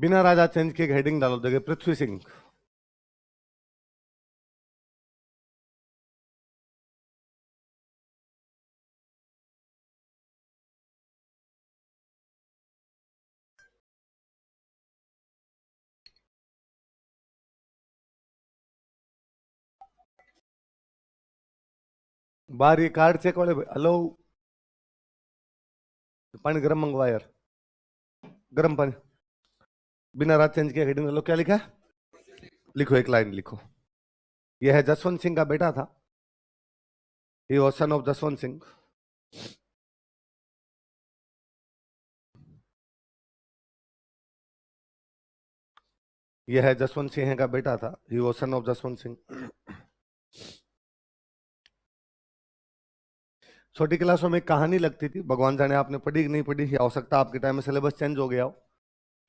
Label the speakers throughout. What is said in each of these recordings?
Speaker 1: बिना राजा चेंज के हेडिंग डालो, देखिए पृथ्वी सिंह। बाहर ये कार्ड चेक वाले, हेलो, पानी गर्म मंगवा यार, गर्म पानी। बिना राज चेंज के हेडिंग डालो, क्या लिखा है? लिखो, एक लाइन लिखो। यह है जसवंत सिंह का बेटा था, he was son of Jaswant Singh. यह है जसवंत सिंह का बेटा था, he was son of Jaswant Singh. छोटी क्लासों में एक कहानी लगती थी, भगवान जाने आपने पढ़ी कि नहीं पढ़ी, या हो सकता है आपके टाइम में सिलेबस चेंज हो गया हो,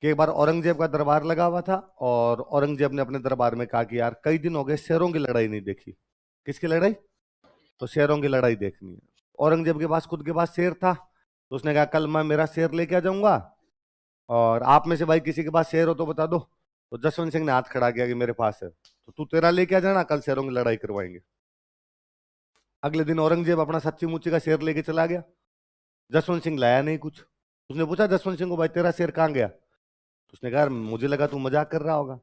Speaker 1: कि एक बार औरंगजेब का दरबार लगा हुआ था, और औरंगजेब ने अपने दरबार में कहा कि यार कई दिन हो गए शेरों की लड़ाई नहीं देखी। किसकी लड़ाई? तो शेरों की लड़ाई देखनी है। औरंगजेब के पास खुद के पास शेर था, तो उसने कहा कल मैं मेरा शेर लेके आ जाऊंगा, और आप में से भाई किसी के पास शेर हो तो बता दो। तो जसवंत सिंह ने हाथ खड़ा किया कि मेरे पास है, तो तू तेरा लेके आ जाना, कल शेरों की लड़ाई करवाएंगे। अगले दिन औरंगजेब अपना सच्ची मुच्ची का शेर लेके चला गया। जसवंत सिंह लाया नहीं कुछ। उसने पूछा जसवंत सिंह को, भाई तेरा शेर कहाँ गया? तो उसने कहा मुझे लगा तू मजाक कर रहा होगा,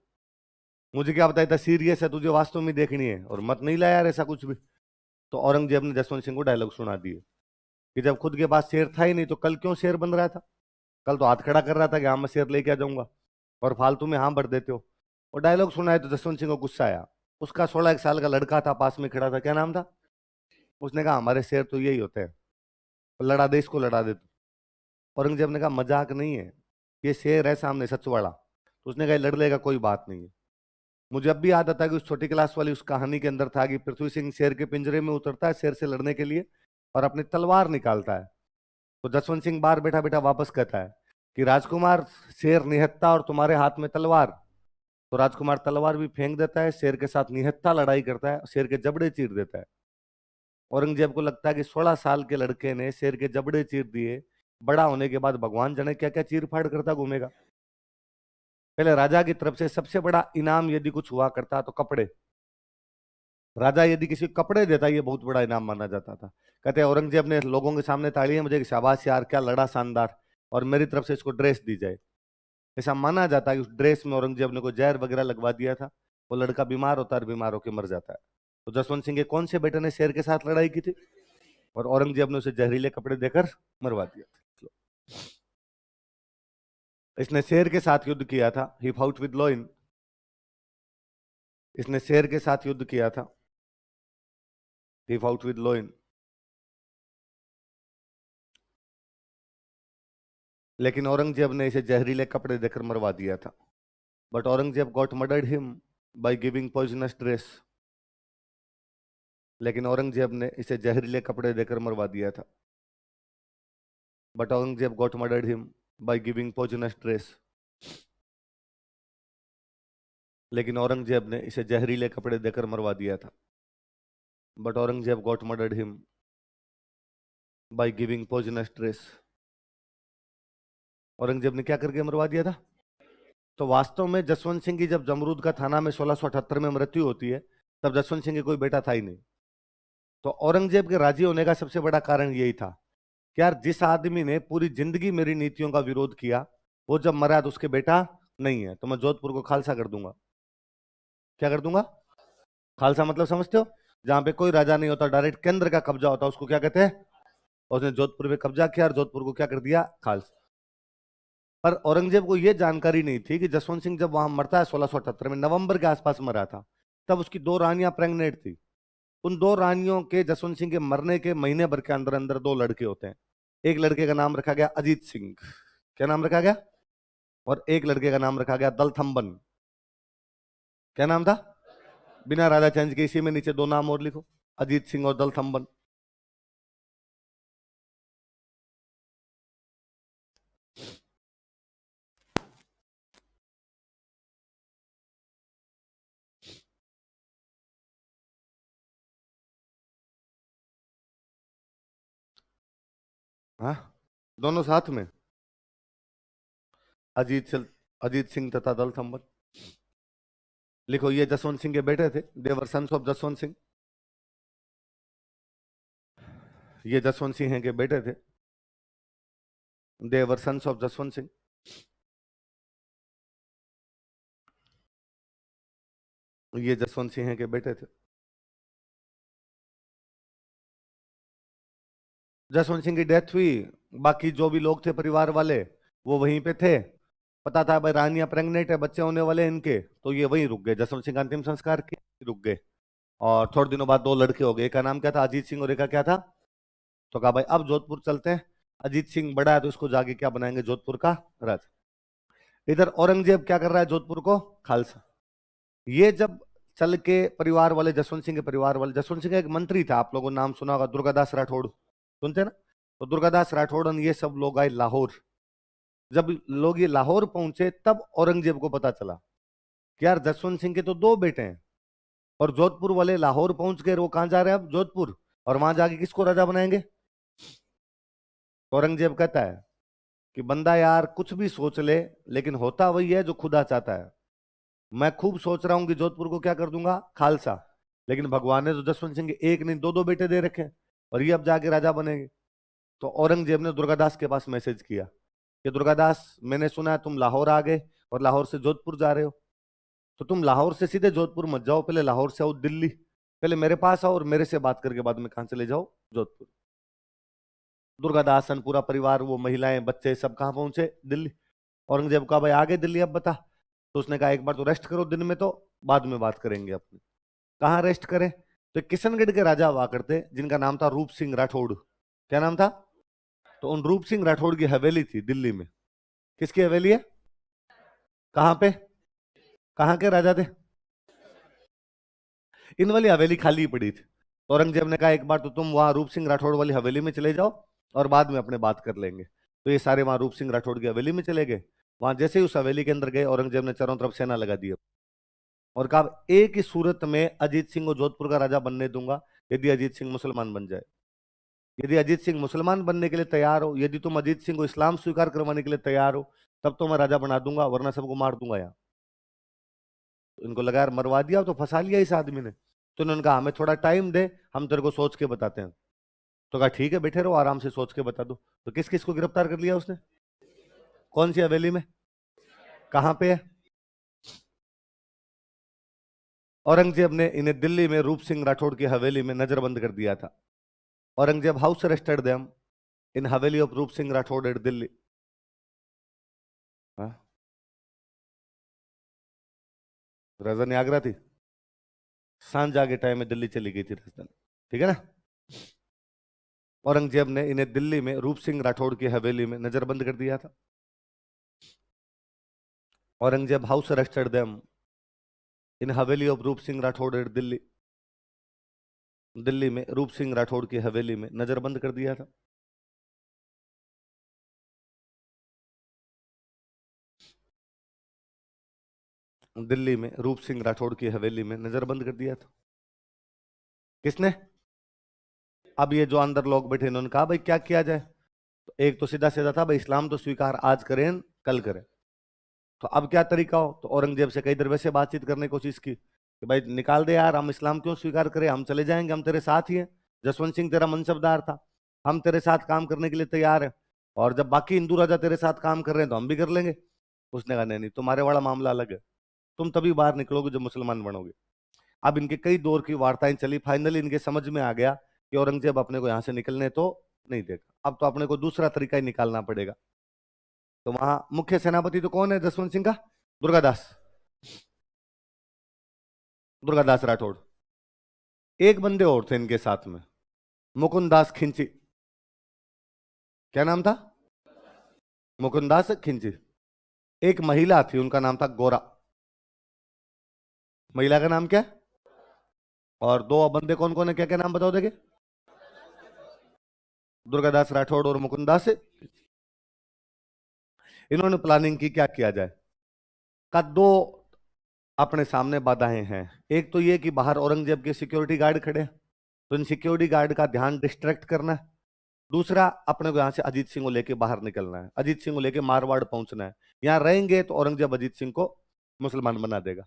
Speaker 1: मुझे क्या पता, इतना सीरियस है, तुझे वास्तव में देखनी है, और मत नहीं लाया यार ऐसा कुछ भी। तो औरंगजेब ने जसवंत सिंह को डायलॉग सुना दिए कि जब खुद के पास शेर था ही नहीं तो कल क्यों शेर बन रहा था? कल तो हाथ खड़ा कर रहा था कि हाँ मैं शेर लेके आ जाऊंगा, और फालतू में हाँ भर देते हो। और डायलॉग सुनाए तो जसवंत सिंह को गुस्सा आया। उसका 16 एक साल का लड़का था पास में खड़ा था, क्या नाम था? उसने कहा हमारे शेर तो यही होते हैं, लड़ा दे इसको, लड़ा दे तू। औरंगजेब ने कहा मजाक नहीं है, ये शेर है सामने सच वाला। तो उसने कहा लड़ लेगा, कोई बात नहीं है। मुझे अब भी याद आता है कि उस छोटी क्लास वाली उस कहानी के अंदर था कि पृथ्वी सिंह शेर के पिंजरे में उतरता है शेर से लड़ने के लिए, और अपनी तलवार निकालता है। तो जसवंत सिंह बाहर बैठा बैठा वापस कहता है कि राजकुमार, शेर निहत्था और तुम्हारे हाथ में तलवार। तो राजकुमार तलवार भी फेंक देता है, शेर के साथ निहत्था लड़ाई करता है, शेर के जबड़े चीर देता है। औरंगजेब को लगता है कि 16 साल के लड़के ने शेर के जबड़े चीर दिए, बड़ा होने के बाद भगवान जाने क्या क्या चीर फाड़ करता घूमेगा। पहले राजा की तरफ से सबसे बड़ा इनाम यदि कुछ हुआ करता तो कपड़े। राजा यदि किसी को कपड़े देता, ये बहुत बड़ा इनाम माना जाता था। कहते हैं औरंगजेब ने लोगों के सामने ताड़ी है मुझे कि शाबाश यार क्या लड़ा शानदार, और मेरी तरफ से इसको ड्रेस दी जाए। ऐसा माना जाता है कि उस ड्रेस में औरंगजेब ने कोई जहर वगैरह लगवा दिया था, वो लड़का बीमार होता है और बीमार होकर मर जाता है। तो जसवंत सिंह के कौन से बेटे ने शेर के साथ लड़ाई की थी, और औरंगजेब ने उसे जहरीले कपड़े देकर मरवा दिया था। इसने शेर के साथ युद्ध किया था, ही फाउट विद लॉइन। इसने शेर के साथ युद्ध किया था, ही फाउट विद लॉइन। लेकिन औरंगजेब ने इसे जहरीले कपड़े देकर मरवा दिया था। But Aurangzeb got murdered him by giving poisonous dress. लेकिन औरंगजेब ने इसे जहरीले कपड़े देकर मरवा दिया था। But Aurangzeb got murdered him by giving poisonous dress. लेकिन औरंगजेब ने इसे जहरीले कपड़े देकर मरवा दिया था। But Aurangzeb got murdered him by giving poisonous dress. Aurangzeb ने क्या करके मरवा दिया था? तो वास्तव में जसवंत सिंह की जब जमरूद का थाना में 1678 में मृत्यु होती है, तब जसवंत सिंह के कोई बेटा था ही नहीं। तो औरंगजेब के राजी होने का सबसे बड़ा कारण यही था कि यार जिस आदमी ने पूरी जिंदगी मेरी नीतियों का विरोध किया, वो जब मरा तो उसके बेटा नहीं है, तो मैं जोधपुर को खालसा कर दूंगा। क्या कर दूंगा? खालसा मतलब समझते हो? जहां पे कोई राजा नहीं होता, डायरेक्ट केंद्र का कब्जा होता, उसको क्या कहते हैं? और उसने जोधपुर पे कब्जा किया और जोधपुर को क्या कर दिया? खालसा। पर औरंगजेब को यह जानकारी नहीं थी कि जसवंत सिंह जब वहां मरता है 1678 में, नवंबर के आसपास मरा था, तब उसकी दो रानियां प्रेग्नेंट थी। उन दो रानियों के, जसवंत सिंह के मरने के महीने भर के अंदर अंदर दो लड़के होते हैं। एक लड़के का नाम रखा गया अजीत सिंह। क्या नाम रखा गया? और एक लड़के का नाम रखा गया दलथम्बन। क्या नाम था? बिना राजा चेंज के इसी में नीचे दो नाम और लिखो, अजीत सिंह और दलथम्बन। हाँ, दोनों साथ में। अजीत सिंह, अजीत सिंह तथा दल संबंध। लिखो, ये जसवंत सिंह के बेटे थे, देवर सन्स ऑफ जसवंत सिंह। ये जसवंत सिंह के बेटे थे, देवर सन्स ऑफ जसवंत सिंह। ये जसवंत सिंह के बेटे थे। जसवंत सिंह की डेथ हुई, बाकी जो भी लोग थे परिवार वाले वो वहीं पे थे। पता था भाई रानियां प्रेग्नेंट है, बच्चे होने वाले हैं इनके, तो ये वहीं रुक गए। जसवंत सिंह का अंतिम संस्कार किया, रुक गए। और थोड़े दिनों बाद दो लड़के हो गए, एक का नाम क्या था, अजीत सिंह, और एक का क्या था। तो कहा भाई अब जोधपुर चलते हैं। अजीत सिंह बड़ा है तो इसको जाके क्या बनाएंगे, जोधपुर का राजा। इधर औरंगजेब क्या कर रहा है, जोधपुर को खालसा। ये जब चल के परिवार वाले, जसवंत सिंह के परिवार वाले, जसवंत सिंह का एक मंत्री था, आप लोगों ने नाम सुना होगा, दुर्गादास राठौड़, सुनते ना। तो दुर्गादास राठौड़ और ये सब लोग आए लाहौर। जब लोग ये लाहौर पहुंचे तब औरंगजेब को पता चला कि यार जसवंत सिंह के तो दो बेटे हैं, और जोधपुर वाले लाहौर पहुंच गए, वो कहां जा रहे हैं अब, जोधपुर। और वहां जाके किसको राजा बनाएंगे। औरंगजेब कहता है कि बंदा यार कुछ भी सोच ले, लेकिन होता वही है जो खुदा चाहता है। मैं खूब सोच रहा हूं कि जोधपुर को क्या कर दूंगा, खालसा, लेकिन भगवान ने तो जसवंत सिंह के एक नहीं दो दो बेटे दे रखे हैं, और ये अब जाके राजा बनेंगे। तो औरंगजेब ने दुर्गादास के पास मैसेज किया कि दुर्गादास, मैंने सुना है तुम लाहौर आ गए और लाहौर से जोधपुर जा रहे हो, तो तुम लाहौर से सीधे जोधपुर मत जाओ, पहले लाहौर से आओ दिल्ली, पहले मेरे पास आओ और मेरे से बात करके बाद में कहां चले जाओ, जोधपुर। दुर्गादासन पूरा परिवार, वो महिलाएं बच्चे सब कहाँ पहुंचे, दिल्ली। औरंगजेब का भाई आगे दिल्ली, अब बता। तो उसने कहा एक बार तो रेस्ट करो दिन में, तो बाद में बात करेंगे अपने। कहाँ रेस्ट करें, तो किशनगढ़ के राजा हुआ करते जिनका नाम था रूप सिंह राठौड़। क्या नाम था। तो उन रूप सिंह राठौड़ की हवेली थी दिल्ली में। किसकी हवेली है, कहाँ पे, कहाँ के राजा थे। इन वाली हवेली खाली पड़ी थी। तो औरंगजेब ने कहा एक बार तो तुम वहां रूप सिंह राठौड़ वाली हवेली में चले जाओ, और बाद में अपने बात कर लेंगे। तो ये सारे वहां रूप सिंह राठौड़ की हवेली में चले गए। वहां जैसे ही उस हवेली के अंदर गए, औरंगजेब ने चारों तरफ सेना लगा दी और कहा एक ही सूरत में अजीत सिंह को जोधपुर का राजा बनने दूंगा, यदि अजीत सिंह मुसलमान बन जाए। यदि अजीत सिंह मुसलमान बनने के लिए तैयार हो, यदि तुम अजीत सिंह को इस्लाम स्वीकार करवाने के लिए तैयार हो, तब तो मैं राजा बना दूंगा, वरना सबको मार दूंगा यहाँ। तो इनको लगा यार मरवा दिया तो फंसा लिया इस आदमी ने। तो उन्होंने कहा हमें थोड़ा टाइम दे, हम तेरे को सोच के बताते हैं। तो कहा ठीक है बैठे रहो, आराम से सोच के बता दो। तो किस किस को गिरफ्तार कर लिया उसने, कौन सी हवेली में, कहां पे है। औरंगजेब ने इन्हें दिल्ली में रूप सिंह राठौड़ की हवेली में नजरबंद कर दिया था। Aurangzeb house arrested them in Haveli of रूप सिंह राठौड़ एट दिल्ली। हाँ? राजधानी आगरा थी, सांझ के टाइम में दिल्ली चली गई थी राजधानी, ठीक है ना। औरंगजेब ने इन्हें दिल्ली में रूप सिंह राठौड़ की हवेली में नजरबंद कर दिया था। Aurangzeb house arrested them in Haveli of रूप सिंह राठौड़ एट दिल्ली। दिल्ली में रूप सिंह राठौड़ की हवेली में नजरबंद कर दिया था। दिल्ली में रूप सिंह राठौड़ की हवेली में नजरबंद कर दिया था। किसने। अब ये जो अंदर लोग बैठे इन्होंने कहा भाई क्या किया जाए। तो एक तो सीधा सीधा था भाई इस्लाम तो स्वीकार आज करें कल करें। तो अब क्या तरीका हो, तो औरंगजेब से कई देर वैसे बातचीत करने की कोशिश की कि भाई निकाल दे यार, हम इस्लाम क्यों स्वीकार करें, हम चले जाएंगे, हम तेरे साथ ही हैं। जसवंत सिंह तेरा मनसबदार था, हम तेरे साथ काम करने के लिए तैयार हैं, और जब बाकी हिंदू राजा तेरे साथ काम कर रहे हैं तो हम भी कर लेंगे। उसने कहा नहीं नहीं, तुम्हारे वाला मामला अलग है, तुम तभी बाहर निकलोगे जब मुसलमान बनोगे। अब इनके कई दौर की वार्ताएं चली, फाइनली इनके समझ में आ गया कि औरंगजेब अपने को यहाँ से निकलने तो नहीं देगा, अब तो अपने को दूसरा तरीका ही निकालना पड़ेगा। तो वहां मुख्य सेनापति तो कौन है जसवंत सिंह का, दुर्गादास, दुर्गादास राठौड़। एक बंदे और थे इनके साथ में, मुकुंदास खिंची। क्या नाम था, मुकुंदास खिंची। एक महिला थी उनका नाम था गोरा। महिला का नाम क्या है? और दो बंदे कौन कौन है, क्या क्या नाम बताओ देखे। दुर्गादास राठौड़ और मुकुंदास। इन्होंने प्लानिंग की क्या किया जाए। का दो अपने सामने बाधाएं हैं। एक तो ये कि बाहर औरंगजेब के सिक्योरिटी गार्ड खड़े हैं, तो इन सिक्योरिटी गार्ड का ध्यान डिस्ट्रैक्ट करना है। दूसरा, अपने को यहाँ से अजीत सिंह को लेके बाहर निकलना है, अजीत सिंह को लेके मारवाड़ पहुंचना है। यहाँ रहेंगे तो औरंगजेब अजीत सिंह को मुसलमान बना देगा।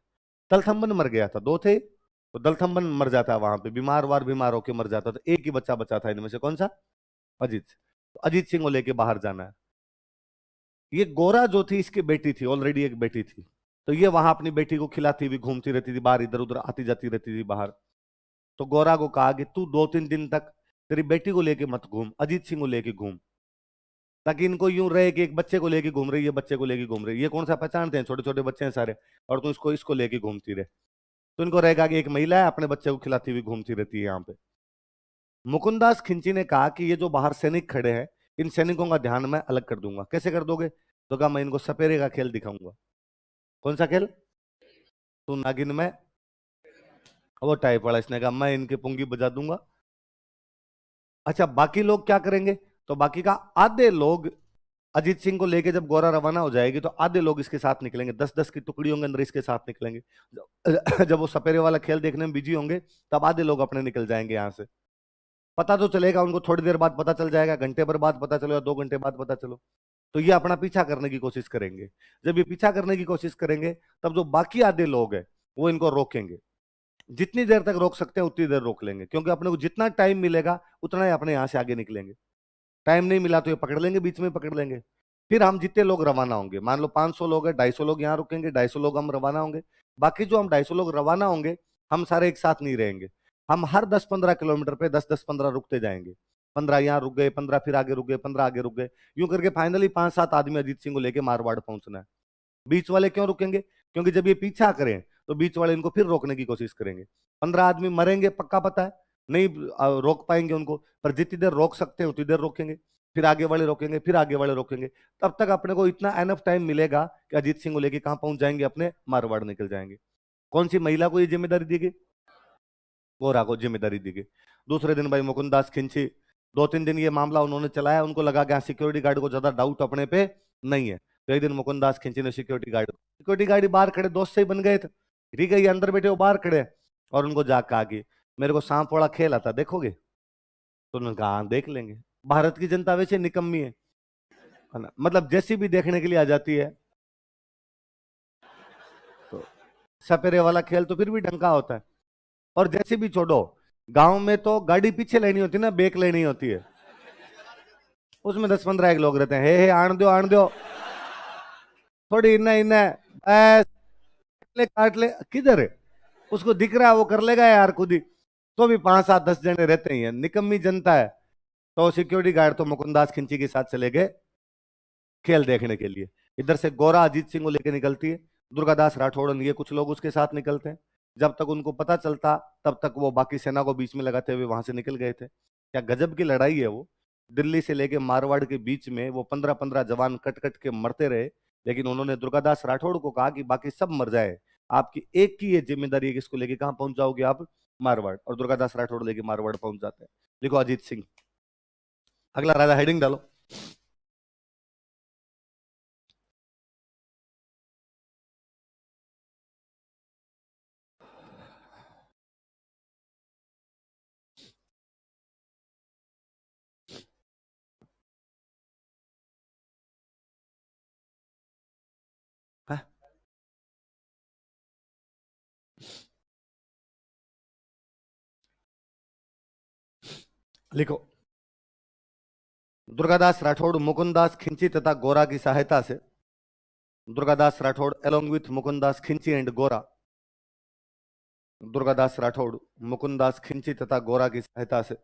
Speaker 1: दलथम्बन मर गया था, दो थे तो दलथम्बन मर जाता है वहां पे, बीमार होके मर जाता, तो एक ही बच्चा बचा था इनमें से, कौन सा? अजीत। तो अजीत सिंह को लेके बाहर जाना है। ये गोरा जो थी इसकी बेटी थी, ऑलरेडी एक बेटी थी, तो ये वहां अपनी बेटी को खिलाती हुई घूमती रहती थी बाहर, इधर उधर आती जाती रहती थी बाहर। तो गोरा को कहा कि तू 2-3 दिन तक तेरी बेटी को लेके मत घूम, अजीत सिंह को लेके घूम, ताकि इनको यूं रहे कि एक बच्चे को लेके घूम रही है, बच्चे को लेके घूम रही है, ये कौन सा पहचानते हैं, छोटे छोटे बच्चे हैं सारे, और तू इसको इसको लेके घूमती रहे। तो इनको रहेगा कि एक महिला है अपने बच्चे को खिलाती हुई घूमती रहती है यहाँ पे। मुकुंदास खिंची ने कहा कि ये जो बाहर सैनिक खड़े हैं, इन सैनिकों का ध्यान मैं अलग कर दूंगा। कैसे कर दोगे? तो कहा, मैं इनको सपेरे का खेल दिखाऊंगा। कौन सा खेल? तू नागिन में वो टाइप वाला। इसने कहा, मैं इनके पुंगी बजा दूंगा। अच्छा, बाकी लोग क्या करेंगे? तो बाकी का आधे लोग अजीत सिंह को लेके जब गोरा रवाना हो जाएगी तो आधे लोग इसके साथ निकलेंगे, 10-10 की टुकड़ियों के अंदर इसके साथ निकलेंगे। जब वो सपेरे वाला खेल देखने में बिजी होंगे तब आधे लोग अपने निकल जाएंगे यहाँ से। पता तो चलेगा उनको, थोड़ी देर बाद पता चल जाएगा, घंटे भर बाद पता चलो या 2 घंटे बाद पता चलो। तो ये अपना पीछा करने की कोशिश करेंगे। जब ये पीछा करने की कोशिश करेंगे तब जो बाकी आधे लोग हैं वो इनको रोकेंगे। जितनी देर तक रोक सकते हैं उतनी देर रोक लेंगे, क्योंकि अपने को जितना टाइम मिलेगा उतना ही अपने यहाँ से आगे निकलेंगे। टाइम नहीं मिला तो ये पकड़ लेंगे, बीच में पकड़ लेंगे। फिर हम जितने लोग रवाना होंगे, मान लो 500 लोग है, 250 लोग यहाँ रुकेंगे, 250 लोग हम रवाना होंगे। बाकी जो हम 250 लोग रवाना होंगे, हम सारे एक साथ नहीं रहेंगे। हम हर 10-15 किलोमीटर पे 10-10-15 रुकते जाएंगे। 15 यहाँ रुक गए, 15 फिर आगे रुक गए, 15 आगे रुक गए, यूं करके फाइनली 5-7 आदमी अजीत सिंह को लेके मारवाड़ पहुंचना है। बीच वाले क्यों रुकेंगे? क्योंकि जब ये पीछा करें तो बीच वाले इनको फिर रोकने की कोशिश करेंगे। 15 आदमी मरेंगे पक्का पता है, नहीं रोक पाएंगे उनको, पर जितनी देर रोक सकते हैं उतनी देर रोकेंगे। फिर आगे वाले रोकेंगे, फिर आगे वाले रोकेंगे। तब तक अपने को इतना एनफ टाइम मिलेगा कि अजीत सिंह को लेके कहां पहुंच जाएंगे, अपने मारवाड़ निकल जाएंगे। कौन सी महिला को ये जिम्मेदारी दी गई? गोरा को जिम्मेदारी दी गई। दूसरे दिन भाई मुकुंदास खिंची, 2-3 दिन ये मामला उन्होंने चलाया, उनको लगा कि सिक्योरिटी गार्ड को ज्यादा डाउट अपने पे नहीं है। तो एक दिन मुकुंदास खिंची ने सिक्योरिटी गार्ड बाहर खड़े दोस्त से ही बन गए थे, ठीक है, ये अंदर बैठे वो बाहर खड़े, और उनको जाग कहा कि मेरे को सांप वाला खेल आता, देखोगे? तो उन्होंने कहा, हाँ देख लेंगे। भारत की जनता वैसे निकम्मी है ना, मतलब जैसी भी देखने के लिए आ जाती है। तो सपेरे वाला खेल तो फिर भी ढंग का होता है। और जैसे भी छोड़ो, गांव में तो गाड़ी पीछे लेनी होती है ना, ब्रेक लेनी होती है, उसमें 10-15 एक लोग रहते हैं, हे आण दो थोड़ी, इन्ना इन्ना बस, काट ले, किधर है? उसको दिख रहा है वो कर लेगा यार खुद ही। तो भी 5-7-10 जने रहते ही हैं, निकम्मी जनता है। तो सिक्योरिटी गार्ड तो मुकुंदास खिंची के साथ चले गए खेल देखने के लिए। इधर से गोरा अजीत सिंह को लेकर निकलती है, दुर्गादास राठौड़ ये कुछ लोग उसके साथ निकलते हैं। जब तक उनको पता चलता तब तक वो बाकी सेना को बीच में लगाते हुए वहां से निकल गए थे। क्या गजब की लड़ाई है वो। दिल्ली से लेके मारवाड़ के बीच में वो 15-15 जवान कट कट के मरते रहे, लेकिन उन्होंने दुर्गादास राठौड़ को कहा कि बाकी सब मर जाए, आपकी एक की ये जिम्मेदारी है कि इसको लेके कहाँ पहुंच जाओगे आप? मारवाड़। और दुर्गादास राठौड़ लेके मारवाड़ पहुंच जाते हैं। देखो अजीत सिंह। अगला राजा, हेडिंग डालो। हाँ? लिखो, दुर्गादास राठौड़ मुकुंदास खिंची तथा गोरा की सहायता से, दुर्गादास राठौड़ along with मुकुंदास खिंची एंड गोरा, दुर्गादास राठौड़ मुकुंदास खिंची तथा गोरा की सहायता से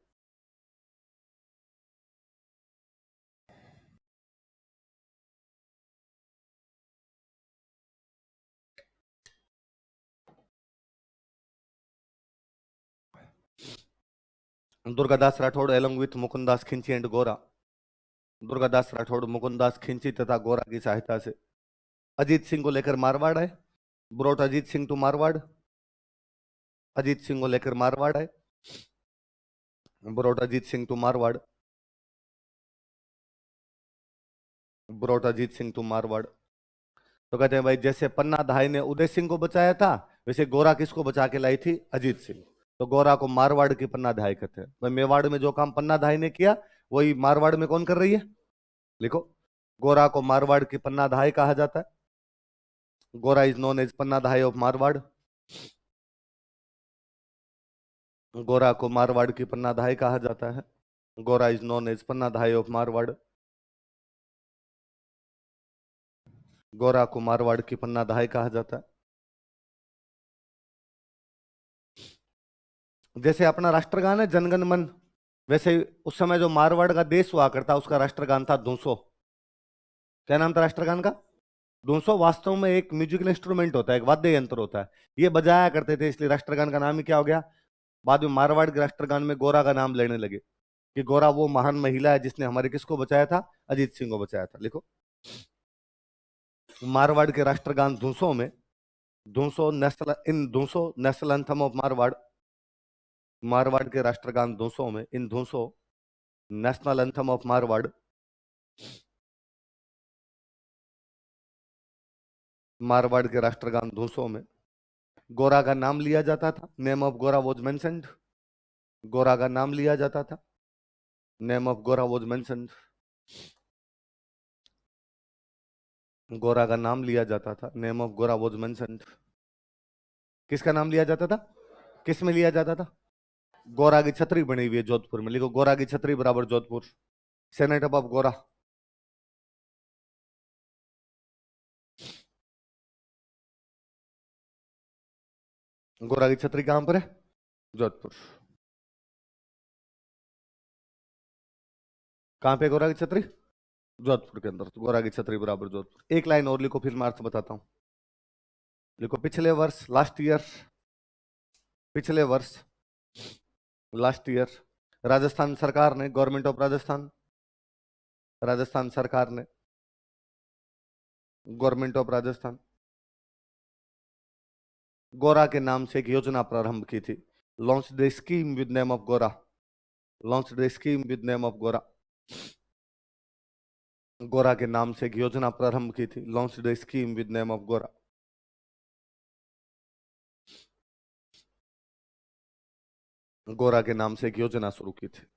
Speaker 1: दुर्गादास राठौड़ along with मुकुंदास खिंची एंड गोरा, दुर्गादास राठौड़ मुकुंदास खिंची तथा गोरा की सहायता से अजीत सिंह को लेकर मारवाड़ आए। ब्रोट अजीत सिंह टू मारवाड़, अजीत सिंह को लेकर मारवाड़ आए, brought Ajit Singh to Marwar, brought Ajit Singh to Marwar. तो कहते हैं भाई, जैसे पन्ना धाई ने उदय सिंह को बचाया था, वैसे गोरा किसको बचा के लाई थी? अजीत सिंह। तो गोरा को मारवाड़ की पन्ना धाई कहते हैं भाई। मेवाड़ में जो काम पन्ना धाई ने किया वही मारवाड़ में कौन कर रही है? लिखो, गोरा को मारवाड़ की पन्नाधाय कहा जाता है। Gora is known as Pannadhai of Marwar. Gora को मारवाड़ की पन्नाधाय कहा जाता है। Gora is known as Pannadhai of Marwar. Gora को मारवाड़ की पन्नाधाय कहा जाता है। जैसे अपना राष्ट्रगान है जनगण मन, वैसे उस समय जो मारवाड़ का देश हुआ करता उसका राष्ट्रगान था धूसो। क्या नाम था राष्ट्रगान का? धूसो। वास्तव में एक म्यूजिकल इंस्ट्रूमेंट होता है, एक वाद्य यंत्र होता है, ये बजाया करते थे, इसलिए राष्ट्रगान का नाम ही क्या हो गया? बाद में मारवाड़ के राष्ट्रगान में गोरा का नाम लेने लगे कि गोरा वो महान महिला है जिसने हमारे किसको बचाया था? अजीत सिंह को बचाया था। लिखो, मारवाड़ के राष्ट्रगान धूसो में, Dhuso national, in Dhuso national anthem of Marwar. Marwar के राष्ट्रगान धूसो में, in Dhuso national anthem of Marwar. Marwar के राष्ट्रगान धूसो में गोरा का नाम लिया जाता था। नेम ऑफ गोरा वॉज मेंशन्ड। गोरा का नाम लिया जाता था। नेम ऑफ गोरा वॉज मेंशन्ड। गोरा का नाम लिया जाता था। नेम ऑफ गोरा वॉज मेंशन्ड। किसका नाम लिया जाता था? किस में लिया जाता था? गोरा की छतरी बनी हुई है जोधपुर में। लिखो, गोरा की छतरी बराबर जोधपुर। Senate of Gora. गोरा की छतरी कहां पर है? जोधपुर। कहां पे गोरा की छतरी? जोधपुर के अंदर। तो गोरा की छतरी बराबर जोधपुर। एक लाइन और लिखो, फिर मैं अर्थ बताता हूं। लिखो, पिछले वर्ष, लास्ट ईयर, पिछले वर्ष, लास्ट ईयर, राजस्थान सरकार ने, गवर्नमेंट ऑफ राजस्थान, राजस्थान सरकार ने, गवर्नमेंट ऑफ राजस्थान, गोरा के नाम से एक योजना प्रारंभ की थी। Launch the scheme with name of Gora. Launch the scheme with name of Gora. Gora के नाम से एक योजना प्रारंभ की थी। Launch the scheme with name of Gora. Gora के नाम से एक योजना शुरू की थी।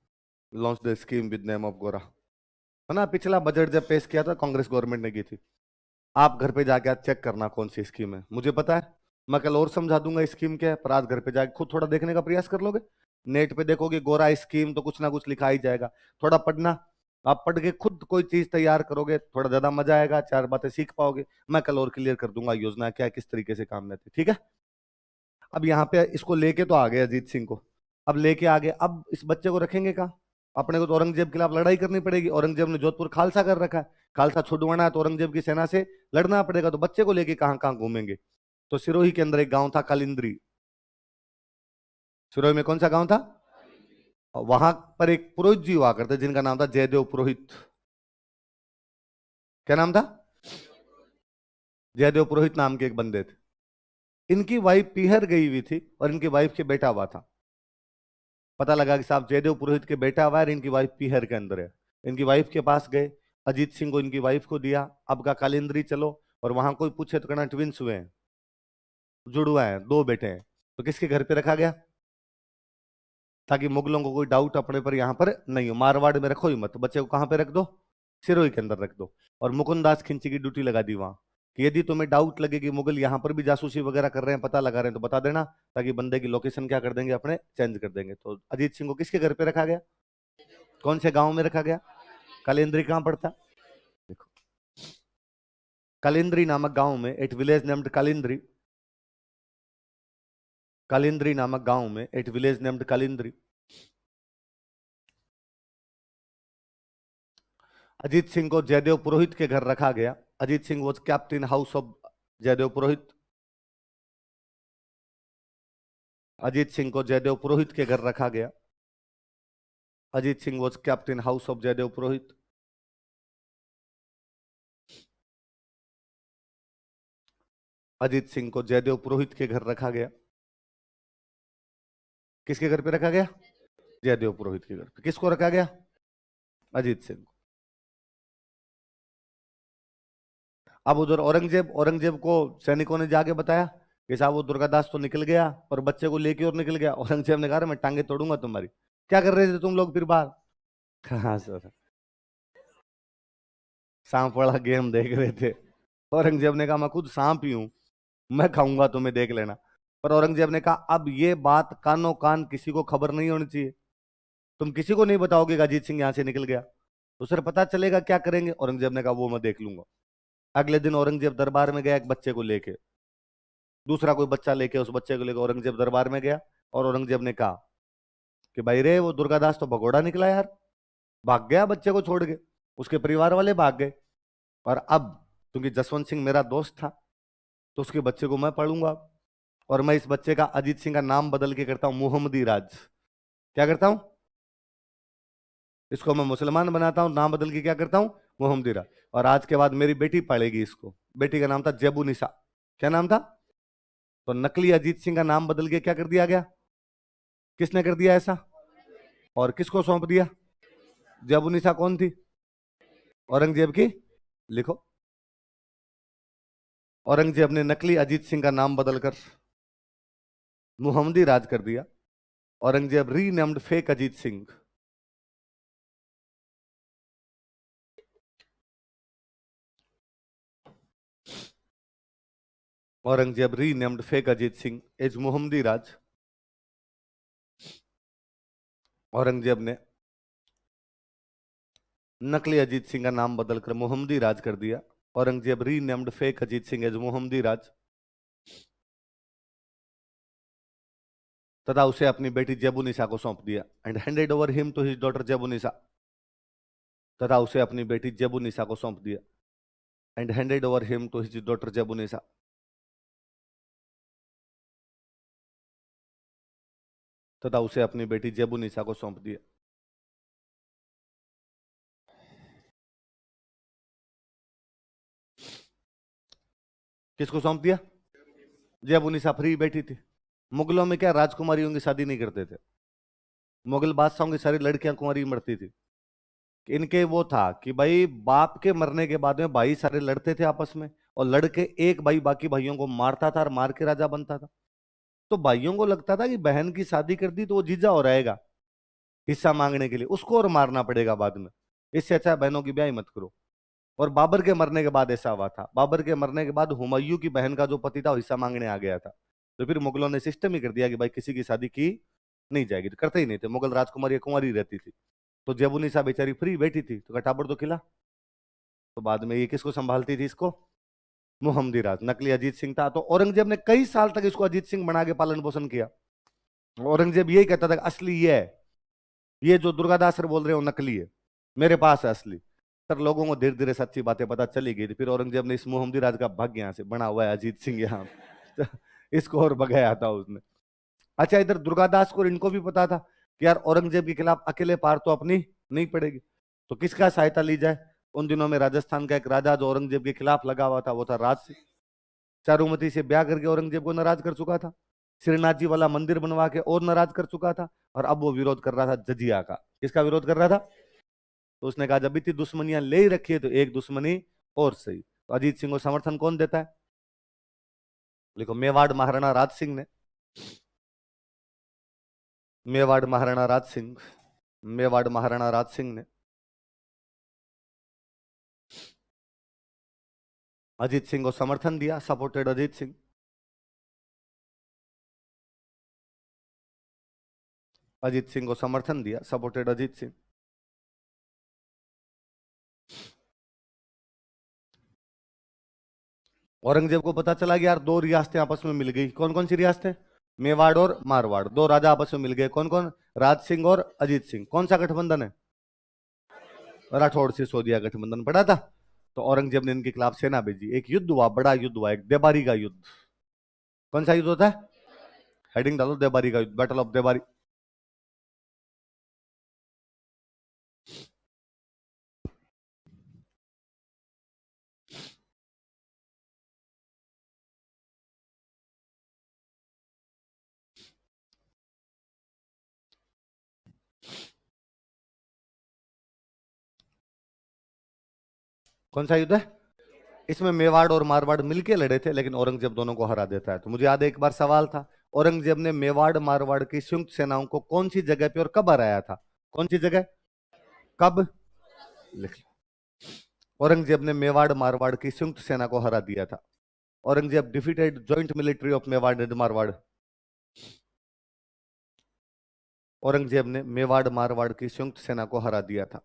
Speaker 1: Launch the scheme with name of गोरा। है ना? पिछला बजट जब पेश किया था कांग्रेस गवर्नमेंट ने की थी। आप घर पे जाके आज चेक करना कौन सी स्कीम है। मुझे पता है, मैं कल और समझा दूंगा स्कीम क्या है, पर आज घर पे जाके खुद थोड़ा देखने का प्रयास कर लोगे। नेट पे देखोगे गोरा स्कीम तो कुछ ना कुछ लिखा ही जाएगा। थोड़ा पढ़ना, आप पढ़ के खुद कोई चीज तैयार करोगे, थोड़ा ज्यादा मजा आएगा, चार बातें सीख पाओगे। मैं कल और क्लियर कर दूंगा योजना क्या है, किस तरीके से काम में थी। ठीक है? अब यहाँ पे इसको लेके तो आ गए अजीत सिंह को, अब लेके आ गए, अब इस बच्चे को रखेंगे कहाँ? अपने को तो औरंगजेब के खिलाफ लड़ाई करनी पड़ेगी। औरंगजेब ने जोधपुर खालसा कर रखा है, खालसा छुड़वाना है तो औरंगजेब की सेना से लड़ना पड़ेगा। तो बच्चे को लेके कहाँ कहाँ घूमेंगे? तो सिरोही के अंदर एक गांव था कालिंद्री। सिरोही में कौन सा गांव था? वहां पर एक पुरोहित जी हुआ करते जिनका नाम था जयदेव पुरोहित। क्या नाम था? जयदेव पुरोहित नाम के एक बंदे थे। इनकी वाइफ पीहर गई हुई थी और इनकी वाइफ के बेटा हुआ था। पता लगा कि साहब जयदेव पुरोहित के बेटा हुआ है और इनकी वाइफ पीहर के अंदर है। इनकी वाइफ के पास गए, अजीत सिंह को इनकी वाइफ को दिया। अब का कालिंद्री चलो, और वहां कोई पूछे तो कहना ट्विंस हुए हैं, जुड़वा है, दो बेटे हैं। तो किसके घर पे रखा गया? ताकि मुगलों को कोई डाउट अपने पर यहाँ पर नहीं हो। मारवाड़ में रखो ही मत, बच्चे को कहाँ पे रख दो? सिरोही के अंदर रख दो। और मुकुंदास खिंची की ड्यूटी लगा दी वहां कि यदि तुम्हें डाउट लगे कि मुगल यहाँ पर भी जासूसी वगैरह कर रहे हैं, पता लगा रहे हैं, तो बता देना, ताकि बंदे की लोकेशन क्या कर देंगे, अपने चेंज कर देंगे। तो अजीत सिंह को किसके घर पे रखा गया? कौन से गांव में रखा गया? कालिंद्री कहाँ पड़ता? देखो, कालिंद्री नामक गांव में, at village named Kalindri, Kalindri नामक गांव में, at village named Kalindri, Ajit Singh को जयदेव पुरोहित के घर रखा गया। Ajit Singh was captain house of Jaidev Purohit. Ajit Singh को जयदेव पुरोहित के घर रखा गया। Ajit Singh was captain house of Jaidev Purohit. Ajit Singh को जयदेव पुरोहित के घर रखा गया। किसके घर पे रखा गया? जयदेव पुरोहित के घर पे। किसको रखा गया? अजीत सिंह को। अब उधर औरंगजेब, औरंगजेब को सैनिकों ने जाके बताया कि साहब वो दुर्गादास तो निकल गया, पर बच्चे को लेके और निकल गया। औरंगजेब ने कहा मैं टांगे तोड़ूंगा तुम्हारी। क्या कर रहे थे तुम लोग फिर बाहर? हाँ सर, सांप वाला गेम देख रहे थे। औरंगजेब ने कहा मैं खुद सांप ही हूं, मैं खाऊंगा तुम्हें, देख लेना। पर औरंगजेब ने कहा अब ये बात कानो कान किसी को खबर नहीं होनी चाहिए। तुम किसी को नहीं बताओगे कि अजीत सिंह यहां से निकल गया, तो सर पता चलेगा क्या करेंगे। औरंगजेब ने कहा वो मैं देख लूंगा। अगले दिन औरंगजेब दरबार में गया एक बच्चे को लेके, दूसरा कोई बच्चा लेके, उस बच्चे को लेकर औरंगजेब दरबार में गया। और औरंगजेब ने कहा कि भाई रे वो दुर्गादास तो भगोड़ा निकला यार, भाग गया बच्चे को छोड़ के, उसके परिवार वाले भाग गए। और अब क्योंकि जसवंत सिंह मेरा दोस्त था, तो उसके बच्चे को मैं पढ़ूंगा, और मैं इस बच्चे का अजीत सिंह का नाम बदल के करता हूं मोहम्मदी राज। क्या करता हूं? इसको मैं मुसलमान बनाता हूं, नाम बदल के क्या करता हूं? मोहम्मदी राज। और आज के बाद मेरी बेटी पढ़ेगी इसको। बेटी का नाम था जेबुनिसा। क्या नाम था? तो नकली अजीत सिंह का नाम बदल के क्या कर दिया गया? किसने कर दिया ऐसा? और किसको सौंप दिया? जेबुनिसा कौन थी? औरंगजेब की। लिखो, औरंगजेब ने नकली अजीत सिंह का नाम बदलकर मोहम्मदी राज कर दिया। Aurangzeb renamed fake Ajit Singh. Aurangzeb renamed fake Ajit Singh as Mohammadi Raj. Aurangzeb ने नकली अजीत सिंह का नाम बदलकर मोहम्मदी राज कर दिया। Aurangzeb renamed fake Ajit Singh as Mohammadi Raj, तथा उसे अपनी बेटी जेबुनिसा को सौंप दिया। And handed over him to his daughter Zebunnisa, तथा उसे अपनी बेटी जेबुनिसा को सौंप दिया। And handed over him to his daughter Zebunnisa, तथा उसे अपनी बेटी जेबुनिसा को सौंप दिया। किसको सौंप दिया? जेबुनिसा फ्री बैठी थी। मुगलों में क्या राजकुमारियों की शादी नहीं करते थे, मुगल बादशाहों की सारी लड़कियां कुंवारी मरती थी। इनके वो था कि भाई बाप के मरने के बाद में भाई सारे लड़ते थे आपस में, और लड़के एक भाई बाकी भाइयों को मारता था और मार के राजा बनता था। तो भाइयों को लगता था कि बहन की शादी कर दी तो वो जीजा हो रहेगा हिस्सा मांगने के लिए, उसको और मारना पड़ेगा बाद में, इससे अच्छा है बहनों की ब्याह ही मत करो। और बाबर के मरने के बाद ऐसा हुआ था, बाबर के मरने के बाद हुमायूं की बहन का जो पति था वो हिस्सा मांगने आ गया था। तो फिर मुगलों ने सिस्टम ही कर दिया कि भाई किसी की शादी की नहीं जाएगी, तो करते ही नहीं थे, मुगल राजकुमारी कुंवारी रहती थी। तो जेबुनिसा बेचारी फ्री बैठी थी, तो कटाबड़ तो खिला। तो बाद में ये किसको संभालती थी इसको? मोहम्मदी राज। नकली अजीत सिंह था, तो औरंगजेब ने कई साल तक इसको अजीत सिंह बना के पालन पोषण किया। औरंगजेब यही कहता था कि असली ये है, ये जो दुर्गादास सर बोल रहे हो नकली है, मेरे पास है असली। सर लोगों को धीरे धीरे सच्ची बातें पता चली गई थी, फिर औरंगजेब ने इस मोहम्मदी राज का भाग्य यहाँ से बना हुआ है अजीत सिंह यहाँ तो इसको और भगाया था उसने। अच्छा, इधर दुर्गादास को और इनको भी पता था कि यार औरंगजेब के खिलाफ अकेले पार तो अपनी नहीं पड़ेगी, तो किसका सहायता ली जाए। उन दिनों में राजस्थान का एक राजा जो औरंगजेब के खिलाफ लगा हुआ था वो था राज सिंह। चारुमती से ब्याह करके औरंगजेब को नाराज कर चुका था, श्रीनाथ जी वाला मंदिर बनवा के और नाराज कर चुका था, और अब वो विरोध कर रहा था जजिया का। किसका विरोध कर रहा था? तो उसने कहा जब इतनी दुश्मनियां ले ही रखी है तो एक दुश्मनी और सही। तो अजीत सिंह को समर्थन कौन देता है? लिखो, मेवाड़ महाराणा राज सिंह ने, मेवाड़ महाराणा राज सिंह, मेवाड़ महाराणा राज सिंह ने अजीत सिंह को समर्थन दिया, सपोर्टेड अजीत सिंह। अजीत सिंह को समर्थन दिया, सपोर्टेड अजीत सिंह। औरंगजेब को पता चला कि यार दो रियासतें आपस में मिल गई। कौन कौन सी रियासतें? मेवाड़ और मारवाड़, दो राजा आपस में मिल गए। कौन कौन? राज सिंह और अजीत सिंह। कौन सा गठबंधन है? राठौड़ सिसोदिया गठबंधन पड़ा था। तो औरंगजेब ने इनके खिलाफ सेना भेजी, एक युद्ध हुआ, बड़ा युद्ध हुआ, एक देबारी का युद्ध। कौन सा युद्ध होता है? हेडिंग डालो, देबारी का युद्ध, बैटल ऑफ देबारी। कौन सा युद्ध है? इसमें मेवाड़ और मारवाड़ मिलके लड़े थे, लेकिन औरंगजेब दोनों को हरा देता है। तो मुझे याद है एक बार सवाल था, औरंगजेब ने मेवाड़ मारवाड़ की संयुक्त सेनाओं को कौन सी जगह पे और कब हराया था? कौन सी जगह? कब? लिख लो। औरंगजेब ने मेवाड़ मारवाड़ की संयुक्त सेना को हरा दिया था। Aurangzeb defeated joint military of Mewar and Marwar. Aurangzeb ने मेवाड़ मारवाड़ की संयुक्त सेना को हरा दिया था।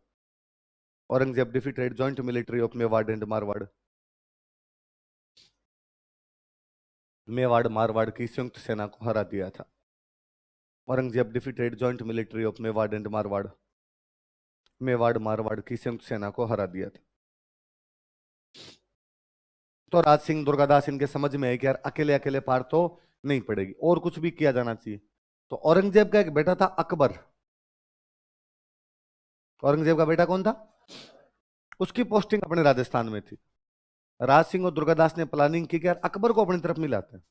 Speaker 1: Aurangzeb defeated joint military of Mewar and Marwar. Mewar Marwar की संयुक्त सेना को हरा दिया था। Aurangzeb defeated joint military of Mewar and Marwar. Mewar Marwar की संयुक्त सेना को हरा दिया था। तो राज सिंह दुर्गादास इनके समझ में है कि यार अकेले अकेले पार तो नहीं पड़ेगी, और कुछ भी किया जाना चाहिए। तो औरंगजेब का एक बेटा था अकबर। औरंगजेब का बेटा कौन था? उसकी पोस्टिंग अपने राजस्थान में थी। राज सिंह और दुर्गादास ने प्लानिंग की कि यार अकबर को अपनी तरफ मिलाते हैं।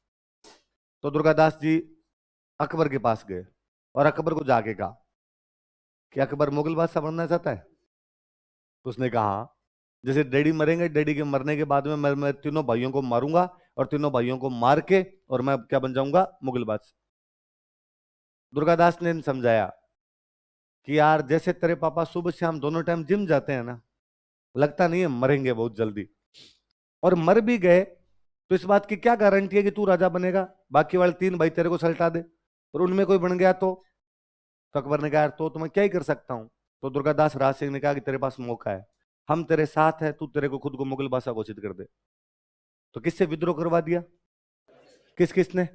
Speaker 1: तो दुर्गादास जी अकबर के पास गए और अकबर को जाके कहा कि अकबर मुगल बादशाह बनना चाहता है? तो उसने कहा हाँ। जैसे डैडी मरेंगे, डैडी के मरने के बाद में मैं तीनों भाइयों को मारूंगा और तीनों भाइयों को मार के और मैं क्या बन जाऊंगा? मुगल बादशाह। दुर्गादास ने समझाया कि यार जैसे तेरे पापा सुबह शाम दोनों टाइम जिम जाते हैं ना, लगता नहीं है मरेंगे बहुत जल्दी। और मर भी गए तो इस बात की क्या गारंटी है कि तू राजा बनेगा? बाकी वाले तीन भाई तेरे को सल्टा दे और उनमें कोई बन गया तो अकबर ने कहा यार तो मैं क्या ही कर सकता हूं। तो दुर्गादास राज सिंह ने कहा कि तेरे पास मौका है, हम तेरे साथ है, तू तेरे को खुद को मुगल बादशाह घोषित कर दे। तो किससे विद्रोह करवा दिया? किस किसने?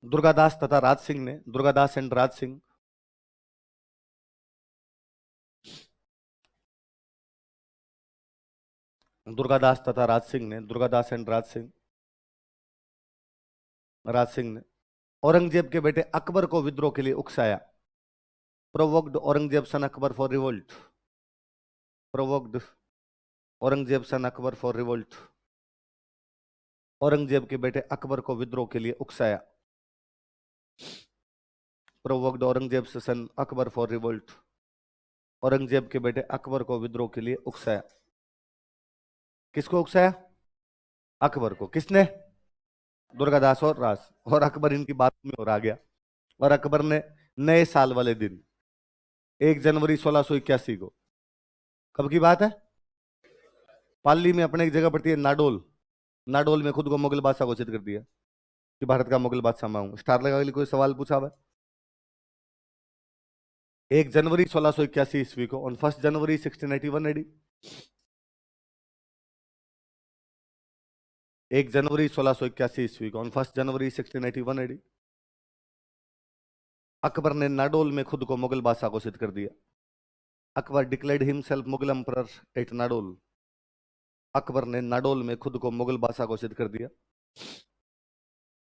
Speaker 1: दुर्गादास तथा राज सिंह ने। दुर्गादास एंड राज सिंह। दुर्गादास तथा राज सिंह ने। दुर्गादास एंड राज सिंह। राज सिंह ने औरंगजेब के बेटे अकबर को विद्रोह के लिए उकसाया। Provoked Aurangzeb son Akbar for revolt. Provoked Aurangzeb son Akbar for revolt. Aurangzeb के बेटे अकबर को विद्रोह के लिए उकसाया। Provoked Aurangzeb son Akbar for revolt. Aurangzeb के बेटे अकबर को विद्रोह के लिए उकसाया। किसको उकसाया? अकबर को। किसने? दुर्गादास और राज। और अकबर इनकी बात में और आ गया। और अकबर ने नए साल वाले दिन 1 जनवरी 1681 को, कब की बात है? पाली में अपने एक जगह पड़ती है नाडोल। नाडोल में खुद को मुगल बादशाह घोषित कर दिया कि भारत का मुगल बादशाह मैं हूं। स्टार लगा के लिए कोई सवाल पूछा हुआ? 1 जनवरी 1681 ईस्वी को, ऑन 1 जनवरी 1681 एडी। 1 जनवरी 1681 ईस्वी को, ऑन 1 जनवरी 1681 एडी, अकबर ने नाडोल में खुद को मुगल बादशाह घोषित कर दिया। Akbar declared himself Mughal emperor at Nadol. Akbar ने नाडोल में खुद को मुगल बादशाह घोषित कर दिया।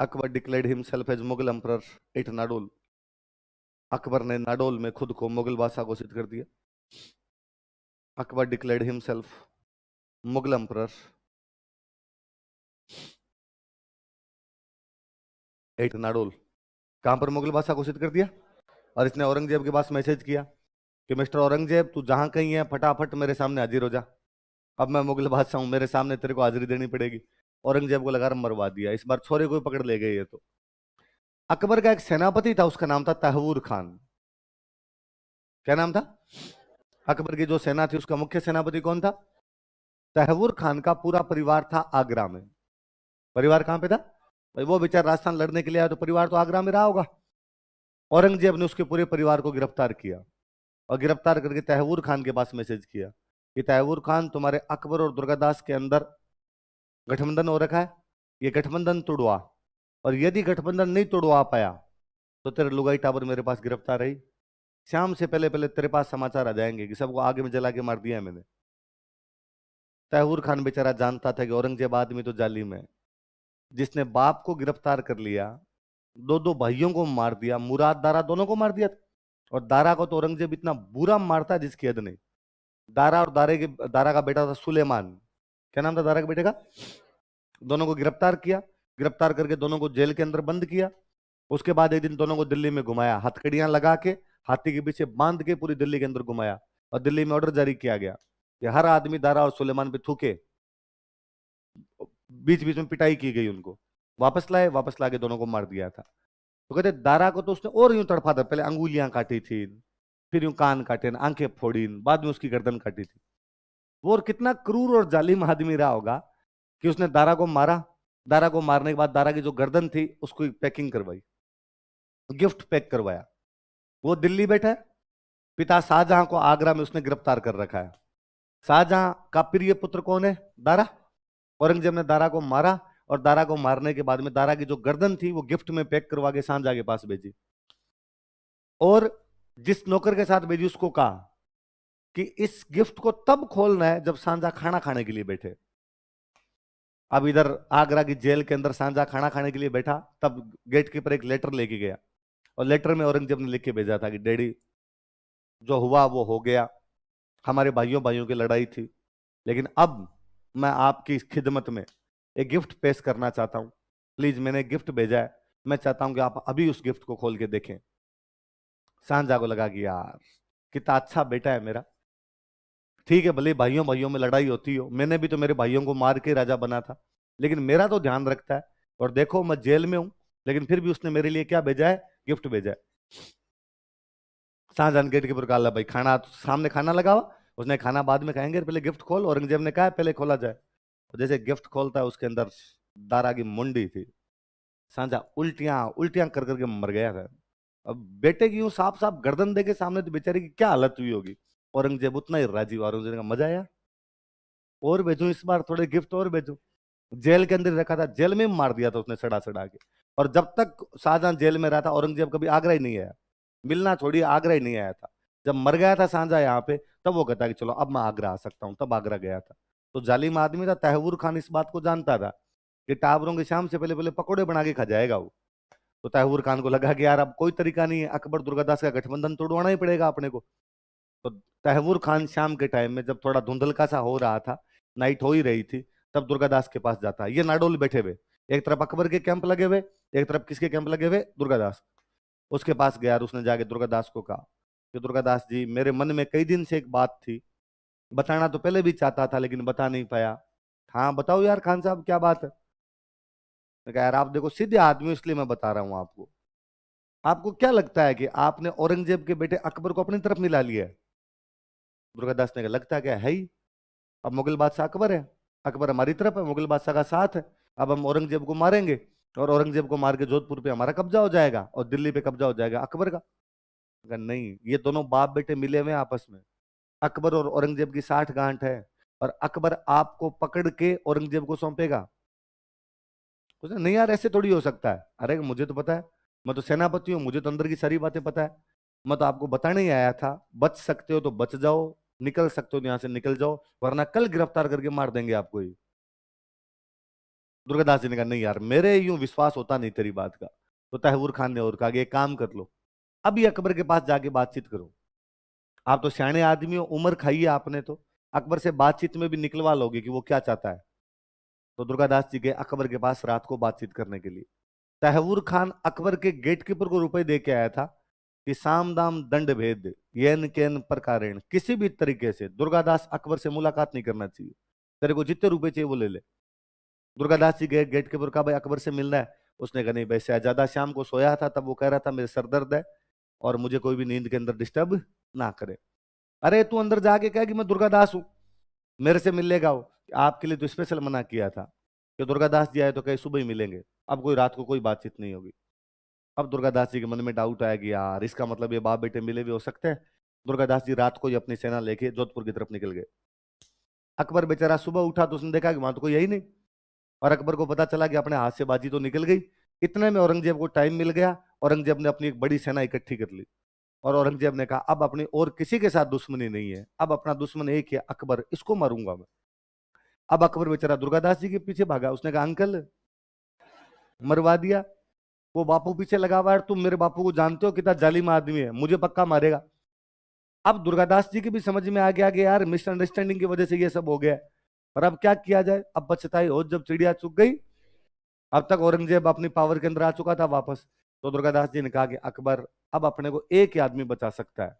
Speaker 1: Akbar declared himself as Mughal emperor at Nadol. Akbar ने नाडोल में खुद को मुगल बादशाह घोषित कर दिया। Akbar declared himself Mughal emperor at Nadol. कहां पर मुगल बादशाह घोषित कर दिया? और इसने औरंगजेब के पास मैसेज किया कि मिस्टर औरंगजेब तू जहां कहीं है फटाफट मेरे सामने हाजिर हो जा, अब मैं मुगल बादशाह हूं, मेरे सामने तेरे को हाजिरी देनी पड़ेगी। औरंगजेब को लगा मरवा दिया, इस बार छोरे को पकड़ ले गए ये तो। अकबर का एक सेनापति था, उसका नाम था तहवूर खान। क्या नाम था? अकबर की जो सेना थी उसका मुख्य सेनापति कौन था? तहवूर खान का पूरा परिवार था आगरा में। परिवार कहां पे था भाई? वो बेचारा राजस्थान लड़ने के लिए आया तो परिवार तो आगरा में रहा होगा। औरंगजेब ने उसके पूरे परिवार को गिरफ्तार किया और गिरफ्तार करके तहवूर खान के पास मैसेज किया कि तहवूर खान तुम्हारे अकबर और दुर्गादास के अंदर गठबंधन हो रखा है, ये गठबंधन तोड़वा, और यदि गठबंधन नहीं तोड़वा पाया तो तेरे लुगाई टावर मेरे पास गिरफ्तार रही, शाम से पहले पहले तेरे पास समाचार आ जाएंगे कि सबको आगे में जला के मार दिया है मैंने। तैमूर खान बेचारा जानता था कि औरंगजेब आदमी तो जालिम है, जिसने बाप को गिरफ्तार कर लिया, दो दो भाइयों को मार दिया, मुराद दारा दोनों को मार दिया। और दारा को तो औरंगजेब इतना बुरा मारता जिसकी हद नहीं। दारा और दारा का बेटा था सुलेमान। क्या नाम था दारा के बेटे का? दोनों को गिरफ्तार किया। गिरफ्तार करके दोनों को जेल के अंदर बंद किया। उसके बाद एक दिन दोनों को दिल्ली में घुमाया, हथकड़ियां लगा के हाथी के पीछे बांध के पूरी दिल्ली के अंदर घुमाया। और दिल्ली में ऑर्डर जारी किया गया कि हर आदमी दारा और सुलेमान पे थूके। बीच बीच में पिटाई की गई, उनको वापस लाए, वापस लाके दोनों को मार दिया था। तो कहते दारा को तो उसने और यूं तड़पा था, पहले अंगुलियां काटी थी, फिर यूं कान काटे, आंखें फोड़ी, बाद में उसकी गर्दन काटी थी। वो और कितना क्रूर और जालिम आदमी रहा होगा कि उसने दारा को मारा। दारा को मारने के बाद दारा की जो गर्दन थी उसको पैकिंग करवाई, गिफ्ट पैक करवाया। वो दिल्ली बैठा है, पिता शाहजहां को आगरा में उसने गिरफ्तार कर रखा है। शाहजहां का प्रिय पुत्र कौन है? दारा। औरंगजेब ने दारा को मारा, और दारा को मारने के बाद में दारा की जो गर्दन थी वो गिफ्ट में पैक करवा के शाहजहां के पास भेजी, और जिस नौकर के साथ भेजी उसको कहा कि इस गिफ्ट को तब खोलना है जब शाहजहां खाना खाने के लिए बैठे। अब इधर आगरा की जेल के अंदर शाहजहां खाना खाने के लिए बैठा, तब गेट कीपर एक लेटर लेके गया, और लेटर में औरंगजेब ने लिख के भेजा था कि डैडी, जो हुआ वो हो गया, हमारे भाइयों भाइयों की लड़ाई थी, लेकिन अब मैं आपकी खिदमत में एक गिफ्ट पेश करना चाहता हूं। प्लीज, मैंने एक गिफ्ट भेजा है, मैं चाहता हूं कि आप अभी उस गिफ्ट को खोल के देखें। शाहजहां को लगा कि यार कितना अच्छा बेटा है मेरा, ठीक है भले भाइयों भाइयों में लड़ाई होती हो, मैंने भी तो मेरे भाइयों को मार के राजा बना था, लेकिन मेरा तो ध्यान रखता है, और देखो मैं जेल में हूं, लेकिन फिर भी उसने मेरे लिए क्या भेजा है? गिफ्ट भेजा है। शाहजहां गेट के ऊपर कहा, भाई खाना तो सामने खाना लगा हुआ, उसने खाना बाद में खाएंगे, पहले गिफ्ट खोल। औरंगजेब ने कहा पहले खोला जाए। और जैसे गिफ्ट खोलता है उसके अंदर दारा की मुंडी थी। शाहजहां उल्टियां उल्टियां कर करके मर गया था। अब बेटे की यूं साफ साफ गर्दन देके सामने, तो बेचारे की क्या हालत हुई होगी। औरंगजेब उतना ही राजी हुआ। औरंगजेब का मजा आया, और भेजू इस बार थोड़े गिफ्ट और भेजू। जेल के अंदर रखा था, जेल में मार दिया था उसने सड़ा सड़ा के। और जब तक शाहजहां जेल में रहा था, औरंगजेब कभी आगरा ही नहीं आया, मिलना छोड़िए आगरा ही नहीं आया था। जब मर गया था शाहजहां यहाँ पे, तब वो कहता कि चलो अब मैं आगरा आ सकता हूँ, तब आगरा गया था। तो जालिम आदमी था। तैमूर खान इस बात को जानता था कि टाबरों की शाम से पहले पहले पकौड़े बना के खा जाएगा वो। तो तैमूर खान को लगा कि यार अब कोई तरीका नहीं है, अकबर दुर्गादास का गठबंधन तोड़वाना ही पड़ेगा अपने को। तो तैमूर खान शाम के टाइम में जब थोड़ा धुंधलका सा हो रहा था, नाइट हो ही रही थी, तब दुर्गादास के पास जाता है। ये नाडोल बैठे हुए, एक तरफ अकबर के कैंप लगे हुए, एक तरफ किसके कैंप लगे हुए? दुर्गादास। उसके पास गया और उसने जाके दुर्गादास को कहा कि दुर्गादास जी, मेरे मन में कई दिन से एक बात थी, बताना तो पहले भी चाहता था लेकिन बता नहीं पाया। हाँ बताओ यार खान साहब, क्या बात है? मैं कहा यार आप देखो सीधे आदमी हो, इसलिए मैं बता रहा हूं आपको। आपको क्या लगता है कि आपने औरंगजेब के बेटे अकबर को अपनी तरफ मिला लिया है? दुर्गादास ने कहा लगता क्या है ही, अब मुगल बादशाह अकबर है, अकबर हमारी तरफ है, मुगल बादशाह का साथ है। अब हम औरंगजेब को मारेंगे, और औरंगजेब को मार के जोधपुर पे हमारा कब्जा हो जाएगा, और दिल्ली पे कब्जा हो जाएगा अकबर का। कहा, नहीं, ये दोनों बाप बेटे मिले हुए हैं आपस में, अकबर और औरंगजेब की 60 गांठ है, और अकबर आपको पकड़ के औरंगजेब को सौंपेगा। उसने नहीं यार ऐसे थोड़ी हो सकता है। अरे मुझे तो पता है, मैं तो सेनापति हूँ, मुझे तो अंदर की सारी बातें पता है, मैं तो आपको बताने ही आया था। बच सकते हो तो बच जाओ, निकल सकते हो तो यहाँ से निकल जाओ, वरना कल गिरफ्तार करके मार देंगे आपको ही। दुर्गादास जी ने कहा नहीं यार, मेरे यूं विश्वास होता नहीं तेरी बात का। तो तैमूर खान ने और कहा कि एक काम कर लो, अभी अकबर के पास जाके बातचीत करो। आप तो सियाने आदमी हो, उम्र खाई है आपने, तो अकबर से बातचीत में भी निकलवा लोगे कि वो क्या चाहता है। तो दुर्गादास जी गए अकबर के पास रात को बातचीत करने के लिए। तैमूर खान अकबर के गेटकीपर को रुपए दे के आया था कि साम दाम दंड भेद येन केन प्रकारेण, किसी भी तरीके से दुर्गादास अकबर से मुलाकात नहीं करना चाहिए, तेरे को जितने रुपए चाहिए वो ले ले। दुर्गादास जी गए गेटकीपर का, भाई अकबर से मिलना है। उसने कहा नहीं भाई, शहजादा शाम को सोया था तब वो कह रहा था मेरे सर दर्द है, और मुझे कोई भी नींद के अंदर डिस्टर्ब ना करे। अरे तू अंदर जाके कह कि मैं दुर्गादास हूं, मेरे से मिल लेगा वो। आपके लिए तो स्पेशल मना किया था कि दुर्गादास जी आए तो कहीं सुबह ही मिलेंगे, अब कोई रात को कोई बातचीत नहीं होगी। अब दुर्गादास जी के मन में डाउट आया कि यार इसका मतलब ये बाप बेटे मिले भी हो सकते हैं। दुर्गादास जी रात को ही अपनी सेना लेके जोधपुर की तरफ निकल गए। अकबर बेचारा सुबह उठा तो उसने देखा कि वहां तो कोई यही नहीं, और अकबर को पता चला कि अपने हाथ से बाजी तो निकल गई। इतने में औरंगजेब को टाइम मिल गया, औरंगजेब ने अपनी एक बड़ी सेना इकट्ठी कर ली, और औरंगजेब ने कहा अब अपनी और किसी के साथ दुश्मनी नहीं है, अब अपना दुश्मन एक है अकबर, इसको मारूंगा मैं। अब अकबर बेचारा दुर्गादास जी के पीछे भागा, उसने कहा अंकल मरवा दिया, वो बापू पीछे लगा हुआ है, तुम मेरे बापू को जानते हो कितना जालिम आदमी है, मुझे पक्का मारेगा। अब दुर्गादास जी की भी समझ में आ गया कि यार मिसअंडरस्टैंडिंग की वजह से ये सब हो गया, और अब क्या किया जाए। अब पछताई हो जब चिड़िया चुग गई। अब तक औरंगजेब अपनी पावर के अंदर आ चुका था वापस। तो दुर्गादास जी ने कहा कि अकबर, अब अपने को एक ही आदमी बचा सकता है।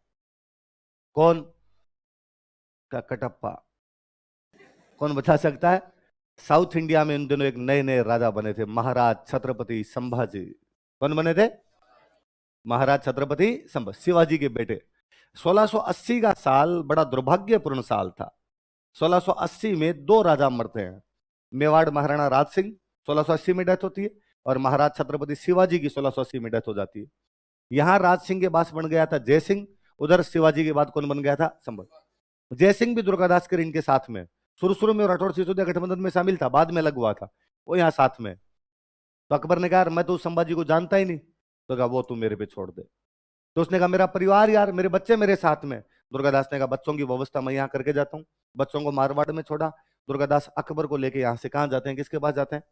Speaker 1: कौन? का कटप्पा। कौन बचा सकता है? साउथ इंडिया में इन दिनों एक नए नए राजा बने थे, महाराज छत्रपति संभाजी। कौन बने थे? महाराज छत्रपति संभाजी, शिवाजी के बेटे। 1680 का साल बड़ा दुर्भाग्यपूर्ण साल था। 1680 में दो राजा मरते हैं। मेवाड़ महाराणा राज सिंह 1680 में डेथ होती है, और महाराज छत्रपति शिवाजी की 1680 में डेथ हो जाती है। यहां राज सिंह के पास बन गया था जय सिंह, उधर शिवाजी के बाद कौन बन गया था? संभल। जय सिंह भी दुर्गादास के इनके साथ में, शुरू शुरू में राठौड़ सिसोदिया गठबंधन में शामिल था, बाद में अलग हुआ था, वो यहाँ साथ में। तो अकबर ने कहा मैं तो संभाजी को जानता ही नहीं। तो कहा वो तू मेरे पे छोड़ दे। तो उसने कहा मेरा परिवार यार, मेरे बच्चे मेरे साथ में। दुर्गादास ने कहा बच्चों की व्यवस्था मैं यहाँ करके जाता हूँ। बच्चों को मारवाड़ में छोड़ा। दुर्गादास अकबर को लेके यहाँ से कहाँ जाते हैं, किसके पास जाते हैं?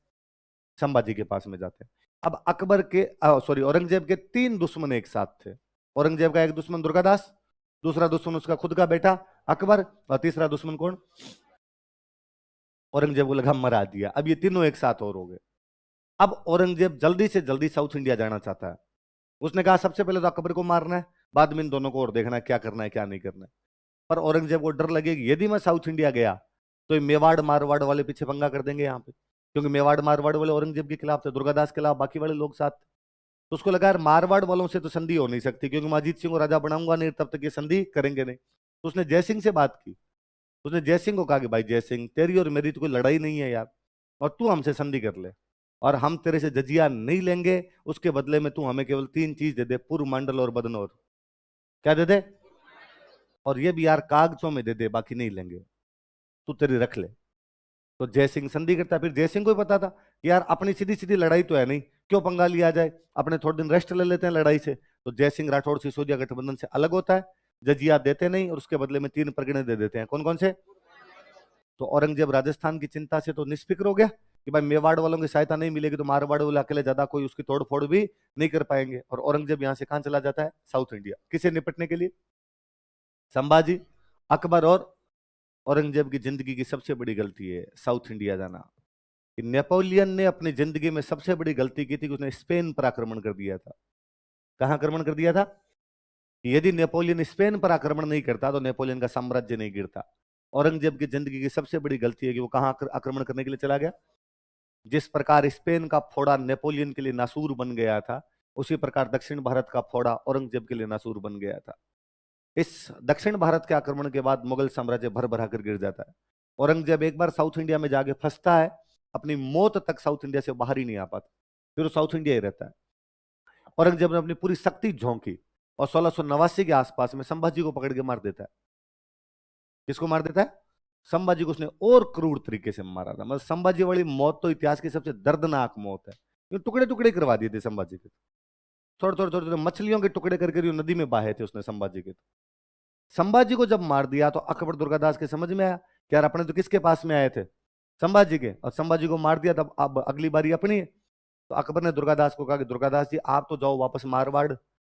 Speaker 1: संभाजी के पास में जाते हैं। अब अकबर के सॉरी औरंगजेब के तीन दुश्मन एक साथ थे। औरंगजेब का एक दुश्मन दुर्गादास, दूसरा दुश्मन उसका खुद का बेटा अकबर, और तीसरा दुश्मन कौन? औरंगजेब को लगा मरा दिया, अब ये तीनों एक साथ और हो गए। अब औरंगजेब जल्दी से जल्दी साउथ इंडिया जाना चाहता है। उसने कहा सबसे पहले तो अकबर को मारना है, बाद में इन दोनों को और देखना है क्या करना है क्या नहीं करना है। पर औरंगजेब को डर लगेगी यदि मैं साउथ इंडिया गया तो ये मेवाड़ मारवाड़ वाले पीछे पंगा कर देंगे यहाँ पे, क्योंकि मेवाड़ मारवाड़ वाले औरंगजेब के खिलाफ थे, दुर्गादास के खिलाफ बाकी वाले लोग साथ थे। तो उसको लगा यार मारवाड़ वालों से तो संधि हो नहीं सकती, क्योंकि मैं अजीत सिंह को राजा बनाऊंगा नहीं तब तक ये संधि करेंगे नहीं। तो उसने जयसिंह से बात की। उसने जयसिंह को कहा कि भाई जयसिंह, तेरी और मेरी तो कोई लड़ाई नहीं है यार, और तू हमसे संधि कर ले, और हम तेरे से जजिया नहीं लेंगे। उसके बदले में तू हमें केवल तीन चीज दे दे, पूर्व मंडल और बदनौर। क्या दे दे? और ये भी यार कागजों में दे दे, बाकी नहीं लेंगे, तू तेरी रख ले। तो जयसिंह संधि करता है। फिर जयसिंह को ही पता था कि यार अपनी सीधी सीधी लड़ाई तो है नहीं, क्यों पंगा लिया जाए, अपने थोड़े दिन रेस्ट ले लेते हैं लड़ाई से। तो जयसिंह राठौड़ सिसोदिया गठबंधन से अलग होता है, जजिया देते नहीं, और उसके बदले में तीन परगने दे देते हैं। कौन कौन से? तो औरंगजेब राजस्थान की चिंता से तो निष्फिक्र हो गया कि भाई मेवाड़ वालों की सहायता नहीं मिलेगी तो मारवाड़ वाले अकेले ज्यादा कोई उसकी तोड़ फोड़ भी नहीं कर पाएंगे। और औरंगजेब यहां से कहां चला जाता है? South India. किसे निपटने के लिए? संभाजी, अकबर और औरंगजेब की जिंदगी की सबसे बड़ी गलती है साउथ इंडिया जाना। कि नेपोलियन ने अपनी जिंदगी में सबसे बड़ी गलती की थी कि उसने स्पेन पर आक्रमण कर दिया था। कहां आक्रमण कर दिया था? कि यदि नेपोलियन स्पेन पर आक्रमण नहीं करता तो नेपोलियन का साम्राज्य नहीं गिरता। औरंगजेब की जिंदगी की सबसे बड़ी गलती है कि वो कहां आक्रमण करने के लिए चला गया? जिस प्रकार स्पेन का फोड़ा नेपोलियन के लिए नासूर बन गया था, उसी प्रकार दक्षिण भारत का फोड़ा औरंगजेब के लिए नासूर बन गया था। इस दक्षिण भारत के आक्रमण के बाद मुगल साम्राज्य भर भरा कर गिर जाता है। औरंगजेब एक बार साउथ इंडिया में जाके फंसता है, अपनी मौत तक साउथ इंडिया से बाहर ही नहीं आ पाता, फिर वो साउथ इंडिया ही रहता है। औरंगजेब ने अपनी पूरी शक्ति झोंकी और 1689 के आसपास में संभाजी को पकड़ के मार देता है। किसको मार देता है? संभाजी को उसने और क्रूर तरीके से मारा था। मतलब संभाजी वाली मौत तो इतिहास की सबसे दर्दनाक मौत है। टुकड़े टुकड़े करवा दिए थे संभाजी के, थोड़े थोड़े थोड़े मछलियों के टुकड़े करके नदी में बहाए थे उसने संभाजी के। संभाजी को जब मार दिया तो अकबर दुर्गादास के समझ में आया कि यार अपने तो किसके पास में आए थे? संभाजी के। और संभाजी को मार दिया, तब अब अगली बारी अपनी है। तो अकबर ने दुर्गादास को कहा कि दुर्गादास जी आप तो जाओ वापस मारवाड़,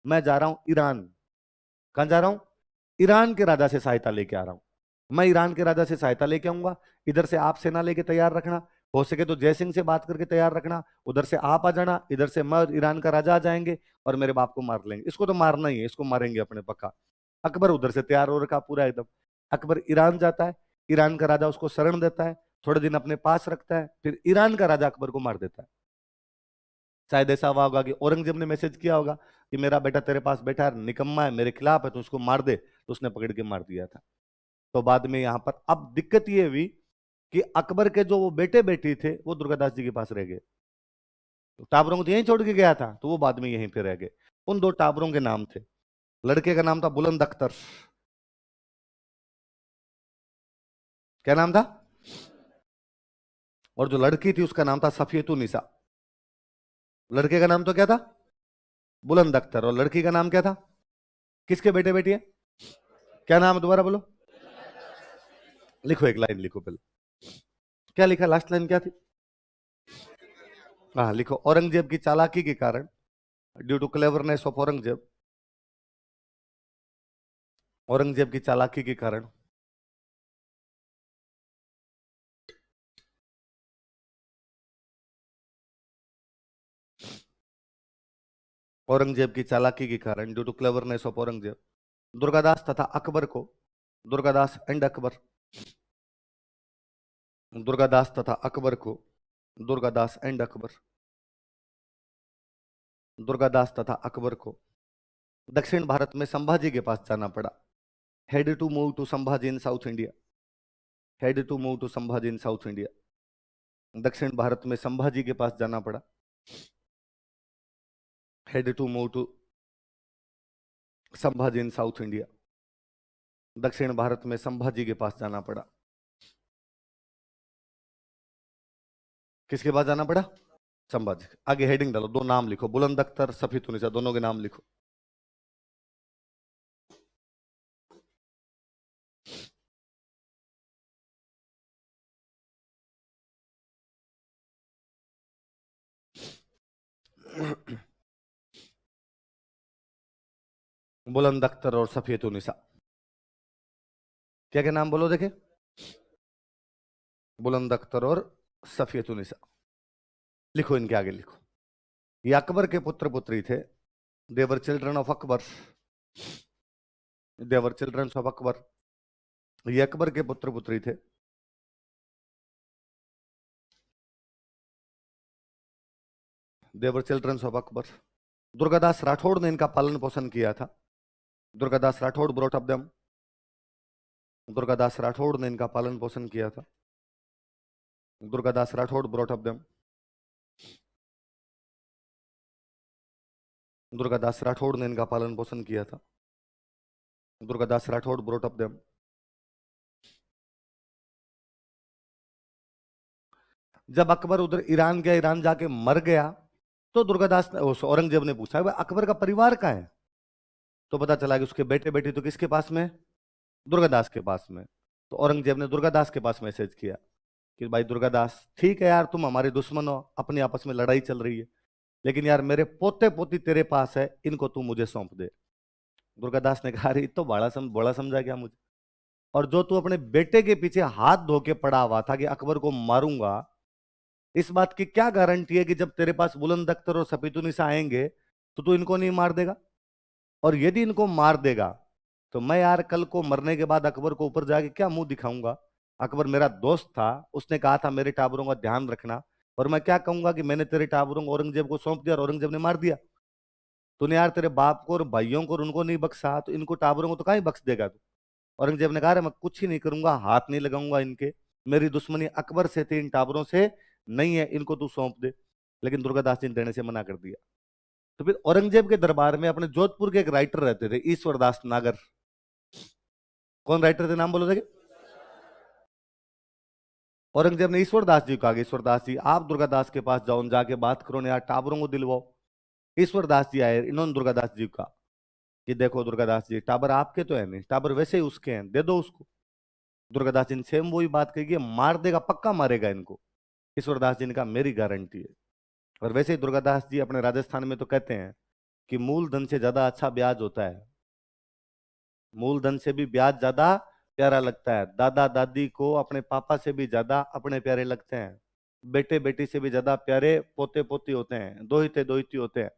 Speaker 1: मैं जा रहा हूं ईरान। कहां जा रहा हूं? ईरान के राजा से सहायता लेके आ रहा हूं। मैं ईरान के राजा से सहायता लेके आऊंगा, इधर से आप सेना लेके तैयार रखना, हो सके तो जयसिंह से बात करके तैयार रखना, उधर से आप आ जाना, इधर से मैं और ईरान का राजा आ जाएंगे और मेरे बाप को मार लेंगे। इसको तो मारना ही है, इसको मारेंगे अपने पक्का। अकबर उधर से तैयार हो रखा पूरा एकदम। अकबर ईरान जाता है, ईरान का राजा उसको शरण देता है, थोड़े दिन अपने पास रखता है, फिर ईरान का राजा अकबर को मार देता है। शायद ऐसा हुआ होगा कि औरंगजेब ने मैसेज किया होगा कि मेरा बेटा तेरे पास बैठा है, निकम्मा है, मेरे खिलाफ है, तो उसको मार दे, तो उसने पकड़ के मार दिया था। तो बाद में यहां पर अब दिक्कत ये हुई कि अकबर के जो वो बेटे बेटी थे वो दुर्गादास जी के पास रह गए। तो टाबरों को तो यहीं छोड़ के गया था, तो वो बाद में यहीं पे रह गए। उन दो टाबरों के नाम थे, लड़के का नाम था बुलंद अख्तर। क्या नाम था? और जो लड़की थी उसका नाम था सफियतुन निसा। लड़के का नाम तो क्या था? बुलंद अख्तर। और लड़की का नाम क्या था? किसके बेटे बेटी है? क्या नाम है दोबारा बोलो। लिखो, एक लाइन लिखो पहले। क्या लिखा? लास्ट लाइन क्या थी? हाँ लिखो, औरंगजेब की चालाकी के कारण, due to cleverness of Aurangzeb, Aurangzeb की चालाकी के कारण औरंगजेब की चालाकी के कारण, due to cleverness of Aurangzeb, Durgadas तथा अकबर को, दुर्गादास एंड अकबर, दुर्गादास तथा अकबर को, दुर्गादास एंड अकबर, दुर्गादास तथा अकबर को दक्षिण भारत में संभाजी के पास जाना पड़ा। Had to move to Sambhaji in South India. Had to move to Sambhaji in South India. दक्षिण भारत में संभाजी के पास जाना पड़ा। Had to move to Sambhaji in South India. दक्षिण भारत में संभाजी के पास जाना पड़ा। किसके पास जाना पड़ा? संभाजी। आगे हेडिंग डालो, दो नाम लिखो, बुलंद अख्तर, सफीतुनिसा, दोनों के नाम लिखो। बुलंद अख्तर और सफीतुनिसा। क्या क्या नाम बोलो देखे? बुलंद अख्तर और सफीतुनिसा। लिखो, इनके आगे लिखो। ये अकबर के पुत्र पुत्री थे। They were children of Akbar. They were children of Akbar. ये अकबर के पुत्र पुत्री थे। They were children of Akbar. Durgadas Rathore ने इनका पालन पोषण किया था। Durgadas Rathore brought up them. Durgadas Rathore ने इनका पालन पोषण किया था। Durgadas Rathore brought up them. Durgadas Rathore ने इनका पालन पोषण किया था। Durgadas Rathore brought up them. जब अकबर उधर ईरान गया, ईरान जाके मर गया, तो दुर्गादास ने औरंगजेब ने पूछा भाई अकबर का परिवार कहाँ है? तो पता चला कि उसके बेटे बेटी तो किसके पास में? दुर्गादास के पास में। तो औरंगजेब ने दुर्गादास के पास मैसेज किया कि भाई दुर्गादास, ठीक है यार, तुम हमारे दुश्मन हो, अपनी आपस में लड़ाई चल रही है, लेकिन यार मेरे पोते पोती तेरे पास है, इनको तू मुझे सौंप दे। दुर्गादास ने कहा, अरे तो बड़ा समझा क्या मुझे? और जो तू अपने बेटे के पीछे हाथ धो के पड़ा हुआ था कि अकबर को मारूंगा, इस बात की क्या गारंटी है कि जब तेरे पास बुलंद अख्तर और सफीतुनिसा आएंगे तो तू इनको नहीं मार देगा? और यदि इनको मार देगा तो मैं यार कल को मरने के बाद अकबर को ऊपर जाके क्या मुंह दिखाऊंगा? अकबर मेरा दोस्त था, उसने कहा था मेरे टाबरों का ध्यान रखना, और मैं क्या कहूंगा कि मैंने तेरे टाबरों को औरंगजेब को सौंप दिया और औरंगजेब ने मार दिया। तूने यार तेरे बाप को और भाइयों को और उनको नहीं बख्शा, तो इनको टाबरों को तो कहाँ ही बख्श देगा तू? औरंगजेब ने कहा, "अरे मैं कुछ ही नहीं करूंगा, हाथ नहीं लगाऊंगा इनके, मेरी दुश्मनी अकबर से थी, इन टाबरों से नहीं है, इनको तू सौंप दे।" लेकिन दुर्गादास जी ने देने से मना कर दिया। तो फिर औरंगजेब के दरबार में अपने जोधपुर के एक राइटर रहते थे, ईश्वरदास नागर। कौन राइटर थे, नाम बोलो देखे? औरंगजेब ने ईश्वरदास जी को कहा, ईश्वरदास जी आप दुर्गादास के पास जाओ, जाके बात करो ना यार, टाबरों को दिलवाओ। ईश्वरदास जी आए, इन्होंने दुर्गादास जी को कहा कि देखो दुर्गादास जी, टाबर आपके तो है नहीं, टाबर वैसे ही उसके हैं, दे दो उसको। दुर्गादास जी ने सेम वही बात कही कि मार देगा, पक्का मारेगा इनको। ईश्वरदास जी ने कहा मेरी गारंटी है। और वैसे ही दुर्गादास जी अपने राजस्थान में तो कहते हैं कि मूलधन से ज्यादा अच्छा ब्याज होता है। मूलधन से भी ब्याज ज्यादा प्यारा लगता है। दादा दादी को अपने पापा से भी ज्यादा अपने प्यारे लगते हैं। बेटे बेटी से भी ज्यादा प्यारे पोते पोती होते हैं, दोहिते दोहिती होते हैं।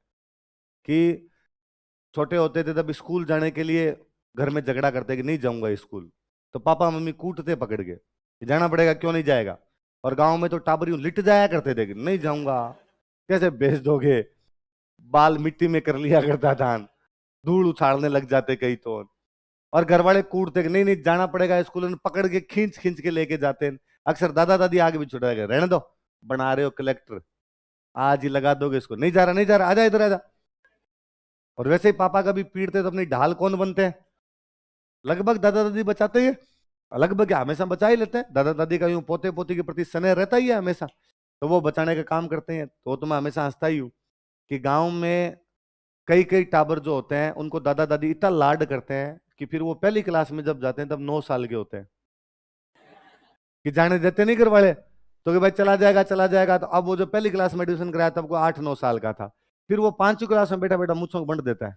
Speaker 1: कि छोटे होते थे तब स्कूल जाने के लिए घर में झगड़ा करते कि नहीं जाऊंगा स्कूल, तो पापा मम्मी कूटते पकड़ के कि जाना पड़ेगा, क्यों नहीं जाएगा? और गांव में तो टाबर यूं लिट जाया करते थे कि नहीं जाऊंगा, कैसे भेज दोगे? बाल मिट्टी में कर लिया करता था, धूल उछाड़ने लग जाते कई तो। और घर वाले कूटते कि नहीं नहीं जाना पड़ेगा स्कूल, उन्हें पकड़ के खींच खींच के लेके जाते हैं। अक्सर दादा दादी आगे भी छुड़ा गए, रहने दो, बना रहे हो कलेक्टर, आज ही लगा दोगे इसको, नहीं जा रहा नहीं जा रहा, आजा इधर आजा। और वैसे ही पापा का भी पीटते तो अपनी ढाल कौन बनते हैं? लगभग दादा दादी बचाते ही हैं। लगभग क्या, हमेशा बचा ही लेते हैं। दादा दादी का यूं पोते पोती के प्रति स्नेह रहता ही है हमेशा, तो वो बचाने का काम करते हैं। तो मैं हमेशा हंसता ही हूँ कि गांव में कई कई टाबर जो होते हैं उनको दादा दादी इतना लाड करते हैं कि फिर वो पहली क्लास में जब जाते हैं तब 9 साल के होते हैं, कि जाने देते नहीं घर वाले, तो कि भाई चला जाएगा चला जाएगा। तो अब वो जो पहली क्लास में एडमिशन कराया तब वो 8-9 साल का था, फिर वो 5वीं क्लास में बेटा बेटा मुझको बंट देता है।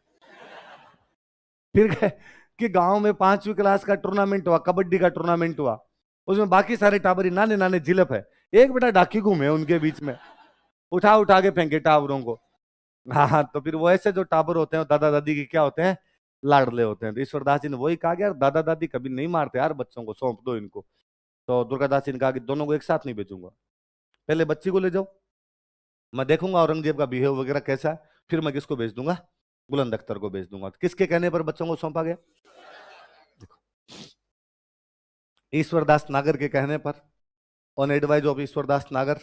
Speaker 1: फिर गए कि गांव में 5वीं क्लास का टूर्नामेंट हुआ, कबड्डी का टूर्नामेंट हुआ, उसमें बाकी सारे टाबरी नाने नाने जिलप है, एक बेटा डाकी घूमे उनके बीच में, उठा उठा के फेंके टाबरों को। हाँ हाँ, तो फिर वो ऐसे जो टाबर होते हैं दादा दादी के क्या होते हैं, लाडले होते हैं। तो ईश्वरदास जी ने वही कहा कि यार दादा दादी कभी नहीं मारते यार बच्चों को, सौंप दो इनको। तो दुर्गादास जी ने कहा कि दोनों को एक साथ नहीं भेजूंगा, पहले बच्ची को ले जाओ, मैं देखूंगा औरंगजेब का बिहेव वगैरह कैसा है, फिर मैं किसको भेज दूंगा, बुलंद अख्तर को भेज दूंगा। किसके कहने पर बच्चों को सौंपा गया? देखो, ईश्वरदास नागर के कहने पर, ऑन एडवाइज ऑफ ईश्वरदास नागर।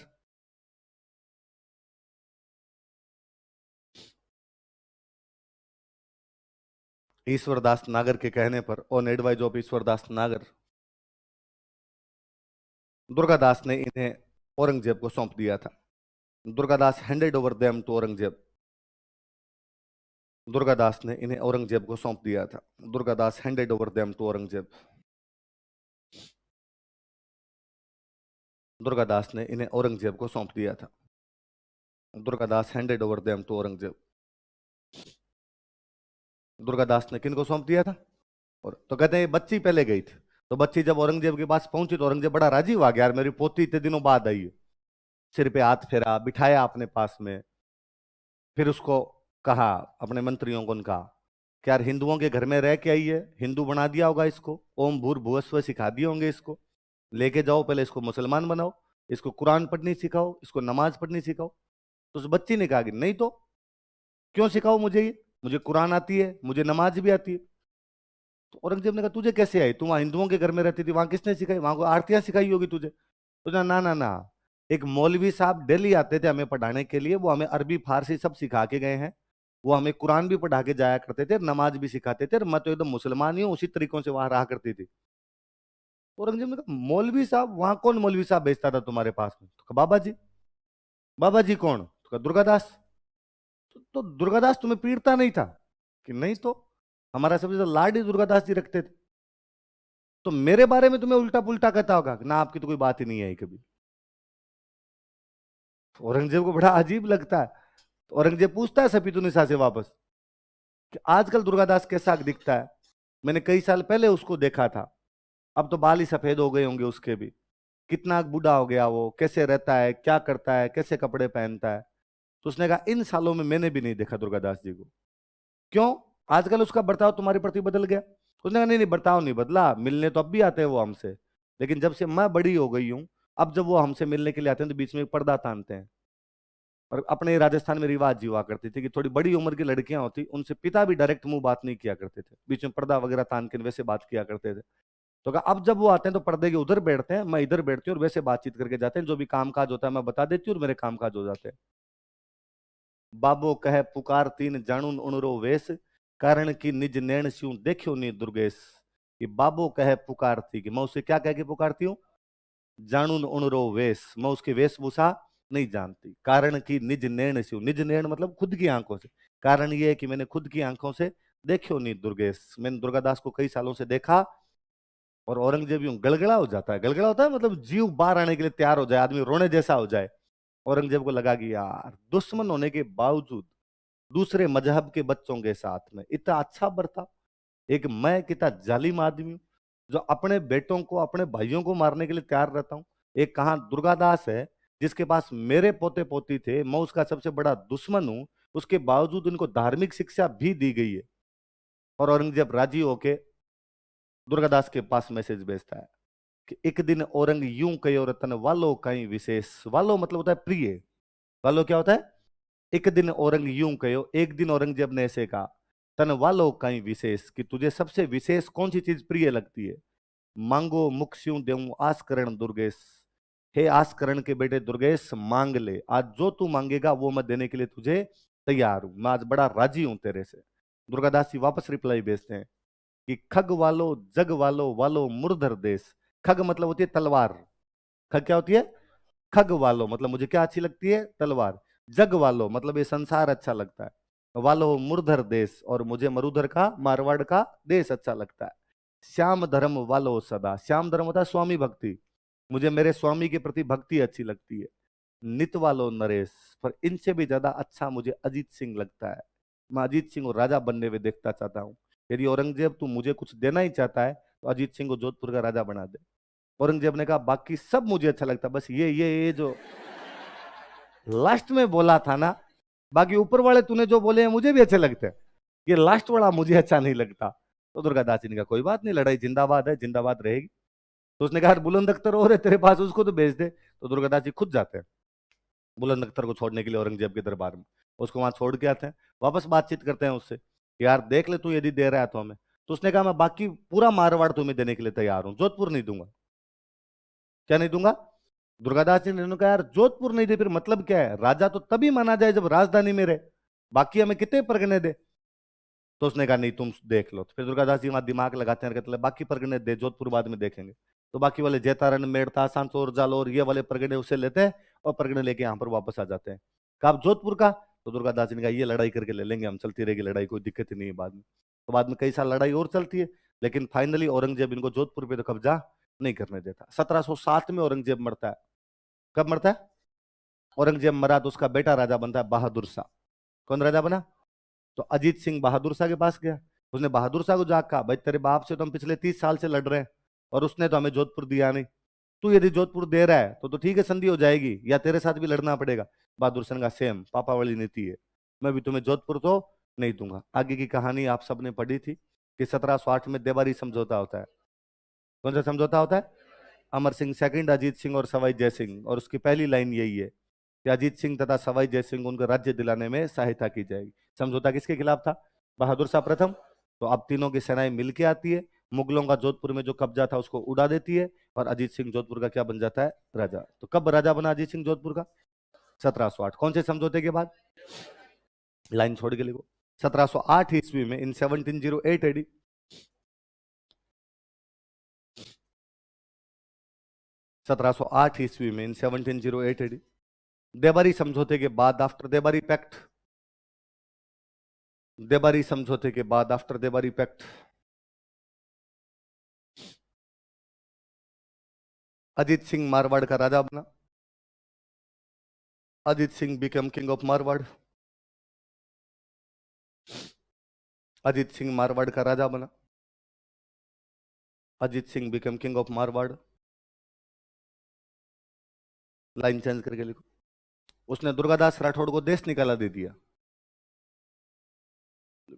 Speaker 1: ईश्वरदास नागर के कहने पर, ऑन एडवाइज ऑफ ईश्वरदास नागर, दुर्गादास ने इन्हें औरंगजेब को सौंप दिया था। Durgadas handed over them to Aurangzeb. Durgadas ने इन्हें औरंगजेब को सौंप दिया था। Durgadas handed over them to Aurangzeb. Durgadas ने इन्हें औरंगजेब को सौंप दिया था। Durgadas handed over them to Aurangzeb. Durgadas ने किनको सौंप दिया था? और तो कहते हैं बच्ची पहले गई थी, तो बच्ची जब औरंगजेब के पास पहुंची तो औरंगजेब बड़ा राजी हुआ कि यार मेरी पोती इतने दिनों बाद आई है। सिर पे हाथ फेरा, बिठाया अपने पास में, फिर उसको कहा, अपने मंत्रियों को कहा कि यार हिंदुओं के घर में रह के आई है, हिंदू बना दिया होगा इसको, ओम भूर भुवस्व सिखा दिए होंगे इसको, लेके जाओ पहले इसको मुसलमान बनाओ, इसको कुरान पढ़नी सिखाओ, इसको नमाज पढ़नी सिखाओ। तो उस बच्ची ने कहा कि नहीं तो क्यों सिखाओ मुझे ये, मुझे कुरान आती है, मुझे नमाज भी आती है। तो औरंगजेब ने कहा तुझे कैसे आई, तू वहां हिंदुओं के घर में रहती थी, वहां किसने सिखाई, वहां को आरतियां सिखाई होगी तुझे। तो ना ना ना, एक मौलवी साहब दिल्ली आते थे हमें पढ़ाने के लिए, वो हमें अरबी फारसी सब सिखा के गए हैं, वो हमें कुरान भी पढ़ा के जाया करते थे, नमाज भी सिखाते थे, और मैं तो एकदम मुसलमान ही हूँ, उसी तरीकों से वहां रहा करती थी। तो औरंगजेब ने कहा मौलवी साहब, वहां कौन मौलवी साहब भेजता था तुम्हारे पास में? तो कहा बाबा जी। बाबा जी कौन? तो कहा दुर्गादास। तो दुर्गादास तुम्हें पीड़ता नहीं था? कि नहीं तो हमारा सबसे ज्यादा लाड ही दुर्गादास जी रखते थे, तो मेरे बारे में तुम्हें उल्टा पुल्टा कहता होगा ना, आपकी तो कोई बात ही नहीं आई कभी। औरंगजेब को बड़ा अजीब लगता है। तो औरंगजेब पूछता है सपीतुनिसा से वापस कि आजकल दुर्गादास कैसा दिखता है, मैंने कई साल पहले उसको देखा था, अब तो बाल ही सफेद हो गए होंगे उसके भी, कितना बूढ़ा हो गया वो, कैसे रहता है, क्या करता है, कैसे कपड़े पहनता है। तो उसने कहा इन सालों में मैंने भी नहीं देखा दुर्गादास जी को। क्यों? आजकल उसका बर्ताव तुम्हारे प्रति बदल गया? उसने कहा नहीं नहीं, बर्ताव नहीं बदला, मिलने तो अब भी आते हैं वो हमसे, लेकिन जब से मैं बड़ी हो गई हूँ, अब जब वो हमसे मिलने के लिए आते हैं तो बीच में एक पर्दा तानते हैं। और अपने राजस्थान में रिवाज जी हुआ करती थी कि थोड़ी बड़ी उम्र की लड़कियां होती, उनसे पिता भी डायरेक्ट मुंह बात नहीं किया करते थे, बीच में पर्दा वगैरह तान के वैसे बात किया करते थे। तो कहा अब जब वो आते हैं तो पर्दे के उधर बैठते हैं, मैं इधर बैठती हूँ, और वैसे बातचीत करके जाते हैं, जो भी कामकाज होता है मैं बता देती हूँ और मेरे कामकाज हो जाते हैं। बाबो कहे पुकार तीन जाणुन उणरो वेश, कारण की निज नैण स्यूं देखियो नी दुर्गेश। कि बाबो कहे पुकारती, कि मैं उसे क्या कह के पुकारती हूँ? जाणुन उणरो वेश, मैं उसकी वेशभूषा नहीं जानती, कारण की निज नैण स्यूं, निज नैण मतलब खुद की आंखों से, कारण ये है कि मैंने खुद की आंखों से देखियो नी दुर्गेश, मैंने दुर्गादास को कई सालों से देखा। और औरंगजेब यूं गलगला हो जाता है, गलगला होता है मतलब जीव बाहर आने के लिए तैयार हो जाए, आदमी रोने जैसा हो जाए। औरंगजेब को लगा कि यार दुश्मन होने के बावजूद दूसरे मजहब के बच्चों के साथ में इतना अच्छा बर्ताव, एक मैं कितना जालिम आदमी हूं जो अपने बेटों को, अपने भाइयों को मारने के लिए तैयार रहता हूं। एक कहां दुर्गादास है जिसके पास मेरे पोते पोती थे, मैं उसका सबसे बड़ा दुश्मन हूं, उसके बावजूद उनको धार्मिक शिक्षा भी दी गई है। और औरंगजेब राजी होके दुर्गादास के पास मैसेज भेजता है कि एक दिन औरंग यूं कयो रतन वालो कहीं विशेष, वालो मतलब होता है प्रिय, वालो क्या होता है? एक दिन औरंग यूं कहो, एक दिन औरंगजेब ने ऐसे कहा, तन वालो कहीं विशेष, कि तुझे सबसे विशेष कौन सी चीज प्रिय लगती है? मांगो मुख स्यूं देऊं आसकरण दुर्गेश, हे आसकरण के बेटे दुर्गेश मांग ले, आज जो तू मांगेगा वो मैं देने के लिए तुझे तैयार हूं, मैं आज बड़ा राजी हूं तेरे से। दुर्गादास जी वापस रिप्लाई भेजते हैं कि खग वालो जग वालो वालो मुरधर देश। खग मतलब होती है तलवार, खग क्या होती है? खग वालो मतलब मुझे क्या अच्छी लगती है? तलवार। जग वालो मतलब ये संसार अच्छा लगता है, वालो मुरधर देश, और मुझे मरुधर का, मारवाड़ का देश अच्छा लगता है। श्याम धर्म वालो सदा, श्याम धर्म होता है स्वामी भक्ति, मुझे मेरे स्वामी के प्रति भक्ति अच्छी लगती है। नित वालो नरेश, पर इनसे भी ज्यादा अच्छा मुझे अजीत सिंह लगता है, मैं अजीत सिंह को राजा बनने में देखना चाहता हूँ। यदि औरंगजेब तू मुझे कुछ देना ही चाहता है तो अजीत सिंह को जोधपुर का राजा बना दे। औरंगजेब ने कहा बाकी सब मुझे अच्छा लगता, बस ये जो लास्ट में बोला था ना, बाकी ऊपर वाले तूने जो बोले हैं मुझे भी अच्छे लगते हैं, ये लास्ट वाला मुझे अच्छा नहीं लगता। तो दुर्गादास जी ने कहा कोई बात नहीं, लड़ाई जिंदाबाद है, जिंदाबाद रहेगी। तो उसने कहा बुलंद अख्तर और है तेरे पास, उसको तो भेज दे। तो दुर्गादास जी खुद जाते हैं, बुलंद अख्तर को छोड़ने के लिए औरंगजेब के दरबार में। उसको वहां छोड़ के आते हैं, वापस बातचीत करते हैं उससे, यार देख ले तू यदि दे रहा है तो हमें। तो उसने कहा मैं बाकी पूरा मारवाड़ तुम्हें देने के लिए तैयार हूं, जोधपुर नहीं दूंगा। क्या नहीं दूंगा? दुर्गादास जी ने उन्होंने कहा यार जोधपुर नहीं दे फिर मतलब क्या है, राजा तो तभी माना जाए जब राजधानी में रहे, बाकी हमें कितने परगने दे। तो उसने कहा नहीं तुम देख लो। तो फिर दुर्गादास जी वहां दिमाग लगाते हैं, कहते हैं, बाकी परगने दे, जोधपुर बाद में देखेंगे। तो बाकी वाले जैतारण, मेड़ता, सांचौर, जालौर, ये वाले परगने उसे लेते हैं और परगने लेके यहाँ पर वापस आ जाते हैं। कहा आप जोधपुर का? तो दुर्गादास जी ने कहा ये लड़ाई करके ले लेंगे हम, चलती रहेगी लड़ाई, कोई दिक्कत ही नहीं है बाद में। तो बाद में कई साल लड़ाई और चलती है, लेकिन फाइनली औरंगजेब इनको जोधपुर पे तो कब्जा नहीं करने देता। 1707 में औरंगजेब मरता है। कब मरता है? औरंगजेब मरा तो उसका बेटा राजा बनता है बहादुर शाह। कौन राजा बना? तो अजीत सिंह बहादुर शाह के पास गया। उसने बहादुर शाह को जाकर कहा भाई तेरे बाप से तो हम पिछले 30 साल से लड़ रहे हैं और उसने तो हमें जोधपुर दिया नहीं, तू यदि जोधपुर दे रहा है तो ठीक है संधि हो जाएगी, या तेरे साथ भी लड़ना पड़ेगा। बहादुर शाह का सेम पापा वाली नीति है, मैं भी तुम्हें जोधपुर तो नहीं दूंगा। आगे की कहानी आप सबने पढ़ी थी कि 1708 में देवारी समझौता होता है। कौन सा समझौता होता है? अमर सिंह सेकंड, अजीत सिंह और सवाई जय सिंह, और उसकी पहली लाइन यही है कि अजीत सिंह तथा सवाई जय सिंह उनको राज्य दिलाने में सहायता की जाएगी। समझौता किसके खिलाफ था? बहादुर शाह प्रथम। तो अब तीनों की सेनाएं मिलके आती है, मुगलों का जोधपुर में जो कब्जा था उसको उड़ा देती है, और अजीत सिंह जोधपुर का क्या बन जाता है? राजा। तो कब राजा बना अजीत सिंह जोधपुर का? 1708। कौन से समझौते के बाद? लाइन छोड़ के लिखो। 1708 ईस्वी में, इन 1708 एडी, 1708 ईस्वी में, इन 1708 एडी, देबारी समझौते के बाद, आफ्टर देबारी पैक्ट, देबारी समझौते के बाद, आफ्टर देबारी पैक्ट, अजीत सिंह मारवाड़ का राजा बना। Ajit Singh become king of Marwar. Ajit Singh Marwar का राजा बना। Ajit Singh become king of Marwar. Line change करके लिखो। उसने दुर्गादास राठौड़ को देश निकाला दे दिया।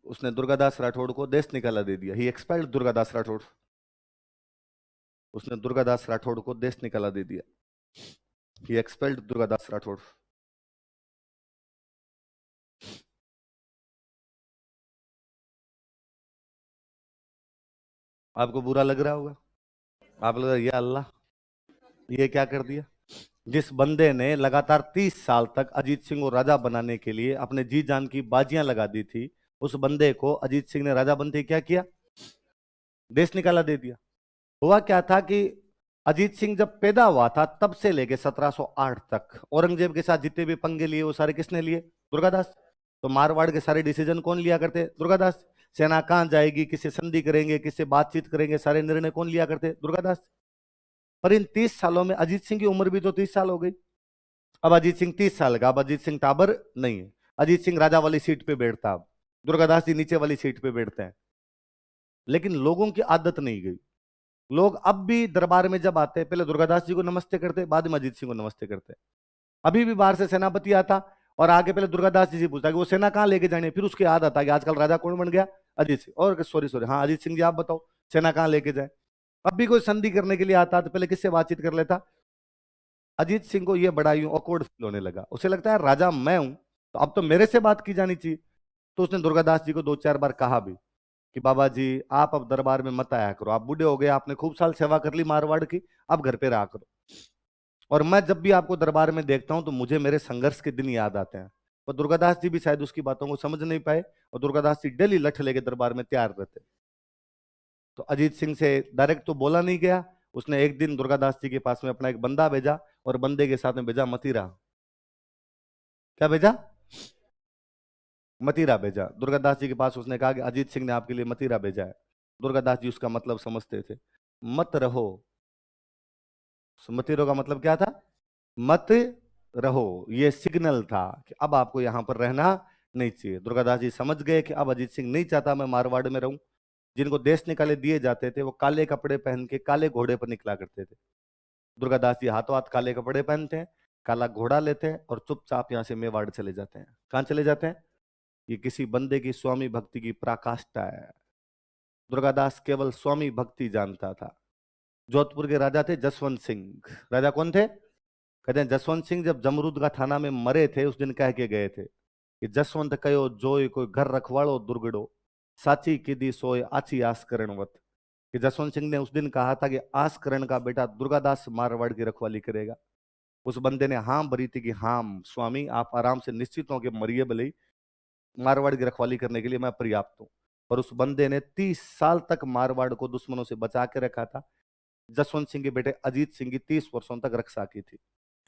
Speaker 1: उसने दुर्गादास राठौड़ को देश निकाला दे दिया। ही एक्सपेल्ड दुर्गादास राठौड़। उसने दुर्गादास राठौड़ को देश निकाला दे दिया। ही एक्सपेल्ड दुर्गादास राठौड़। आपको बुरा लग रहा होगा, आप लग रहा है, या अल्लाह ये क्या कर दिया। जिस बंदे ने लगातार 30 साल तक अजीत सिंह को राजा बनाने के लिए अपने जी जान की बाजियां लगा दी थी, उस बंदे को अजीत सिंह ने राजा बनते ही क्या किया? देश निकाला दे दिया। हुआ क्या था कि अजीत सिंह जब पैदा हुआ था तब से लेके 1708 तक औरंगजेब के साथ जितने भी पंगे लिए वो सारे किसने लिए? दुर्गादास। तो मारवाड़ के सारे डिसीजन कौन लिया करते? दुर्गादास। सेना कहां जाएगी, किससे संधि करेंगे, किससे बातचीत करेंगे, सारे निर्णय कौन लिया करते? दुर्गादास। पर इन 30 सालों में अजीत सिंह की उम्र भी तो 30 साल हो गई। अब अजीत सिंह 30 साल का, अब अजीत सिंह टाबर नहीं है। अजीत सिंह राजा वाली सीट पे बैठता, अब दुर्गादास जी नीचे वाली सीट पे बैठते हैं। लेकिन लोगों की आदत नहीं गई। लोग अब भी दरबार में जब आते हैं पहले दुर्गादास जी को नमस्ते करते, बाद में अजीत सिंह को नमस्ते करते। अभी भी बाहर से सेनापति आता और आगे पहले दुर्गादास जी से पूछता कि वो सेना कहाँ लेके जानी है, फिर उसके याद आता कि आजकल राजा कौन बन गया? अजीत सिंह। और सॉरी सॉरी, हाँ अजीत सिंह जी आप बताओ सेना कहाँ लेके जाए। अब भी कोई संधि करने के लिए आता तो पहले किससे बातचीत कर लेता? अजीत सिंह को ये बड़ा यूं ऑकवर्ड फील होने लगा, उसे लगता है राजा मैं हूं तो अब तो मेरे से बात की जानी चाहिए। तो उसने दुर्गादास जी को 2-4 बार कहा भी कि बाबा जी आप अब दरबार में मत आया करो, आप बूढ़े हो गए, आपने खूब साल सेवा कर ली मारवाड़ की, अब घर पे रहा करो। और मैं जब भी आपको दरबार में देखता हूं तो मुझे मेरे संघर्ष के दिन याद आते हैं। पर दुर्गादास जी भी शायद उसकी बातों को समझ नहीं पाए और दुर्गादास जी डेली लठ लेके दरबार में तैयार रहते। तो अजीत सिंह से डायरेक्ट तो बोला नहीं गया, उसने एक दिन दुर्गादास जी के पास में अपना एक बंदा भेजा और बंदे के साथ में भेजा मतीरा। क्या भेजा? मतीरा भेजा दुर्गादास जी के पास। उसने कहा कि अजीत सिंह ने आपके लिए मतीरा भेजा है। दुर्गादास जी उसका मतलब समझते थे, मत रहो। मतीरो का मतलब क्या था? मत रहो। ये सिग्नल था कि अब आपको यहां पर रहना नहीं चाहिए। दुर्गादास जी समझ गए कि अब अजीत सिंह नहीं चाहता मैं मारवाड़ में रहूं। जिनको देश निकाले दिए जाते थे वो काले कपड़े पहन के काले घोड़े पर निकला करते थे। दुर्गादास जी हाथों हाथ काले कपड़े पहनते हैं, काला घोड़ा लेते हैं और चुपचाप यहाँ से मेवाड़ चले जाते हैं। कहाँ चले जाते हैं? ये किसी बंदे की स्वामी भक्ति की पराकाष्ठा है। दुर्गादास केवल स्वामी भक्ति जानता था। जोधपुर के राजा थे जसवंत सिंह। राजा कौन थे? कहते हैं जसवंत सिंह जब जमरूद का थाना में मरे थे उस दिन कह के गए थे कि जसवंत कयो जोय कोई घर रखवाड़ो दुर्गड़ो, साची किदी सोय आची आस करणवत। कि जसवंत सिंह ने उस दिन कहा था कि आसकरण का बेटा दुर्गादास मारवाड़ की रखवाली करेगा। उस बंदे ने हाँ भरी थी कि हाँ स्वामी आप आराम से निश्चित हो कि मरिए भले ही, मारवाड़ की रखवाली करने के लिए मैं पर्याप्त हूँ। और उस बंदे ने 30 साल तक मारवाड़ को दुश्मनों से बचा के रखा था। जसवंत सिंह के बेटे अजीत सिंह की 30 वर्षों तक रक्षा की थी।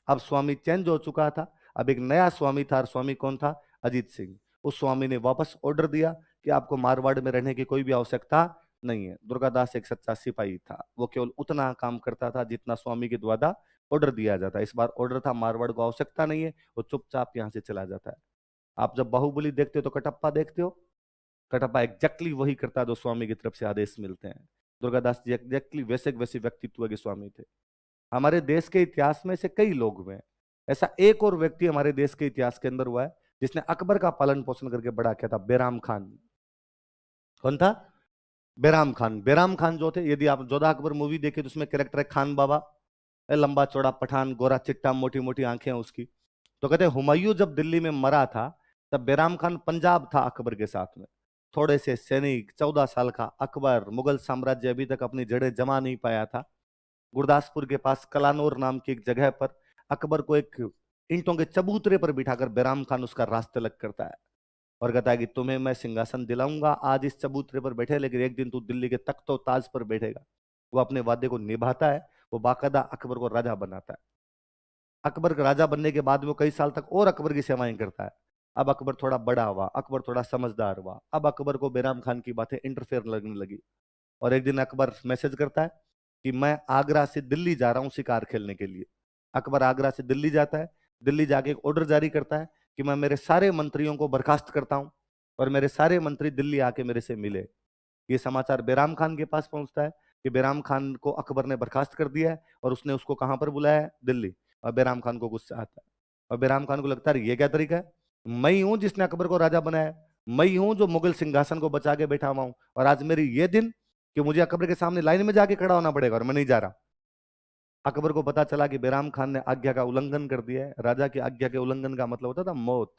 Speaker 1: अब स्वामी चेंज हो चुका था, अब एक नया स्वामी था, और स्वामी कौन था? अजीत सिंह। उस स्वामी ने वापस ऑर्डर दिया कि आपको मारवाड़ में रहने की कोई भी आवश्यकता नहीं है। दुर्गादास एक सच्चा सिपाही था, वो केवल उतना काम करता था जितना स्वामी के द्वारा ऑर्डर दिया जाता। इस बार ऑर्डर था मारवाड़ को आवश्यकता नहीं है, वो चुपचाप यहाँ से चला जाता है। आप जब बाहुबली देखते हो तो कटप्पा देखते हो, कटप्पा एग्जैक्टली वही करता है जो स्वामी की तरफ से आदेश मिलते हैं। दुर्गादास जी एग्जैक्टली वैसे वैसे व्यक्तित्व के स्वामी थे। हमारे देश के इतिहास में से कई लोग हुए हैं, ऐसा एक और व्यक्ति हमारे देश के इतिहास के अंदर हुआ है जिसने अकबर का पालन पोषण करके बड़ा किया था, बेराम खान। कौन था? बेराम खान। बेराम खान जो थे, यदि आप जोधा अकबर मूवी देखे तो उसमें कैरेक्टर है खान बाबा, लंबा चौड़ा पठान, गोरा चिट्टा, मोटी मोटी आंखें उसकी। तो कहते हैं हुमायूं जब दिल्ली में मरा था तब बेराम खान पंजाब था अकबर के साथ में, थोड़े से सैनिक, 14 साल का अकबर। मुगल साम्राज्य अभी तक अपनी जड़ें जमा नहीं पाया था। गुरदासपुर के पास कलानौर नाम की एक जगह पर अकबर को एक ईंटों के चबूतरे पर बिठाकर बेराम खान उसका रास्ते तलक करता है और कहता है कि तुम्हें मैं सिंहासन दिलाऊंगा, आज इस चबूतरे पर बैठे, लेकिन एक दिन तू दिल्ली के तख्तो ताज पर बैठेगा। वो अपने वादे को निभाता है, वो बाकायदा अकबर को राजा बनाता है। अकबर का राजा बनने के बाद वो कई साल तक और अकबर की सेवाएं करता है। अब अकबर थोड़ा बड़ा हुआ, अकबर थोड़ा समझदार हुआ, अब अकबर को बेराम खान की बातें इंटरफेयर लगने लगी। और एक दिन अकबर मैसेज करता है कि मैं आगरा से दिल्ली जा रहा हूं शिकार खेलने के लिए। अकबर आगरा से दिल्ली जाता है, दिल्ली जाके एक ऑर्डर जारी करता है कि मैं मेरे सारे मंत्रियों को बर्खास्त करता हूं और मेरे सारे मंत्री दिल्ली आके मेरे से मिले। ये समाचार बेराम खान के पास पहुंचता है कि बेराम खान को अकबर ने बर्खास्त कर दिया है और उसने उसको कहां पर बुलाया है? दिल्ली। और बेराम खान को गुस्सा आता है और बेराम खान को लगता है ये क्या तरीका है, मैं ही हूं जिसने अकबर को राजा बनाया, मैं ही हूं जो मुगल सिंहासन को बचा के बैठा हुआ हूं, और आज मेरी ये दिन कि मुझे अकबर के सामने लाइन में जाके खड़ा होना पड़ेगा और मैं नहीं जा रहा। अकबर को पता चला कि बेराम खान ने आज्ञा का उल्लंघन कर दिया है। राजा की आज्ञा के उल्लंघन का मतलब होता था मौत।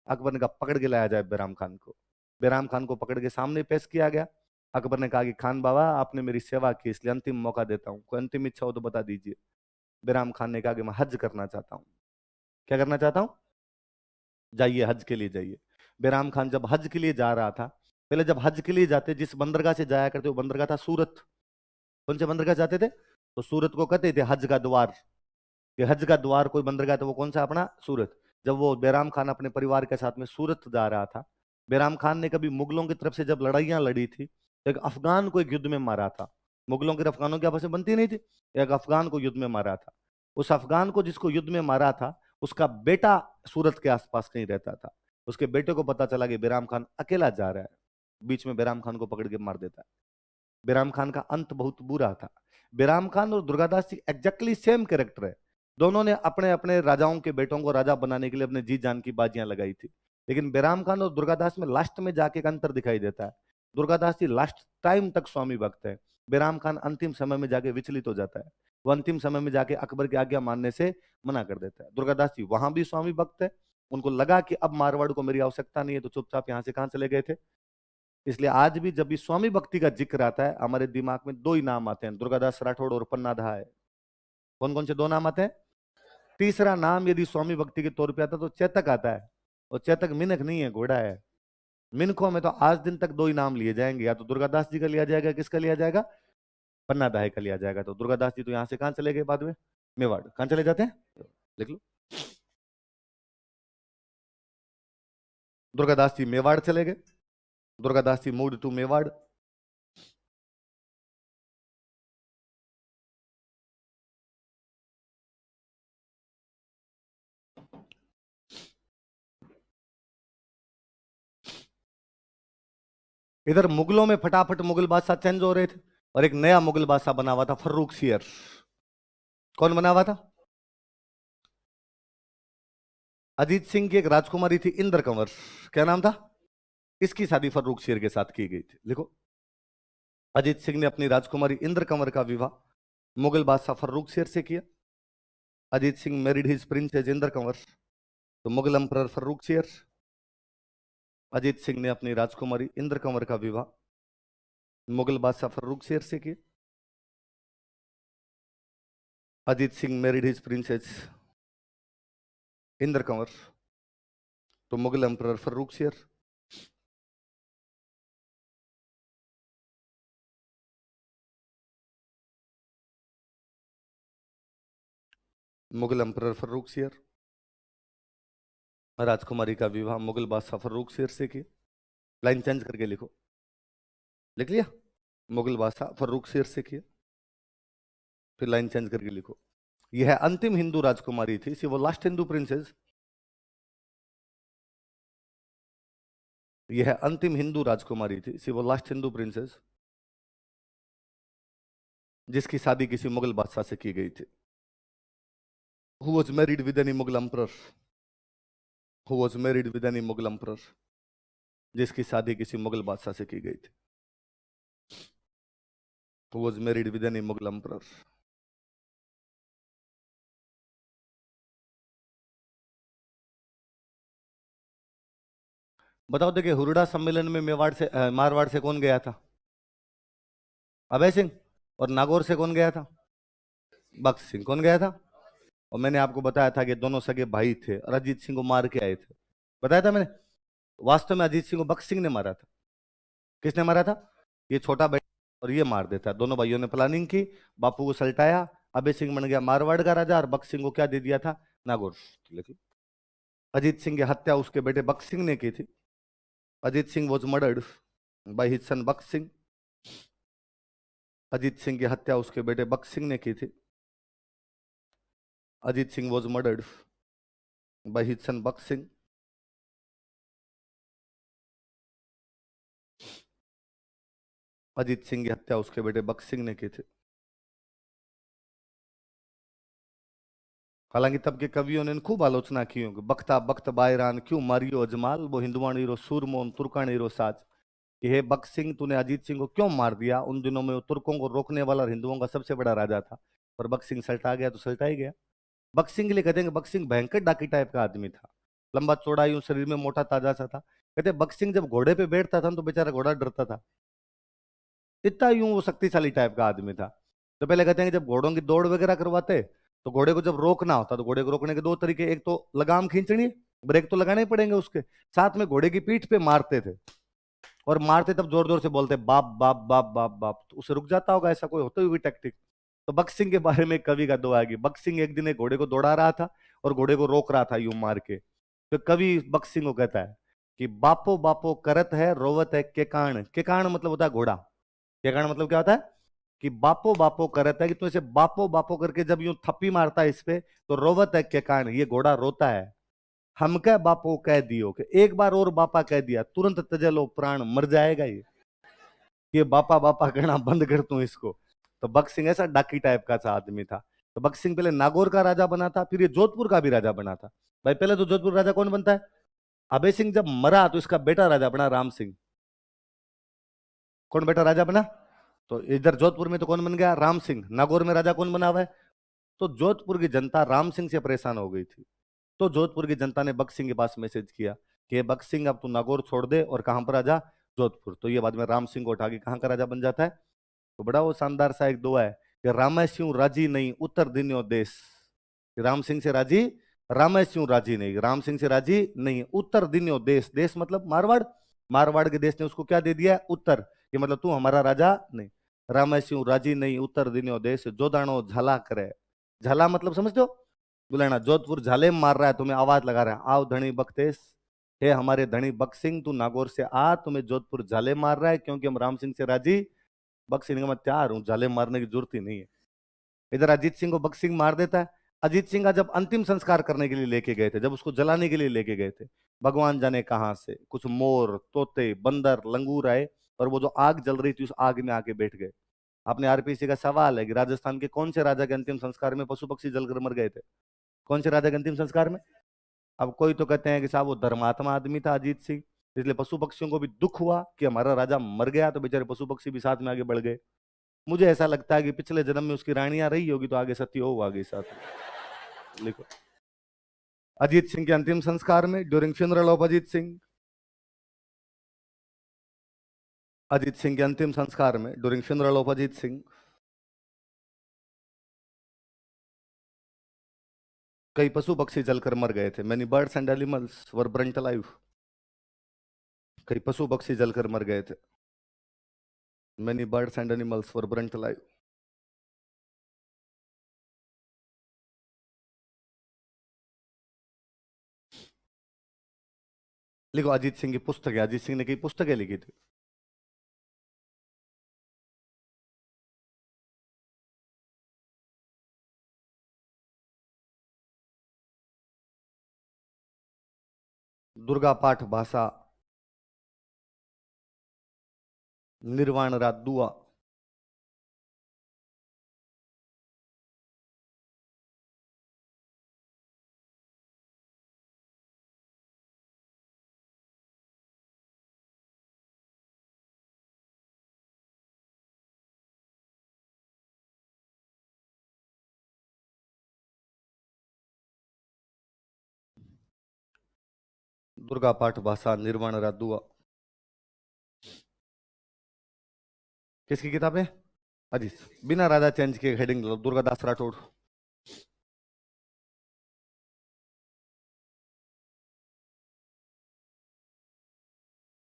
Speaker 1: अकबर ने कहा पकड़ के लाया जाए बेराम खान को। बेराम खान को पकड़ के सामने पेश किया गया। अकबर ने कहा कि खान बाबा आपने मेरी सेवा की, इसलिए अंतिम मौका देता हूँ, कोई अंतिम इच्छा हो तो बता दीजिए। बेराम खान ने कहा कि मैं हज करना चाहता हूँ। क्या करना चाहता हूँ? जाइए हज के लिए जाइए। बेराम खान जब हज के लिए जा रहा था, पहले जब हज के लिए जाते जिस बंदरगाह से जाया करते वो बंदरगाह था सूरत। कौन से बंदरगाह जाते थे? तो सूरत को कहते थे हज का द्वार। कि हज का द्वार कोई बंदरगाह था वो कौन सा? अपना सूरत। जब वो बेराम खान अपने परिवार के साथ में सूरत जा रहा था, बेराम खान ने कभी मुगलों की तरफ से जब लड़ाइयां लड़ी थी तो एक अफगान को एक युद्ध में मारा था। मुगलों की अफगानों की आपस में बनती नहीं थी, एक अफगान को युद्ध में मारा था। उस अफगान को जिसको युद्ध में मारा था उसका बेटा सूरत के आसपास कहीं रहता था। उसके बेटे को पता चला कि बेराम खान अकेला जा रहा है, बीच में बेराम खान को पकड़ के मार देता है। बेराम खान का अंत बहुत बुरा था। बेराम खान और दुर्गादास जी एग्जैक्टली सेम कैरेक्टर है। दोनों ने अपने अपने राजाओं के बेटों को राजा बनाने के लिए अपने जी जान की बाजियां लगाई थी, लेकिन बेराम खान और दुर्गादास में लास्ट में जाके एक अंतर दिखाई देता है। दुर्गादास जी लास्ट टाइम तक स्वामी भक्त है, बेराम खान अंतिम समय में जाके विचलित हो जाता है। वो अंतिम समय में जाके अकबर की आज्ञा मानने से मना कर देता है। दुर्गादास जी वहां भी स्वामी भक्त है, उनको लगा कि अब मारवाड़ को मेरी आवश्यकता नहीं है, तो चुपचाप यहाँ से कहाँ चले गए थे। इसलिए आज भी जब भी स्वामी भक्ति का जिक्र आता है हमारे दिमाग में दो ही नाम आते हैं, दुर्गादास राठौड़ और पन्ना धा है। कौन कौन से दो नाम आते हैं? तीसरा नाम यदि स्वामी भक्ति के तौर पे आता है तो चेतक आता है, और चेतक मिनक नहीं है, घोड़ा है। मिनखों में तो आज दिन तक दो ही नाम लिए जाएंगे, या तो दुर्गादास जी का लिया जाएगा, किसका लिया जाएगा? पन्ना दाहे का लिया जाएगा। तो दुर्गादास जी तो यहाँ से कहाँ चले गए बाद में? मेवाड़। कहाँ चले जाते हैं? लिख लो, दुर्गादास जी मेवाड़ चले गए। दुर्गादास जी मूड टू मेवाड़। इधर मुगलों में फटाफट मुगल बादशाह चेंज हो रहे थे और एक नया मुगल बादशाह बना हुआ था, फर्रुख सियर। कौन बना हुआ था? अजीत सिंह की एक राजकुमारी थी इंद्र कंवर, क्या नाम था? इसकी शादी फर्रुख सियर के साथ की गई थी। लिखो, अजीत सिंह ने अपनी राजकुमारी इंद्र कंवर का विवाह मुगल बादशाह फर्रुख सियर से किया। Ajit Singh married his princess Indra Kanwar तो मुगल एम्परर फर्रुख शेर। अजीत सिंह ने अपनी राजकुमारी इंद्र कंवर का विवाह मुगल बादशाह फर्रुख शेर से किया। Ajit Singh married his princess Indra Kanwar तो मुगल एम्परर फर्रुख शेर। मुगल एम्परर फर्रुख शेर राजकुमारी का विवाह मुगल बादशाह फर्रुख शेर से किया। लाइन चेंज करके लिखो, लिख लिया। मुगल बादशाह फर्रुख शेर से किया, फिर लाइन चेंज करके लिखो। यह अंतिम हिंदू राजकुमारी थी, सी वो लास्ट हिंदू प्रिंसेस। यह अंतिम हिंदू राजकुमारी थी, सी वो लास्ट हिंदू प्रिंसेस जिसकी शादी किसी मुगल बादशाह से की गई थी। Who was married with any Mughal emperor? Who was married with any Mughal emperor? जिसकी शादी किसी मुगल बादशाह से की गई थी। Who was married with any Mughal emperor? बताओ, देखिए हुरडा सम्मेलन में मेवाड़ से मारवाड़ से कौन गया था? अभय सिंह। और नागौर से कौन गया था? बख्श सिंह। कौन गया था? और मैंने आपको बताया था कि दोनों सगे भाई थे और अजीत सिंह को मार के आए थे, बताया था मैंने। वास्तव में अजीत सिंह को बख्श सिंह ने मारा था। किसने मारा था? ये छोटा भाई और ये मार देता। दोनों भाइयों ने प्लानिंग की, बापू को सल्टाया, अभय सिंह बन गया मारवाड़ का राजा और बख्श सिंह को क्या दे दिया था? नागौर। लेकिन अजीत सिंह की हत्या उसके बेटे बख्श सिंह ने की थी। Ajit Singh was murdered by his son Bakht Singh. Ajit Singh की हत्या उसके बेटे बख्श सिंह ने की थी। Ajit Singh was murdered by his son Bakht Singh. Ajit Singh की हत्या उसके बेटे बख्श सिंह ने की थी। हालांकि तब के कवियों ने खूब आलोचना की कि बख्ता बख्त बायरान क्यों मारियो अजमाल वो हिंदुवाणी रो सूरमोन तुर्कानी रो साज, कि हे बख्श सिंह तूने अजीत सिंह को क्यों मार दिया? उन दिनों में वो तुर्कों को रोकने वाला और हिंदुओं का सबसे बड़ा राजा था, पर बख्श सिंह सल्टा गया तो सल्टा ही गया। बख्श सिंह के लिए कहते हैं कि बख्श सिंह भयंकर डाकी टाइप का आदमी था, लंबा चौड़ा यूं शरीर में मोटा ताजा सा था। कहते बख्श सिंह जब घोड़े पे बैठता था तो बेचारा घोड़ा डरता था, इतना यूं वो शक्तिशाली टाइप का आदमी था। तो पहले कहते हैं कि जब घोड़ों की दौड़ वगैरह करवाते तो घोड़े को जब रोकना होता तो घोड़े को रोकने के दो तरीके, एक तो लगाम खींचनी, ब्रेक तो लगाने ही पड़ेंगे उसके साथ में, घोड़े की पीठ पे मारते थे और मारते तब जोर जोर से बोलते बाप बाप बाप बाप बाप, तो उसे रुक जाता होगा, ऐसा कोई होती हुई टैक्टिक। तो बख्श सिंह के बारे में कवि का दो आएगी। बख्श सिंह एक दिन एक घोड़े को दौड़ा रहा था और घोड़े को रोक रहा था यूं मार के। तो कवि बख्श सिंह को कहता है कि बापो बापो करत है रोवत है केकाण। केकाण मतलब होता है घोड़ा। केकाण मतलब क्या होता है? कि बापो बापो करत है, कि तू इसे बापो बापो करके जब यूं थप्पी मारता है इस पे तो रोवत है केकाण, ये घोड़ा रोता है। हम कह बापो कह दियो, कि एक बार और बापा कह दिया तुरंत तजलो प्राण, मर जाएगा ये बापा बापा कहना बंद कर तू इसको। तो बख्श सिंह ऐसा डाकी टाइप का सा आदमी था। तो बख्श सिंह पहले नागौर का राजा बना था, फिर ये जोधपुर का भी राजा बना था। भाई पहले तो जोधपुर राजा कौन बनता है? अभय सिंह जब मरा तो इसका बेटा राजा बना राम सिंह। कौन बेटा राजा बना? तो इधर जोधपुर में तो कौन बन गया? राम सिंह। नागौर में राजा कौन बना हुआ है? तो जोधपुर की जनता राम सिंह से परेशान हो गई थी। तो जोधपुर की जनता ने बख्श सिंह के पास मैसेज किया कि बख्श सिंह अब तू नागौर छोड़ दे और कहां पर राजा? जोधपुर। तो ये बाद में राम सिंह को उठा के कहां का राजा बन जाता है? तो बड़ा वो शानदार सा एक दुआ है कि राम स्यूं राजी नहीं उत्तर दिन्यो देश। राम सिंह से राजी, राम स्यूं राजी नहीं, राम सिंह से राजी नहीं, उत्तर दिन्यो देश। देश मतलब मारवाड़। मारवाड़ के देश ने उसको क्या दे दिया? उत्तर। कि मतलब तू हमारा राजा नहीं। राम स्यूं राजी नहीं उत्तर दिन्यो देश, जोदानो झाला करे। झाला मतलब समझते हो? बुलाना। जोधपुर झाले में मार रहा है, तुम्हें आवाज लगा रहा है, आओ धनी बख्तेश, हे हमारे धनी बख्श सिंह, तू नागौर से आ, तुम्हें जोधपुर झाले मार रहा है क्योंकि हम राम सिंह से राजी। बख्श सिंह का मैं तैयार हूं, झाले मारने की जरूरत ही नहीं है। इधर अजीत सिंह को बख्श सिंह मार देता है। अजीत सिंह का जब अंतिम संस्कार करने के लिए लेके गए थे, जब उसको जलाने के लिए लेके गए थे, भगवान जाने कहां से कुछ मोर तोते बंदर लंगूर आए और वो जो आग जल रही थी उस आग में आके बैठ गए। अपने आरपीसी का सवाल है कि राजस्थान के कौन से राजा के अंतिम संस्कार में पशु पक्षी जलकर मर गए थे? कौन से राजा के अंतिम संस्कार में? अब कोई तो कहते हैं कि साहब वो धर्मात्मा आदमी था अजीत सिंह, इसलिए पशु पक्षियों को भी दुख हुआ कि हमारा राजा मर गया, तो बेचारे पशु पक्षी भी साथ में आगे बढ़ गए। मुझे ऐसा लगता है कि पिछले जन्म में उसकी रानियां रही होगी तो आगे सती हो आगे साथ। लिखो, अजीत सिंह के अंतिम संस्कार में during funeral of Ajit Singh, Ajit Singh के अंतिम संस्कार में during funeral of Ajit Singh कई पशु पक्षी जलकर मर गए थे। Many birds and animals were burnt alive, कई पशु पक्षी जलकर मर गए थे। Many birds and animals were burnt alive. लिखो, अजीत सिंह की पुस्तक है, अजीत सिंह ने कई पुस्तकें लिखी थी। दुर्गा पाठ भाषा, निर्वाण रात दुआ, दुर्गा पाठ भाषा, निर्वाण रात दुआ, किसकी किताब है? अजीत। बिना राजा चेंज के हेडिंग लो, दुर्गादास राठौड़।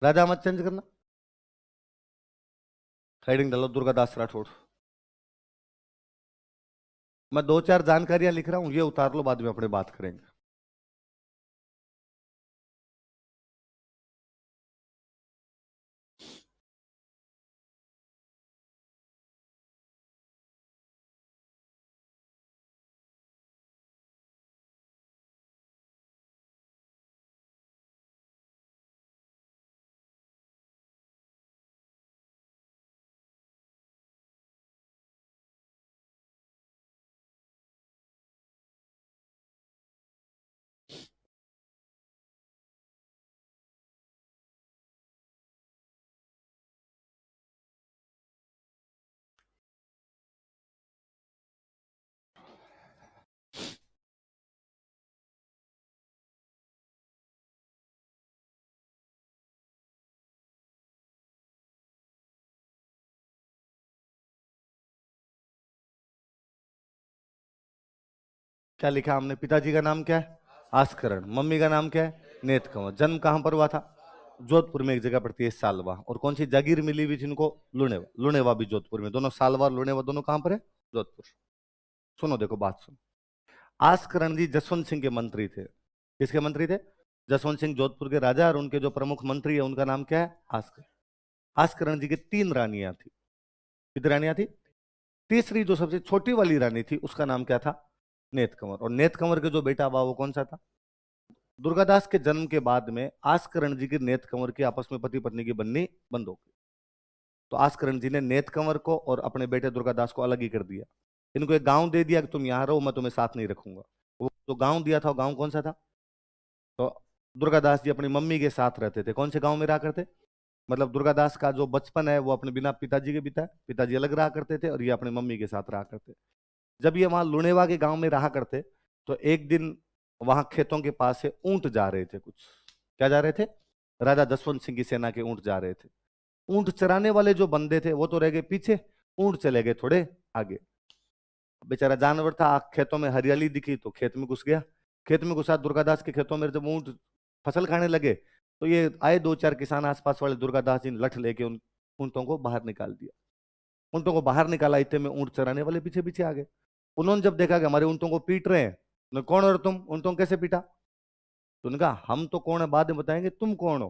Speaker 1: राजा मत चेंज करना, हेडिंग डालो दुर्गादास राठौड़। मैं दो चार जानकारियां लिख रहा हूं, ये उतार लो, बाद में अपने बात करेंगे। क्या लिखा हमने? पिताजी का नाम क्या है? आस्करण। मम्मी का नाम क्या है? नेत कंवर। जन्म कहां पर हुआ था? जोधपुर में एक जगह पड़ती है सालवा। और कौन सी जागीर मिली हुई थी इनको? लुणेवा। लुणेवा भी जोधपुर में। दोनों सालवा और लुणेवा दोनों कहां पर है? जोधपुर। सुनो, देखो बात सुनो। आस्करण जी जसवंत सिंह के मंत्री थे। किसके मंत्री थे? जसवंत सिंह जोधपुर के राजा, और उनके जो प्रमुख मंत्री है उनका नाम क्या है? आस्करण। आस्करण जी की तीन रानियां थी। कितनी रानियां थी? तीसरी जो सबसे छोटी वाली रानी थी उसका नाम क्या था? नेत कंवर। और नेत कंवर के जो बेटा हुआ वो कौन सा था? दुर्गादास के जन्म के बाद में आस्करण जी की नेत कंवर की आपस में पति पत्नी की बननी बंद हो गई। तो आस्करण जी ने नेत कंवर को और अपने बेटे दुर्गादास को अलग ही कर दिया। इनको एक गांव दे दिया कि तुम यहां रहो, मैं तुम्हें साथ नहीं रखूंगा। वो जो गांव दिया था वो गांव कौन सा था? तो दुर्गादास जी अपनी मम्मी के साथ रहते थे। कौन से गांव में रहा करते? मतलब दुर्गादास का जो बचपन है वो अपने बिना पिताजी के बीता है। पिताजी अलग रहा करते थे और ये अपनी मम्मी के साथ रहा करते। जब ये वहां लुणेवा के गांव में रहा करते तो एक दिन वहां खेतों के पास से ऊंट जा रहे थे। कुछ क्या जा रहे थे? राजा जसवंत सिंह की सेना के ऊंट जा रहे थे। ऊंट चराने वाले जो बंदे थे वो तो रह गए पीछे, ऊंट चले गए थोड़े आगे। बेचारा जानवर था, खेतों में हरियाली दिखी तो खेत में घुस गया। खेत में घुसा, दुर्गादास के खेतों में जब ऊंट फसल खाने लगे तो ये आए दो चार किसान आसपास वाले, दुर्गादास जी ने लठ लेके उन ऊंटों को बाहर निकाल दिया। ऊंटों को बाहर निकाला, इतने में ऊंट चराने वाले पीछे पीछे आ गए। उन्होंने जब देखा कि हमारे ऊंटों को पीट रहे हैं, तो कौन हो तुम? ऊंटों को कैसे पीटा? तो उन्होंने कहा हम तो कौन है बाद में बताएंगे, तुम कौन हो?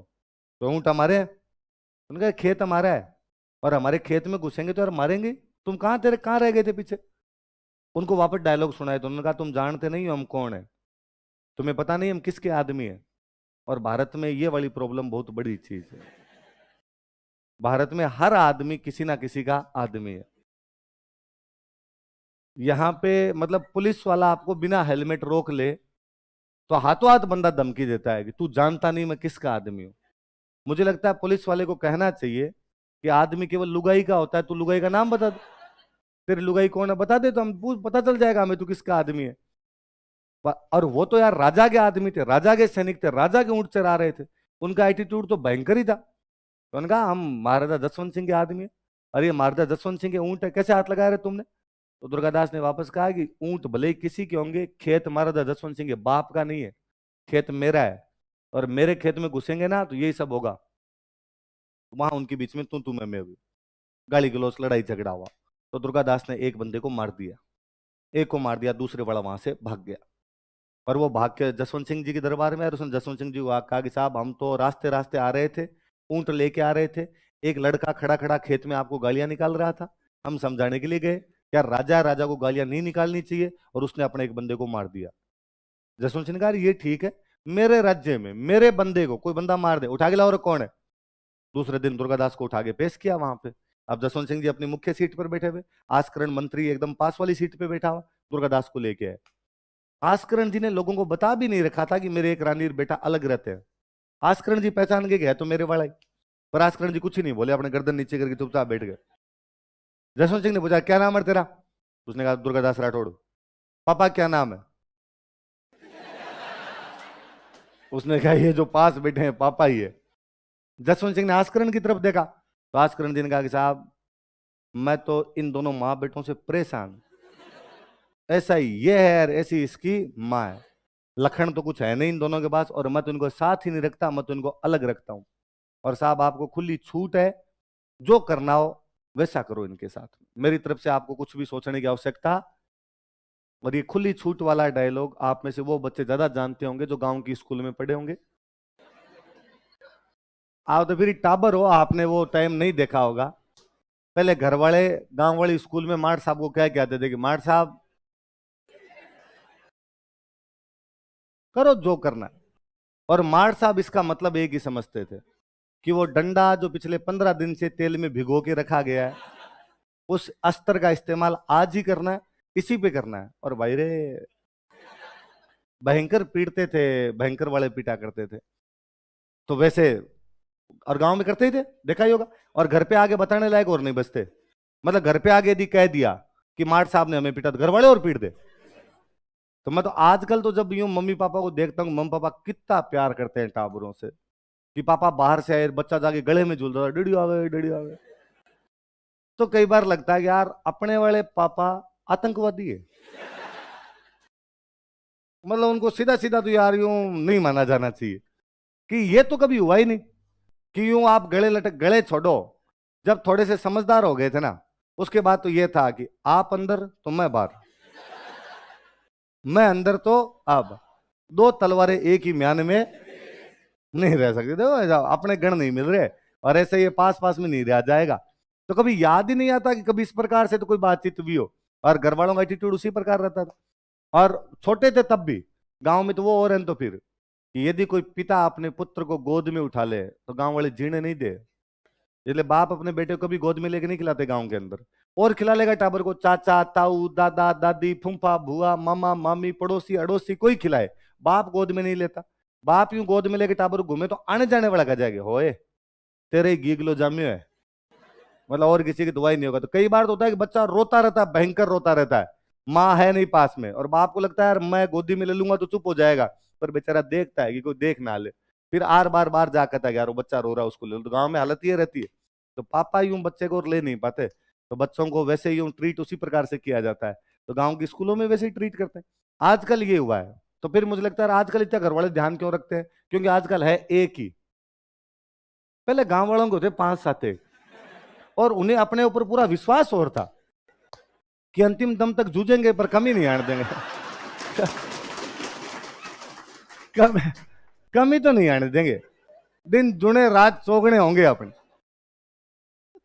Speaker 1: तो ऊंट हमारे हैं। उन्होंने कहा खेत हमारा है, और हमारे खेत में घुसेंगे तो यार मारेंगे। तुम कहाँ, तेरे कहाँ रह गए थे पीछे? उनको वापस डायलॉग सुनाए तो उन्होंने कहा तुम जानते नहीं हो हम कौन है, तुम्हें पता नहीं हम किसके आदमी है। और भारत में ये वाली प्रॉब्लम बहुत बड़ी चीज है। भारत में हर आदमी किसी ना किसी का आदमी है। यहाँ पे मतलब पुलिस वाला आपको बिना हेलमेट रोक ले तो हाथों हाथ बंदा धमकी देता है कि तू जानता नहीं मैं किसका आदमी हूं। मुझे लगता है पुलिस वाले को कहना चाहिए कि आदमी केवल लुगाई का होता है, तू लुगाई का नाम बता दे, तेरी लुगाई कौन है बता दे, तो हम पता चल जाएगा हमें तू किसका आदमी है। और वो तो यार राजा के आदमी थे, राजा के सैनिक थे, राजा के ऊंट चरा रहे थे, उनका एटीट्यूड तो भयंकर ही था। तो उन्होंने कहा हम महाराजा जसवंत सिंह के आदमी है, अरे ये महाराजा जसवंत सिंह के ऊंट है, कैसे हाथ लगा रहे तुमने? तो दुर्गादास ने वापस कहा कि ऊंट भले ही किसी के होंगे, खेत महाराजा जसवंत सिंह के बाप का नहीं है, खेत मेरा है, और मेरे खेत में घुसेंगे ना तो यही सब होगा। वहां उनके बीच में तू मैं हुई, गाली गलौज, लड़ाई झगड़ा हुआ। तो दुर्गादास ने एक बंदे को मार दिया, एक को मार दिया, दूसरे वाला वहां से भाग गया। और वो भाग के जसवंत सिंह जी के दरबार में आया, और उसने जसवंत सिंह जी को कहा कि साहब हम तो रास्ते रास्ते आ रहे थे, ऊंट लेके आ रहे थे, एक लड़का खड़ा खड़ा खेत में आपको गालियां निकाल रहा था, हम समझाने के लिए गए यार राजा राजा को गालियां नहीं निकालनी चाहिए, और उसने अपने एक बंदे को मार दिया। जसवंत सिंह ने कहा ये ठीक है, मेरे राज्य में मेरे बंदे को कोई बंदा मार दे, उठा के लाओ, और कौन है? दूसरे दिन दुर्गादास को उठा के पेश किया वहां पे। अब जसवंत सिंह जी अपनी मुख्य सीट पर बैठे हुए, आस्करण मंत्री एकदम पास वाली सीट पे बैठा हुआ, दुर्गादास को लेके आए। आस्करण जी ने लोगों को बता भी नहीं रखा था कि मेरे एक रानी और बेटा अलग रहते हैं। आस्करण जी पहचान के गए तो मेरे वाला ही, पर आस्करण जी कुछ ही नहीं बोले, अपने गर्दन नीचे करके चुपचाप बैठ गए। जसवंत सिंह ने पूछा क्या नाम है तेरा? उसने कहा दुर्गादास राठौड़। पापा क्या नाम है? उसने कहा ये जो पास बैठे हैं पापा ही है। जसवंत सिंह ने आस्करण की तरफ देखा, तो आस्करण जी ने कहा कि साहब मैं तो इन दोनों माँ बेटों से परेशान, ऐसा ही ये है और ऐसी इसकी माँ है, लखन तो कुछ है नहीं इन दोनों के पास, और मैं तो इनको साथ ही नहीं रखता, मैं तो इनको अलग रखता हूं। और साहब आपको खुली छूट है, जो करना हो वैसा करो इनके साथ, मेरी तरफ से आपको कुछ भी सोचने की आवश्यकता। और ये खुली छूट वाला डायलॉग आप में से वो बच्चे ज्यादा जानते होंगे जो गांव की स्कूल में पढ़े होंगे। आप तो फिर टाबर हो, आपने वो टाइम नहीं देखा होगा। पहले घर वाले गांव वाली स्कूल में मार साहब को क्या कहते थे कि मार साहब करो जो करना है। और मार साहब इसका मतलब एक ही समझते थे कि वो डंडा जो पिछले 15 दिन से तेल में भिगो के रखा गया है, उस अस्त्र का इस्तेमाल आज ही करना है, इसी पे करना है। और भाई रे भयंकर पीटते थे, भयंकर वाले पीटा करते थे। तो वैसे और गांव में करते ही थे, देखा ही होगा। और घर पे आगे बताने लायक और नहीं बचते, मतलब घर पे आगे यदि कह दिया कि मार साहब ने हमें पीटा तो घर वाले और पीट दे। तो मैं तो आजकल तो जब यूं मम्मी पापा को देखता हूँ, मम्मी पापा कितना प्यार करते हैं टाबरों से, कि पापा बाहर से आए, बच्चा जाके गले में झूल रहा है, डैडी आ गए डैडी आ गए। तो कई बार लगता है कि यार अपने वाले पापा आतंकवादी है, मतलब उनको सीधा सीधा तो यार यूं नहीं माना जाना चाहिए, कि ये तो कभी हुआ ही नहीं कि यूं आप गले लटक, गले छोड़ो, जब थोड़े से समझदार हो गए थे ना, उसके बाद तो ये था कि आप अंदर तो मैं बाहर, मैं अंदर तो अब दो तलवारें एक ही म्यान में नहीं रह सकती। देखो ऐसा अपने गण नहीं मिल रहे, और ऐसे ये पास पास में नहीं रह जाएगा। तो कभी याद ही नहीं आता कि कभी इस प्रकार से तो कोई बातचीत भी हो, और घर वालों का एटीट्यूड उसी प्रकार रहता था। और छोटे थे तब भी, गांव में तो वो और हैं तो फिर, कि यदि कोई पिता अपने पुत्र को गोद में उठा ले तो गांव वाले जीने नहीं दे, इसलिए बाप अपने बेटे को कभी गोद में लेके नहीं खिलाते गांव के अंदर, और खिला लेगा टाबर को, चाचा ताऊ दादा दादी फूफा भुआ मामा मामी पड़ोसी अड़ोसी कोई खिलाए, बाप गोद में नहीं लेता। बाप यूं गोद में लेके टाबर घूमे तो आने जाने वाला कह जाएगा होए तेरे ही गीगलो जामियो है, मतलब और किसी की दुआ ही नहीं होगा। तो कई बार तो होता है कि बच्चा रोता रहता है, भयंकर रोता रहता है, माँ है नहीं पास में, और बाप को लगता है यार मैं गोदी में ले लूंगा तो चुप हो जाएगा, पर बेचारा देखता है कि कोई देख ना ले, फिर आर बार बार जा कहता है यार वो बच्चा रो रहा है उसको ले लो। तो गाँव में हालत ये रहती है। तो पापा यूं बच्चे को ले नहीं पाते, तो बच्चों को वैसे यूं ट्रीट उसी प्रकार से किया जाता है, तो गाँव की स्कूलों में वैसे ही ट्रीट करते हैं। आजकल ये हुआ है, तो फिर मुझे लगता है आजकल इतना घर वाले ध्यान क्यों रखते हैं, क्योंकि आजकल है एक ही। पहले गांव वालों को थे 5-7 एक, और उन्हें अपने ऊपर पूरा विश्वास और था कि अंतिम दम तक जूझेंगे पर कमी नहीं आने देंगे। कम कमी तो नहीं आने देंगे, दिन जुने रात चौगने होंगे अपने।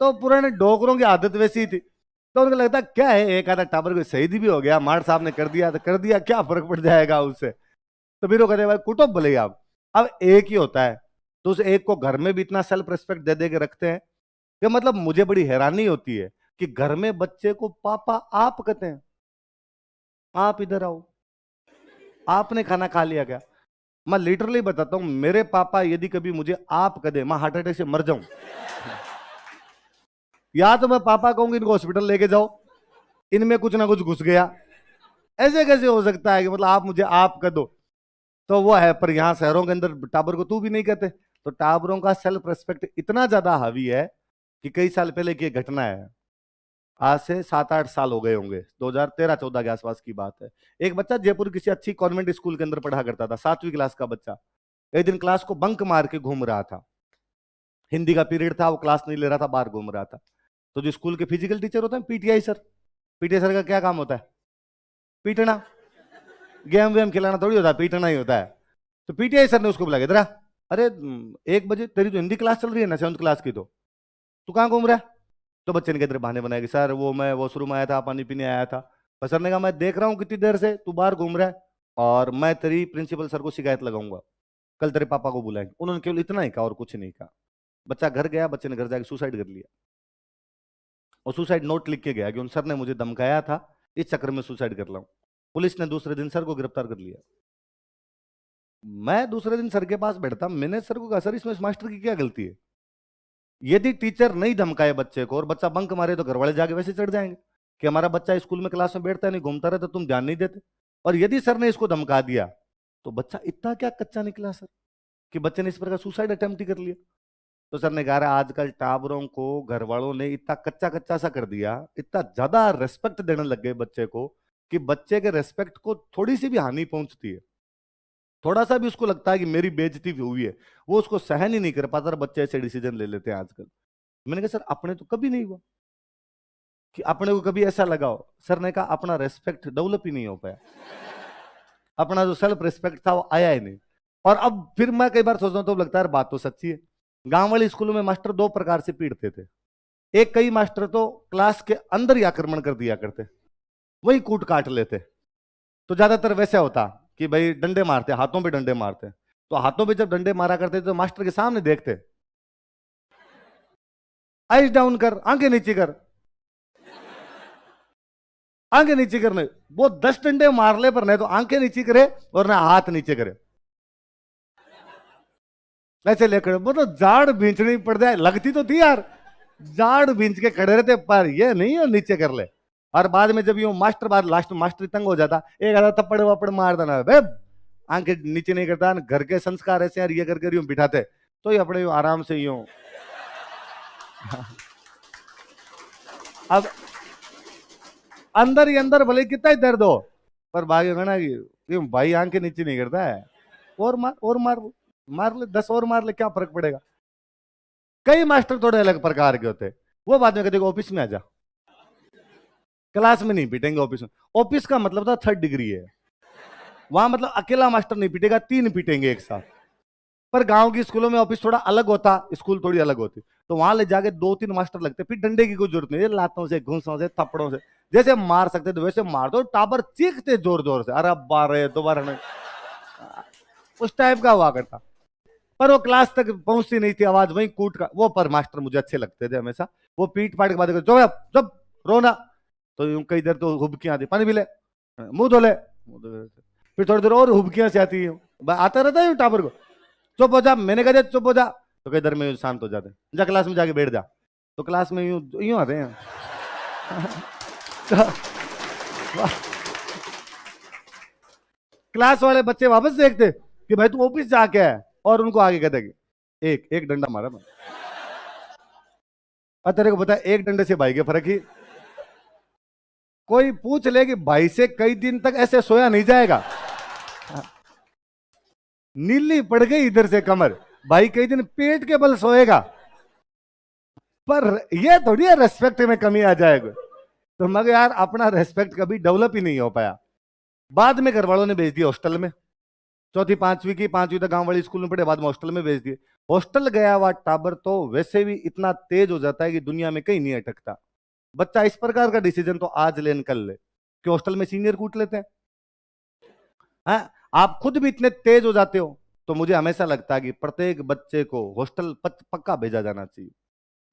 Speaker 1: तो पुराने डोगरों की आदत वैसी थी, तो उनको लगता क्या है एक आधा टाबर को शहीद भी हो गया, मार साहब ने कर दिया तो कर दिया, क्या फर्क पड़ जाएगा उससे। तो फिर वो कहते भाई कुटुंब भले आप, अब एक ही होता है, तो उस एक को घर में भी इतना सेल्फ रिस्पेक्ट दे दे के रखते हैं कि मतलब मुझे बड़ी हैरानी होती है कि घर में बच्चे को पापा आप कहते हैं, आप इधर आओ, आपने खाना खा लिया क्या? मैं लिटरली बताता हूं, मेरे पापा यदि कभी मुझे आप कह दे मैं हार्ट अटैक से मर जाऊं, या तो मैं पापा कहूंगी इनको हॉस्पिटल लेके जाओ, इनमें कुछ ना कुछ घुस गया, ऐसे कैसे हो सकता है कि मतलब आप मुझे आप कर दो। तो वो है, पर यहाँ शहरों के अंदर टाबर को तू भी नहीं कहते। तो टाबरों का सेल्फ रेस्पेक्ट इतना ज्यादा हावी है कि कई साल पहले की एक घटना है, आज से 7-8 साल हो गए होंगे, 2013-14 के आसपास की बात है। एक बच्चा जयपुर किसी अच्छी कॉन्वेंट स्कूल के अंदर पढ़ा करता था, 7वीं क्लास का बच्चा। एक दिन क्लास को बंक मार के घूम रहा था। हिंदी का पीरियड था, वो क्लास नहीं ले रहा था, बाहर घूम रहा था। तो जो स्कूल के फिजिकल टीचर होते हैं, पीटीआई सर, पीटीआई सर का क्या काम होता है? पीटना। गेम वेम खिलाना थोड़ी होता है, पीटना ही होता है। तो पीटीआई सर ने उसको बुलाया, इधर आ। अरे 1 बजे तेरी तो हिंदी क्लास चल रही है ना, 7वीं क्लास की, तो तू कहाँ घूम रहा है? तो बच्चे ने कहते बहाने बनाए कि सर वो मैं वॉशरूम आया था, पानी पीने आया था। पर सर ने कहा मैं देख रहा हूँ कितनी देर से तू बाहर घूम रहा है, और मैं तेरी प्रिंसिपल सर को शिकायत लगाऊंगा, कल तेरे पापा को बुलाएंगे। उन्होंने केवल इतना ही कहा और कुछ नहीं कहा। बच्चा घर गया, बच्चे ने घर जाके सुसाइड कर लिया, और सुसाइड नोट लिख के गया कि उन सर ने मुझे धमकाया था, इस चक्कर में सुसाइड कर रहा हूं। पुलिस ने दूसरे दिन सर को गिरफ्तार कर लिया। मैं दूसरे दिन सर के पास बैठता, मैंने सर को कहा सर इसमें इस मास्टर की क्या गलती है? यदि टीचर नहीं धमकाए बच्चे को और बच्चा बंक मारे तो घर वाले जाके वैसे चढ़ जाएंगे कि हमारा बच्चा स्कूल में क्लास में बैठता है, नहीं घूमता रहता, तुम ध्यान नहीं देते। और यदि सर ने इसको धमका दिया तो बच्चा इतना क्या कच्चा निकला सर, कि बच्चे ने इस प्रकार सुसाइड अटेम्प्ट ही कर लिया। तो सर ने कहा आजकल टाबरों को घर वालों ने इतना कच्चा कच्चा सा कर दिया, इतना ज्यादा रेस्पेक्ट देने लग गए बच्चे को, कि बच्चे के रेस्पेक्ट को थोड़ी सी भी हानि पहुंचती है, थोड़ा सा भी उसको लगता है कि मेरी बेइज्जती हुई है, वो उसको सहन ही नहीं कर पाता, और बच्चे ऐसे डिसीजन ले लेते हैं आजकल। मैंने कहा सर अपने तो कभी नहीं हुआ कि अपने को कभी ऐसा लगाओ। सर ने कहा अपना रेस्पेक्ट डेवलप ही नहीं हो पाया, अपना जो सेल्फ रेस्पेक्ट था वो आया ही नहीं। और अब फिर मैं कई बार सोचता हूं तो लगता है बात तो सच्ची है। गांव वाले स्कूलों में मास्टर 2 प्रकार से पीटते थे। एक, कई मास्टर तो क्लास के अंदर ही आक्रमण कर दिया करते, वही कूट काट लेते। तो ज्यादातर वैसे होता कि भाई डंडे मारते, हाथों पे डंडे मारते। तो हाथों पे जब डंडे मारा करते तो मास्टर के सामने देखते, आइज डाउन कर, आंखें नीचे कर, आंखें नीचे करने। वो 10 डंडे मार ले पर नहीं तो आंखें नीचे करे और ना हाथ नीचे करे, ऐसे लेकर वो तो जाड़ भींचनी पड़ जाए, लगती तो थी यार, जाड़ भींच के खड़े रहते, पर ये नहीं है नीचे कर ले। और बाद में जब यूं मास्टर, बाद लास्ट मास्टर तंग हो जाता, एक आधा थप्पड़ वप्पड़ मार देना, बे आंखें नीचे नहीं करता, घर के संस्कार ऐसे यार, ये करके यूं बिठाते, तो ये अपने यूं आराम से यूं। अब अंदर ही अंदर भले कितना ही दर्द हो, पर भाग्य कहना कि यूं भाई आंखें नीचे नहीं करता है, और मार और मार, मार ले 10 और मार ले, क्या फर्क पड़ेगा। कई मास्टर थोड़े अलग प्रकार के होते, वो बाद में कहते ऑफिस में आ जा, क्लास में नहीं पीटेंगे, ऑफिस में। ऑफिस का मतलब था 3rd डिग्री है, वहां मतलब अकेला मास्टर नहीं पीटेगा, 3 पीटेंगे एक साथ। पर गांव की स्कूलों में ऑफिस थोड़ा अलग होता, स्कूल थोड़ी अलग होती, तो वहां ले जाके 2-3 मास्टर लगते, फिर डंडे की कोई जरूरत नहीं, लातों से, घूंसों से, थप्पड़ों से जैसे मार सकते थे वैसे मार दो। टाबर चीखते जोर जोर से, अरे बारे दोबारा नहीं, उस टाइप का हुआ करता। पर वो क्लास तक पहुंचती नहीं थी आवाज, वही कूट का वो। पर मास्टर मुझे अच्छे लगते थे हमेशा, वो पीट पाट के बाद जब रोना, तो यूं कई देर तो हुबकियां आती, पानी पी ले, मुंह धो ले, फिर थोड़ी देर और हुबकियां से आती है, आता रहता है टाबर को, चुप हो जा, मैंने कहा चुप हो जा, तो कई देर में शांत हो जाते, जा क्लास में जाके बैठ जा। तो क्लास में यूं यूं आते हैं। तो क्लास वाले बच्चे वापस देखते कि भाई तू ऑफिस जाके है, और उनको आगे कहते कि एक एक डंडा मारा मैं। और तेरे को पता है एक डंडे से भाई के फर्क ही, कोई पूछ ले कि भाई से कई दिन तक ऐसे सोया नहीं जाएगा, नीली पड़ गई इधर से कमर, भाई कई दिन पेट के बल सोएगा। पर ये थोड़ी है रेस्पेक्ट में कमी आ जाएगा। तो मगर यार अपना रेस्पेक्ट कभी डेवलप ही नहीं हो पाया। बाद में घर वालों ने भेज दिया हॉस्टल में, चौथी 5वीं की, 5वीं तक गांव वाली स्कूल में पढ़े, बाद में हॉस्टल में भेज दिए। हॉस्टल गया हुआ टाबर तो वैसे भी इतना तेज हो जाता है कि दुनिया में कहीं नहीं अटकता। बच्चा इस प्रकार का डिसीजन तो आज ले निकल ले कि हॉस्टल में सीनियर कूट लेते हैं। हाँ, आप खुद भी इतने तेज हो जाते हो। तो मुझे हमेशा लगता है कि प्रत्येक बच्चे को हॉस्टल पक्का भेजा जाना चाहिए,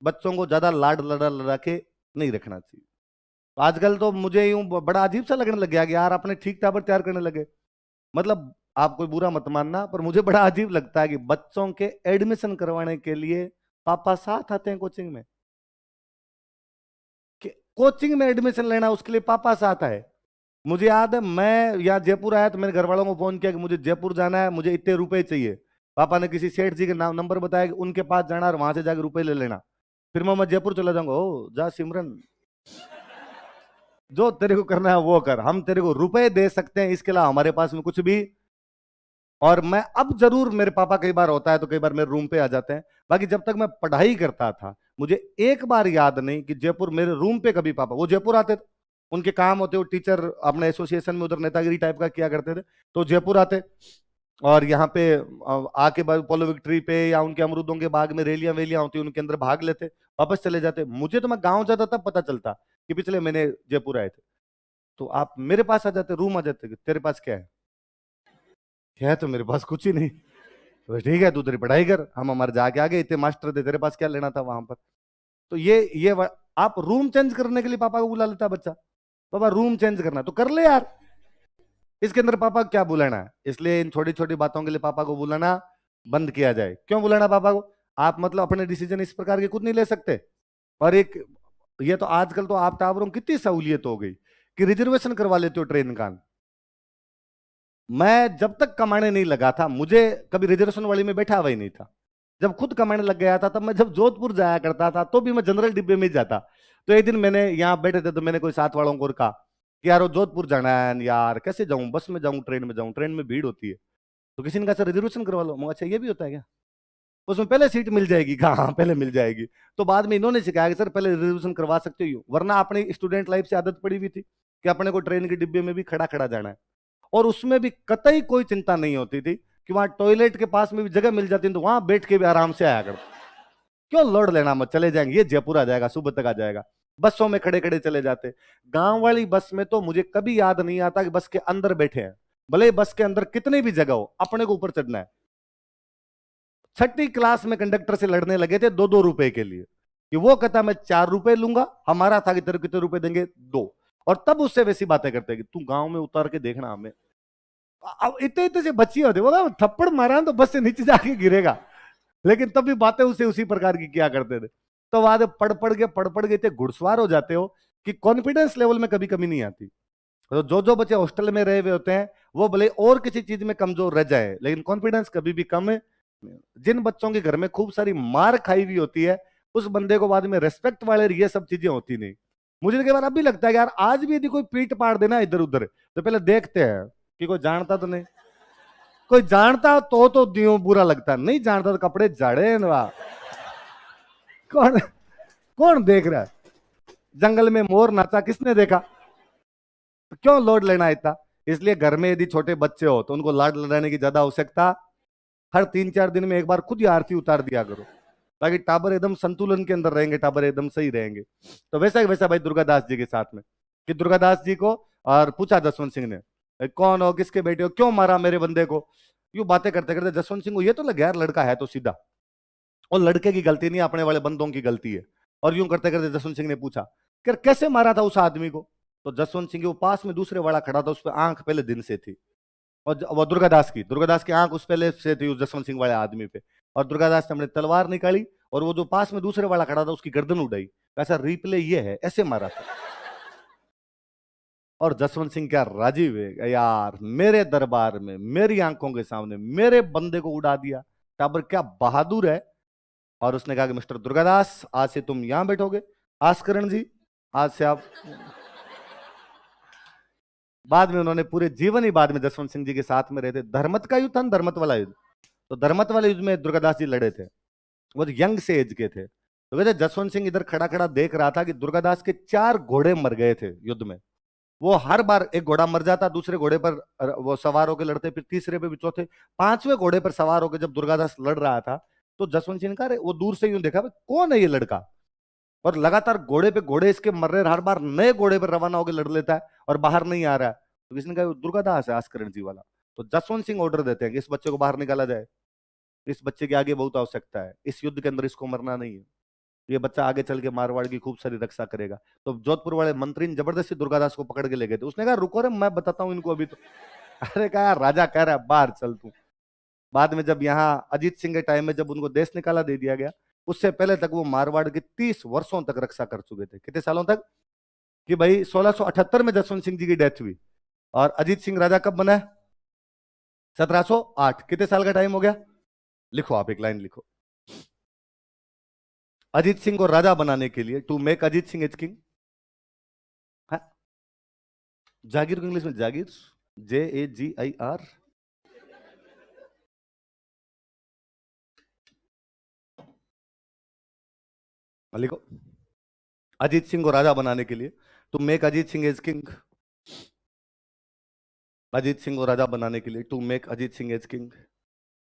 Speaker 1: बच्चों को ज्यादा लाड लड़ा लड़ा के नहीं रखना चाहिए। तो आजकल तो मुझे यूं बड़ा अजीब सा लगने लग गया कि यार अपने ठीक टाबर तैयार करने लगे। मतलब आप कोई बुरा मत मानना, पर मुझे बड़ा अजीब लगता है कि बच्चों के एडमिशन करवाने के लिए पापा साथ आते हैं कोचिंग में, कि कोचिंग में एडमिशन लेना उसके लिए पापा साथ आए। मुझे याद है मैं यहाँ जयपुर आया तो मैंने घर वालों को फोन किया कि मुझे जयपुर जाना है, मुझे इतने रुपए चाहिए। पापा ने किसी सेठ जी के नाम नंबर बताया कि उनके पास जाना और वहां से जाकर रुपए ले लेना, फिर मैं जयपुर चला जाऊंगा। ओ जा सिमरन, जो तेरे को करना है वो कर, हम तेरे को रुपए दे सकते हैं, इसके अलावा हमारे पास में कुछ भी। और मैं अब जरूर, मेरे पापा कई बार होता है तो कई बार मेरे रूम पे आ जाते हैं, बाकी जब तक मैं पढ़ाई करता था मुझे एक बार याद नहीं कि जयपुर मेरे रूम पे कभी पापा, वो जयपुर आते थे, उनके काम होते, वो टीचर अपने एसोसिएशन में उधर नेतागिरी टाइप का किया करते थे, तो जयपुर आते और यहाँ पे आके पोलो विक्ट्री पे या उनके अमरूदों के बाग में रैलियां वेलियां होती, उनके अंदर भाग लेते, वापस चले जाते। मुझे तो, मैं गांव जाता तब पता चलता कि पिछले महीने जयपुर आए थे। तो आप मेरे पास आ जाते, रूम आ जाते कि तेरे पास क्या है? क्या है? तो मेरे पास कुछ ही नहीं। तो ठीक है, तू तेरी पढ़ाई कर, हम हमारे जाके आगे, इतने मास्टर थे, तेरे पास क्या लेना था वहां पर? तो आप रूम चेंज करने के लिए पापा को बुला लेता बच्चा, पापा रूम चेंज करना तो कर ले यार, इसके अंदर पापा को क्या बुलाना है? इसलिए इन छोटी छोटी बातों के लिए पापा को बुलाना बंद किया जाए। क्यों बुलाना पापा को? आप मतलब अपने डिसीजन इस प्रकार के खुद नहीं ले सकते? और एक, ये तो आजकल तो आप टावरों की कितनी सहूलियत हो गई कि रिजर्वेशन करवा लेते हो ट्रेन का। मैं जब तक कमाने नहीं लगा था मुझे कभी रिजर्वेशन वाली में बैठा हुआ ही नहीं था। जब खुद कमाने लग गया था, तब मैं जब जोधपुर जाया करता था तो भी मैं जनरल डिब्बे में ही जाता। तो एक दिन मैंने यहाँ बैठे थे तो मैंने कोई साथ वालों को कहा कि यार वो जोधपुर जाना है यार, कैसे जाऊं, बस में जाऊं, ट्रेन में जाऊं, ट्रेन में भीड़ होती है। तो किसी ने कहा सर रिजर्वेशन करवा लो। मैं अच्छा ये भी होता है क्या? उसमें पहले सीट मिल जाएगी? कहा हाँ पहले मिल जाएगी। तो बाद में इन्होंने सिखाया कि सर पहले रिजर्वेशन करवा सकते हो, वरना अपनी स्टूडेंट लाइफ से आदत पड़ी हुई थी कि अपने को ट्रेन के डिब्बे में भी खड़ा खड़ा जाना है। और उसमें भी कतई कोई चिंता नहीं होती थी कि वहां टॉयलेट के पास में भी जगह मिल जाती, तो वहां बैठ के भी आराम से आया कर। क्यों लोड लेना, मत चले जाएंगे, ये जयपुर आ जाएगा, सुबह तक आ जाएगा। बसों में खड़े खड़े चले जाते। गांव वाली बस में तो मुझे कभी याद नहीं आता कि बस के अंदर बैठे हैं, भले बस के अंदर कितनी भी जगह हो, अपने को ऊपर चढ़ना है। छठी क्लास में कंडक्टर से लड़ने लगे थे 2-2 रुपए के लिए कि वो कहता मैं 4 रुपए लूंगा, हमारा था कि तेरे कितने रुपए देंगे, 2। और तब उससे वैसी बातें करते कि तू गांव में उतार के देखना हमें। अब इतने इतने से बच्ची होते, बोला थप्पड़ मारा तो बस से नीचे जाके गिरेगा, लेकिन तब भी बातें उसे उसी प्रकार की किया करते थे। तो बाद पढ़ पढ़ के इतने घुड़सवार हो जाते हो कि कॉन्फिडेंस लेवल में कभी कमी नहीं आती। तो जो बच्चे हॉस्टल में रहे हुए होते हैं वो भले और किसी चीज में कमजोर रह जाए, लेकिन कॉन्फिडेंस कभी भी कम है। जिन बच्चों के घर में खूब सारी मार खाई हुई होती है, उस बंदे को बाद में रेस्पेक्ट वाले ये सब चीजें होती नहीं। मुझे तो कई बार अब भी लगता है कि यार आज भी यदि कोई पीट पाड़ देना इधर उधर तो पहले देखते हैं कि कोई जानता तो नहीं, कोई जानता तो दियो बुरा लगता, नहीं जानता तो कपड़े झाड़े ना। कौन कौन देख रहा है? जंगल में मोर नाचा किसने देखा? तो क्यों लोड लेना इतना? इसलिए घर में यदि छोटे बच्चे हो तो उनको लाड लड़ाने की ज्यादा आवश्यकता, हर 3-4 दिन में एक बार खुद ही आरती उतार दिया करो, ताकि टाबर एकदम संतुलन के अंदर रहेंगे, टाबर एकदम सही रहेंगे। तो वैसा ही वैसा भाई दुर्गादास जी के साथ में कि दुर्गादास जी को और पूछा जसवंत सिंह ने, कौन हो, किसके बेटे हो, क्यों मारा मेरे बंदे को? यूं बातें करते करते जसवंत सिंह को ये तो लग यार लड़का है तो सीधा, और लड़के की गलती नहीं, अपने वाले बंदों की गलती है। और यूं करते करते जसवंत सिंह ने पूछा कि कैसे मारा था उस आदमी को? तो जसवंत सिंह के पास में दूसरे वाला खड़ा था, उस पर आंख पहले दिन से थी, और वो दुर्गादास की आंख उस पहले से थी उस जसवंत सिंह वाले आदमी पे। और दुर्गादास ने अपने तलवार निकाली और वो जो पास में दूसरे वाला खड़ा था उसकी गर्दन उड़ाई, ऐसा रिप्ले ये है, ऐसे मारा था। और जसवंत सिंह क्या राजी हुए, यार मेरे दरबार में मेरी आंखों के सामने मेरे बंदे को उड़ा दिया, टाबर क्या बहादुर है। और उसने कहा कि मिस्टर दुर्गादास आज से तुम यहां बैठोगे, आस्करण जी आज से आप। बाद में उन्होंने पूरे जीवन ही बाद में जसवंत सिंह जी के साथ में रहते। धर्मत का युद्ध था ना, धर्मत वाला युद्ध, तो धर्मत वाले युद्ध में दुर्गादास जी लड़े थे, वो यंग से एज के थे। तो कहते जसवंत सिंह इधर खड़ा खड़ा देख रहा था कि दुर्गादास के 4 घोड़े मर गए थे युद्ध में। वो हर बार एक घोड़ा मर जाता, दूसरे घोड़े पर वो सवार होकर लड़ते, फिर तीसरे पे भी, चौथे, 5वें घोड़े पर सवार होकर जब दुर्गादास लड़ रहा था तो जसवंत सिंह का वो दूर से यूं देखा कौन है ये लड़का, और लगातार घोड़े पे घोड़े इसके मर रहे, हर बार नए घोड़े पर रवाना होकर लड़ लेता है और बाहर नहीं आ रहा है। तो किसी ने कहा दुर्गादास है आस्करण जी वाला। तो जसवंत सिंह ऑर्डर देते हैं कि इस बच्चे को बाहर निकाला जाए, इस बच्चे की आगे बहुत आवश्यकता है, इस युद्ध के अंदर इसको मरना नहीं है, ये बच्चा आगे चल के मारवाड़ की खूब सारी रक्षा करेगा। तो जोधपुर वाले मंत्री ने जबरदस्ती दुर्गादास को पकड़ के ले गए थे। उसने कहा रुको रे मैं बताता हूँ इनको अभी तो। अरे कहा यार राजा कह रहा है बाहर चल तू। बाद में जब यहाँ अजीत सिंह के टाइम में जब उनको देश निकाला दे दिया गया, उससे पहले तक वो मारवाड़ की 30 वर्षों तक रक्षा कर चुके थे। कितने सालों तक? कि भाई 1678 में जसवंत सिंह जी की डेथ हुई, और अजीत सिंह राजा कब बना है? 1708। कितने साल का टाइम हो गया? लिखो, आप एक लाइन लिखो। अजीत सिंह को राजा बनाने के लिए, to make Ajit Singh as king, जागीर को इंग्लिश में जागीर, JAGIR। लिखो, अजीत सिंह को राजा बनाने के लिए, to make Ajit Singh as king, Ajit Singh को राजा बनाने के लिए, to make Ajit Singh as king.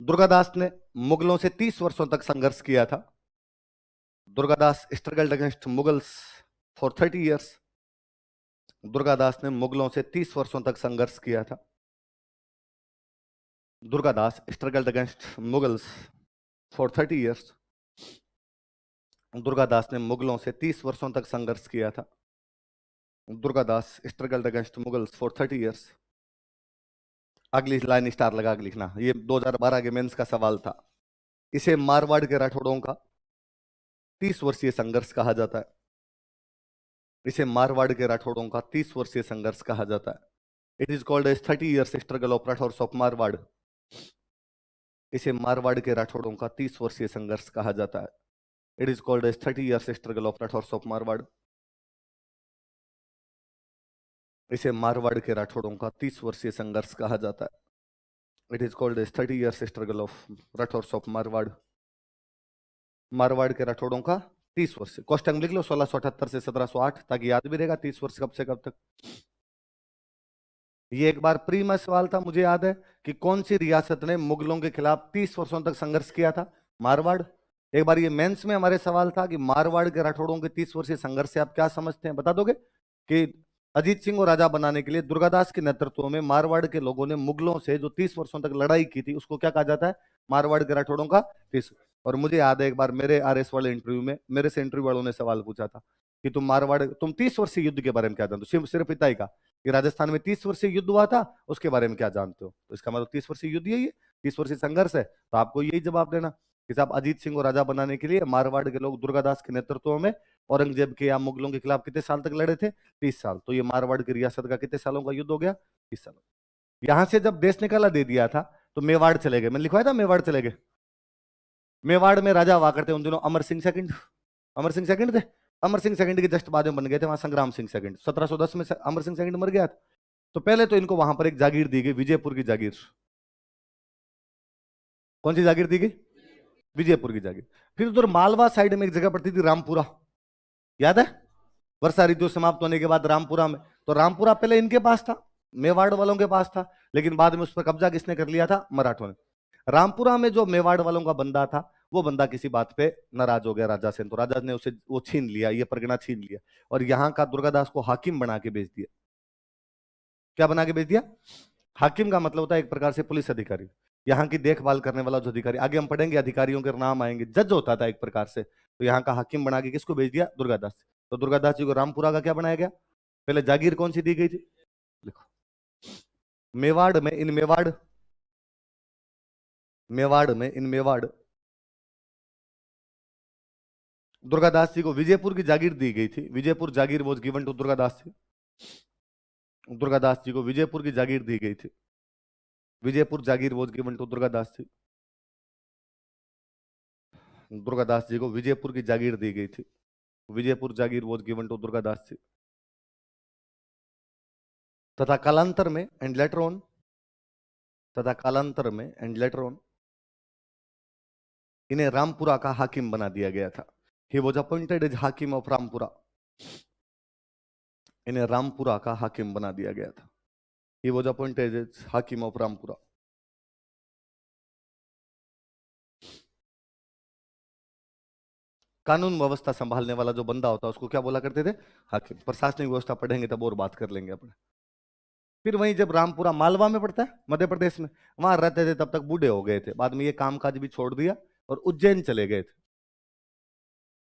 Speaker 1: Durgadas ने मुगलों से 30 वर्षों तक संघर्ष किया था। Durgadas struggled against Mughals for 30 years. Durgadas ने मुगलों से 30 वर्षों तक संघर्ष किया था। Durgadas struggled against Mughals for 30 years. Durgadas ने मुगलों से 30 वर्षों तक संघर्ष किया था। Durgadas struggled against Mughals for 30 years. अगली लाइन स्टार लगा के लिखना, ये 2012 के मेंस का सवाल था। इसे मारवाड़ के राठौड़ों का 30 वर्षीय संघर्ष कहा जाता है। इसे मारवाड़ के राठौड़ों का 30 वर्षीय संघर्ष कहा जाता है। It is called as 30 years struggle of Rathore of Marwar. इसे मारवाड़ के राठौड़ों का 30 वर्षीय संघर्ष कहा जाता है। It is called as 30 years struggle of Rathore of Marwar. इसे मारवाड़ के राठौड़ों का 30 वर्षीय संघर्ष कहा जाता है। It is called as 30 years struggle of Rathore of Marwar. Marwar के राठौड़ों का 30 वर्ष। क्वेश्चन लिख लो, 1678 से 1708, ताकि याद भी रहेगा 30 वर्ष कब से कब तक। ये एक बार प्री में सवाल था, मुझे याद है कि कौन सी रियासत ने मुगलों के खिलाफ 30 वर्षों तक संघर्ष किया था? मारवाड़। एक बार ये मेंस में हमारे सवाल था कि मारवाड़ के राठौड़ों के 30 वर्षीय संघर्ष से आप क्या समझते हैं, बता दोगे? कि अजीत सिंह को राजा बनाने के लिए दुर्गादास के नेतृत्व में मारवाड़ के लोगों ने मुगलों से जो 30 वर्षों तक लड़ाई की थी, उसको क्या कहा जाता है? मारवाड़ के राठौड़ों का 30। और मुझे याद है एक बार मेरे RS वाले इंटरव्यू में मेरे से इंटरव्यू वालों ने सवाल पूछा था कि तुम 30 वर्षीय युद्ध के बारे में क्या जानते हो? सिर्फ इतना ही कहा कि राजस्थान में 30 वर्षीय युद्ध हुआ था, उसके बारे में क्या जानते हो? तो इसका मतलब 30 वर्षीय युद्ध यही है, 30 वर्षीय संघर्ष है। तो आपको यही जवाब देना कि साहब अजीत सिंह को राजा बनाने के लिए मारवाड़ के लोग दुर्गादास के नेतृत्व में औरंगजेब के या मुगलों के खिलाफ कितने साल तक लड़े थे? 30 साल। तो ये मारवाड़ की रियासत का कितने सालों का युद्ध हो गया? 30 साल। यहां से जब देश निकाला दे दिया था तो मेवाड़ चले गए, मैंने लिखवाया था मेवाड़ चले गए। मेवाड़ में राजा हुआ करते उन दिनों अमर सिंह सेकंड। अमर सिंह सेकंड थे। अमर सिंह सेकंड के जस्ट बाद में बन गए थे वहां संग्राम सिंह सेकंड। 1710 में अमर सिंह सेकंड मर गया था। तो पहले तो इनको वहां पर एक जागीर दी गई, विजयपुर की जागीर। कौन सी जागीर दी गई? विजयपुर की जागीर। फिर उधर मालवा साइड में एक जगह पड़ती थी रामपुरा, याद है? वर्षा ऋतु समाप्त होने के बाद रामपुरा में, तो रामपुरा पहले इनके पास था, मेवाड़ वालों के पास था, लेकिन बाद में उस पर कब्जा किसने कर लिया था? मराठों ने। रामपुरा में जो मेवाड़ वालों का बंदा था, वो बंदा किसी बात पे नाराज हो गया राजा से, तो राजा ने उसे वो छीन लिया, ये परगना छीन लिया, और यहाँ का दुर्गादास को हाकिम बना के भेज दिया। क्या बना के भेज दिया? हाकिम का मतलब होता है एक प्रकार से पुलिस अधिकारी, यहाँ की देखभाल करने वाला जो अधिकारी, आगे हम पढ़ेंगे अधिकारियों के नाम आएंगे, जज होता था एक प्रकार से। तो यहाँ का हाकिम बना के किसको भेज दिया? दुर्गादास। तो दुर्गादास जी को रामपुरा का क्या बनाया गया? पहले जागीर कौन सी दी गई थी? लिखो, मेवाड़ में इन मेवाड़, मेवाड़ में इन मेवाड़ दुर्गादास जी को विजयपुर की जागीर दी गई थी। विजयपुर जागीर वॉज गिवन टू दुर्गादास जी। दुर्गादास जी को विजयपुर की जागीर दी गई थी। विजयपुर जागीर वॉज गिवन टू दुर्गादास जी। दुर्गादास जी को विजयपुर की जागीर दी गई थी। विजयपुर जागीर वॉज गिवन टू दुर्गादास जी। तथा कालांतर में एंड लेटर ऑन, तथा कालांतर में एंड लेटर ऑन इन्हें रामपुरा का हाकिम बना दिया गया था। ही वॉज अपॉइंटेड एज हाकिम ऑफ रामपुरा। इन्हें रामपुरा का हाकिम बना दिया गया था। ही वॉज अपॉइंटेड एज हाकिम ऑफ रामपुरा। कानून व्यवस्था संभालने वाला जो बंदा होता है उसको क्या बोला करते थे? हाकिम। प्रशासनिक व्यवस्था पढ़ेंगे तब और बात कर लेंगे अपने। फिर वहीं जब रामपुरा मालवा में पड़ता है, मध्य प्रदेश में, वहां रहते थे तब तक बूढ़े हो गए थे, बाद में ये कामकाज भी छोड़ दिया और उज्जैन चले गए थे।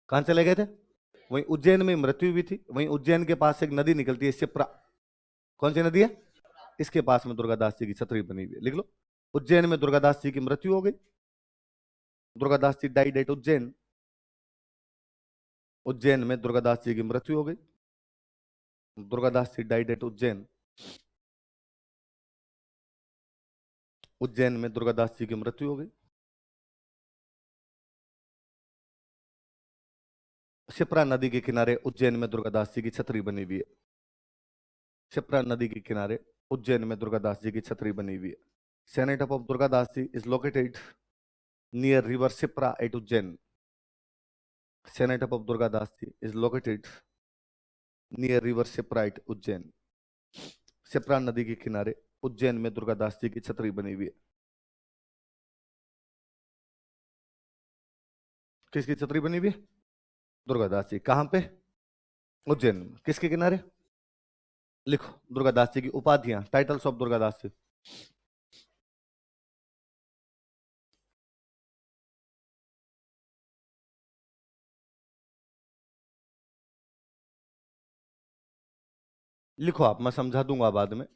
Speaker 1: कहां चले गए थे? वहीं उज्जैन में मृत्यु भी थी। वहीं उज्जैन के पास एक नदी निकलती है शिप्रा। कौन सी नदी है? इसके पास में दुर्गादास जी की छतरी बनी हुई है, लिख लो। उज्जैन में दुर्गादास जी की मृत्यु हो गई। दुर्गादास जी डाइड एट उज्जैन। उज्जैन में दुर्गादास जी की मृत्यु हो गई। दुर्गादास जी डाइड एट उज्जैन। उज्जैन में दुर्गादास जी की मृत्यु हो गई। शिप्रा नदी के किनारे उज्जैन में दुर्गादास जी की छतरी बनी हुई है। शिप्रा नदी के किनारे उज्जैन में दुर्गादास जी की छतरी बनी हुई है। Cenotaph of Durgadas ji is located near river Shipra at Ujjain. Cenotaph of Durgadas ji is located near river Shipra at Ujjain. Shipra नदी के किनारे उज्जैन में दुर्गादास जी की छतरी बनी हुई है। किसकी छतरी बनी हुई है? दुर्गादास जी। कहां पे? उज्जैन में। किसके किनारे? लिखो दुर्गादास जी की उपाधियां, टाइटल्स ऑफ दुर्गादास जी। लिखो आप, मैं समझा दूंगा बाद में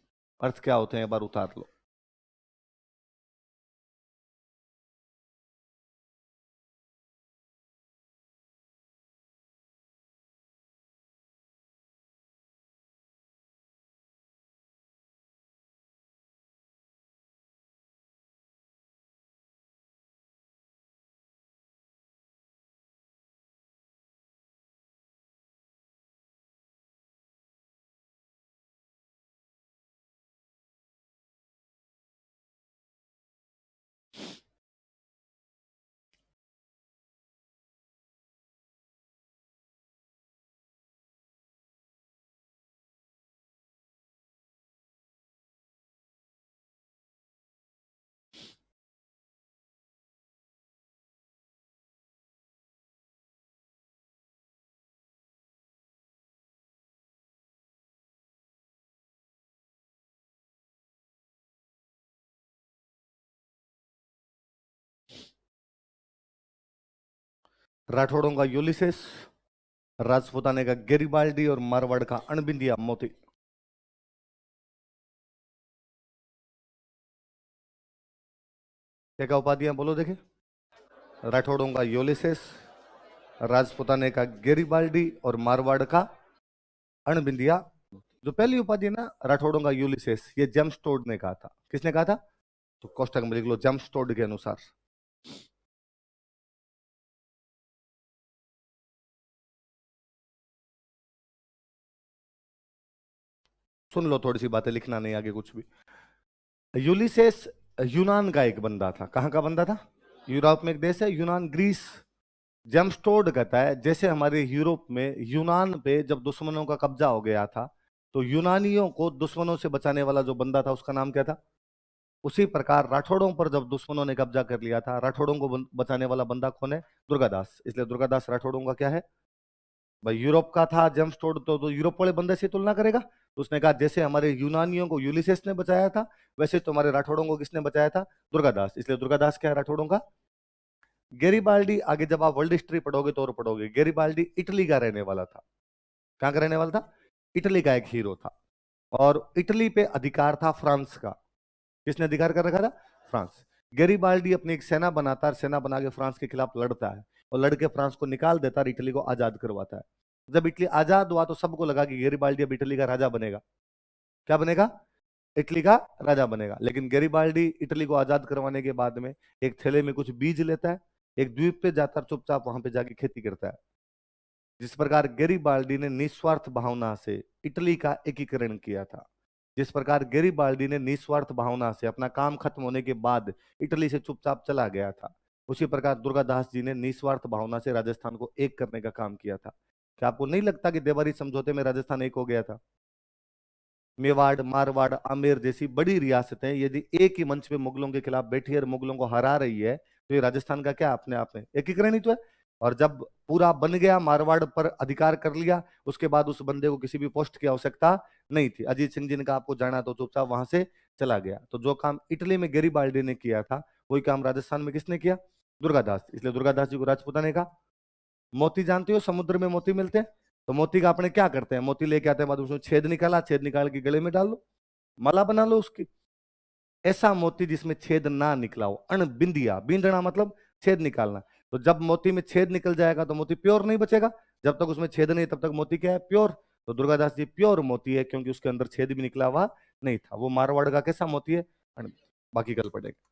Speaker 1: अर्थ क्या होते हैं, एक बार उतार लो। राठौड़ों का यूलिसेस, राजपूताने का गेरिबाल्डी और मारवाड़ का अणबिंदिया मोती। क्या क्या उपाधियां बोलो देखे? राठौड़ों का यूलिसेस, राजपूताने का गेरिबाल्डी और मारवाड़ का अणबिंदिया। जो पहली उपाधि है ना राठौड़ों का यूलिसेस, ये जेम्स टोड ने कहा था। किसने कहा था? तो कोष्टक में लिख लो जेम्स टोड के अनुसार। सुन लो थोड़ी सी बातें, लिखना नहीं आगे कुछ भी। यूलिसेस यूनान का एक बंदा था। कहां का बंदा था? यूरोप में एक देश है यूनान, ग्रीस। जेम्स टोड कहता है जैसे हमारे यूरोप में यूनान पे जब दुश्मनों का कब्जा हो गया था, तो यूनानियों को दुश्मनों से बचाने वाला जो बंदा था उसका नाम क्या था? उसी प्रकार राठौड़ों पर जब दुश्मनों ने कब्जा कर लिया था, राठौड़ों को बचाने वाला बंदा कौन है? दुर्गादास। इसलिए दुर्गादास राठौड़ों का क्या है भाई? यूरोप का था जेम्स टोड, तो यूरोप वाले बंदे से तुलना करेगा। तो उसने कहा जैसे हमारे यूनानियों को यूलिसेस ने बचाया था, वैसे तुम्हारे राठौड़ों को किसने बचाया था? दुर्गादास। इसलिए दुर्गादास क्या है? राठौड़ों का। गेरिबाल्डी, आगे जब आप वर्ल्ड हिस्ट्री पढ़ोगे तो और पढ़ोगे, गेरिबाल्डी इटली का रहने वाला था। कहां का रहने वाला था? इटली का एक हीरो था। और इटली पे अधिकार था फ्रांस का। किसने अधिकार कर रखा था? फ्रांस। गेरिबाल्डी अपनी एक सेना बनाता है, सेना बना के फ्रांस के खिलाफ लड़ता है और लड़के फ्रांस को निकाल देता है, इटली को आजाद करवाता है। जब इटली आजाद हुआ तो सबको लगा कि गेरिबाल्डी अब इटली का राजा बनेगा। क्या बनेगा? इटली का राजा बनेगा। लेकिन गेरिबाल्डी इटली को आजाद करवाने के बाद में एक थैले में कुछ बीज लेता है, एक द्वीप पे जाकर चुपचाप वहां पे जाके खेती करता है। जिस प्रकार गेरिबाल्डी ने निस्वार्थ भावना से इटली का एकीकरण किया था, जिस प्रकार गेरिबाल्डी ने निस्वार्थ भावना से अपना काम खत्म होने के बाद इटली से चुपचाप चला गया था, उसी प्रकार दुर्गादास जी ने निस्वार्थ भावना से राजस्थान को एक करने का काम किया था। क्या आपको नहीं लगता कि देवारी समझौते में राजस्थान एक हो गया था? मेवाड़, मारवाड़, आमेर जैसी बड़ी रियासतें यदि एक ही मंच पे मुगलों के खिलाफ बैठी है और मुगलों को हरा रही है, तो ये राजस्थान का क्या अपने आप में एकीकरण ही तो है। और जब पूरा बन गया, मारवाड़ पर अधिकार कर लिया, उसके बाद उस बंदे को किसी भी पोस्ट की आवश्यकता नहीं थी। अजीत सिंह जी ने कहा आपको जाना तो चुपचाप वहां से चला गया। तो जो काम इटली में गेरिबाल्डी ने किया था, वही काम राजस्थान में किसने किया? दुर्गादास। इसलिए दुर्गादास जी को राजपूताना ने कहा। मोती जानते हो, समुद्र में मोती मिलते हैं। तो मोती का अपने क्या करते हैं? मोती लेके आते हैं, बाद उसमें छेद निकाला, छेद निकाल के गले में डाल लो, माला बना लो उसकी। ऐसा मोती जिसमें छेद ना निकला हो, अणबिंदिया, बिंदना मतलब छेद निकालना। तो जब मोती में छेद निकल जाएगा तो मोती प्योर नहीं बचेगा। जब तक उसमें छेद नहीं तब तक मोती क्या है? प्योर। तो दुर्गादास जी प्योर मोती है, क्योंकि उसके अंदर छेद भी निकला हुआ नहीं था। वो मारवाड़ का कैसा मोती है? बाकी कल पढ़ेंगे।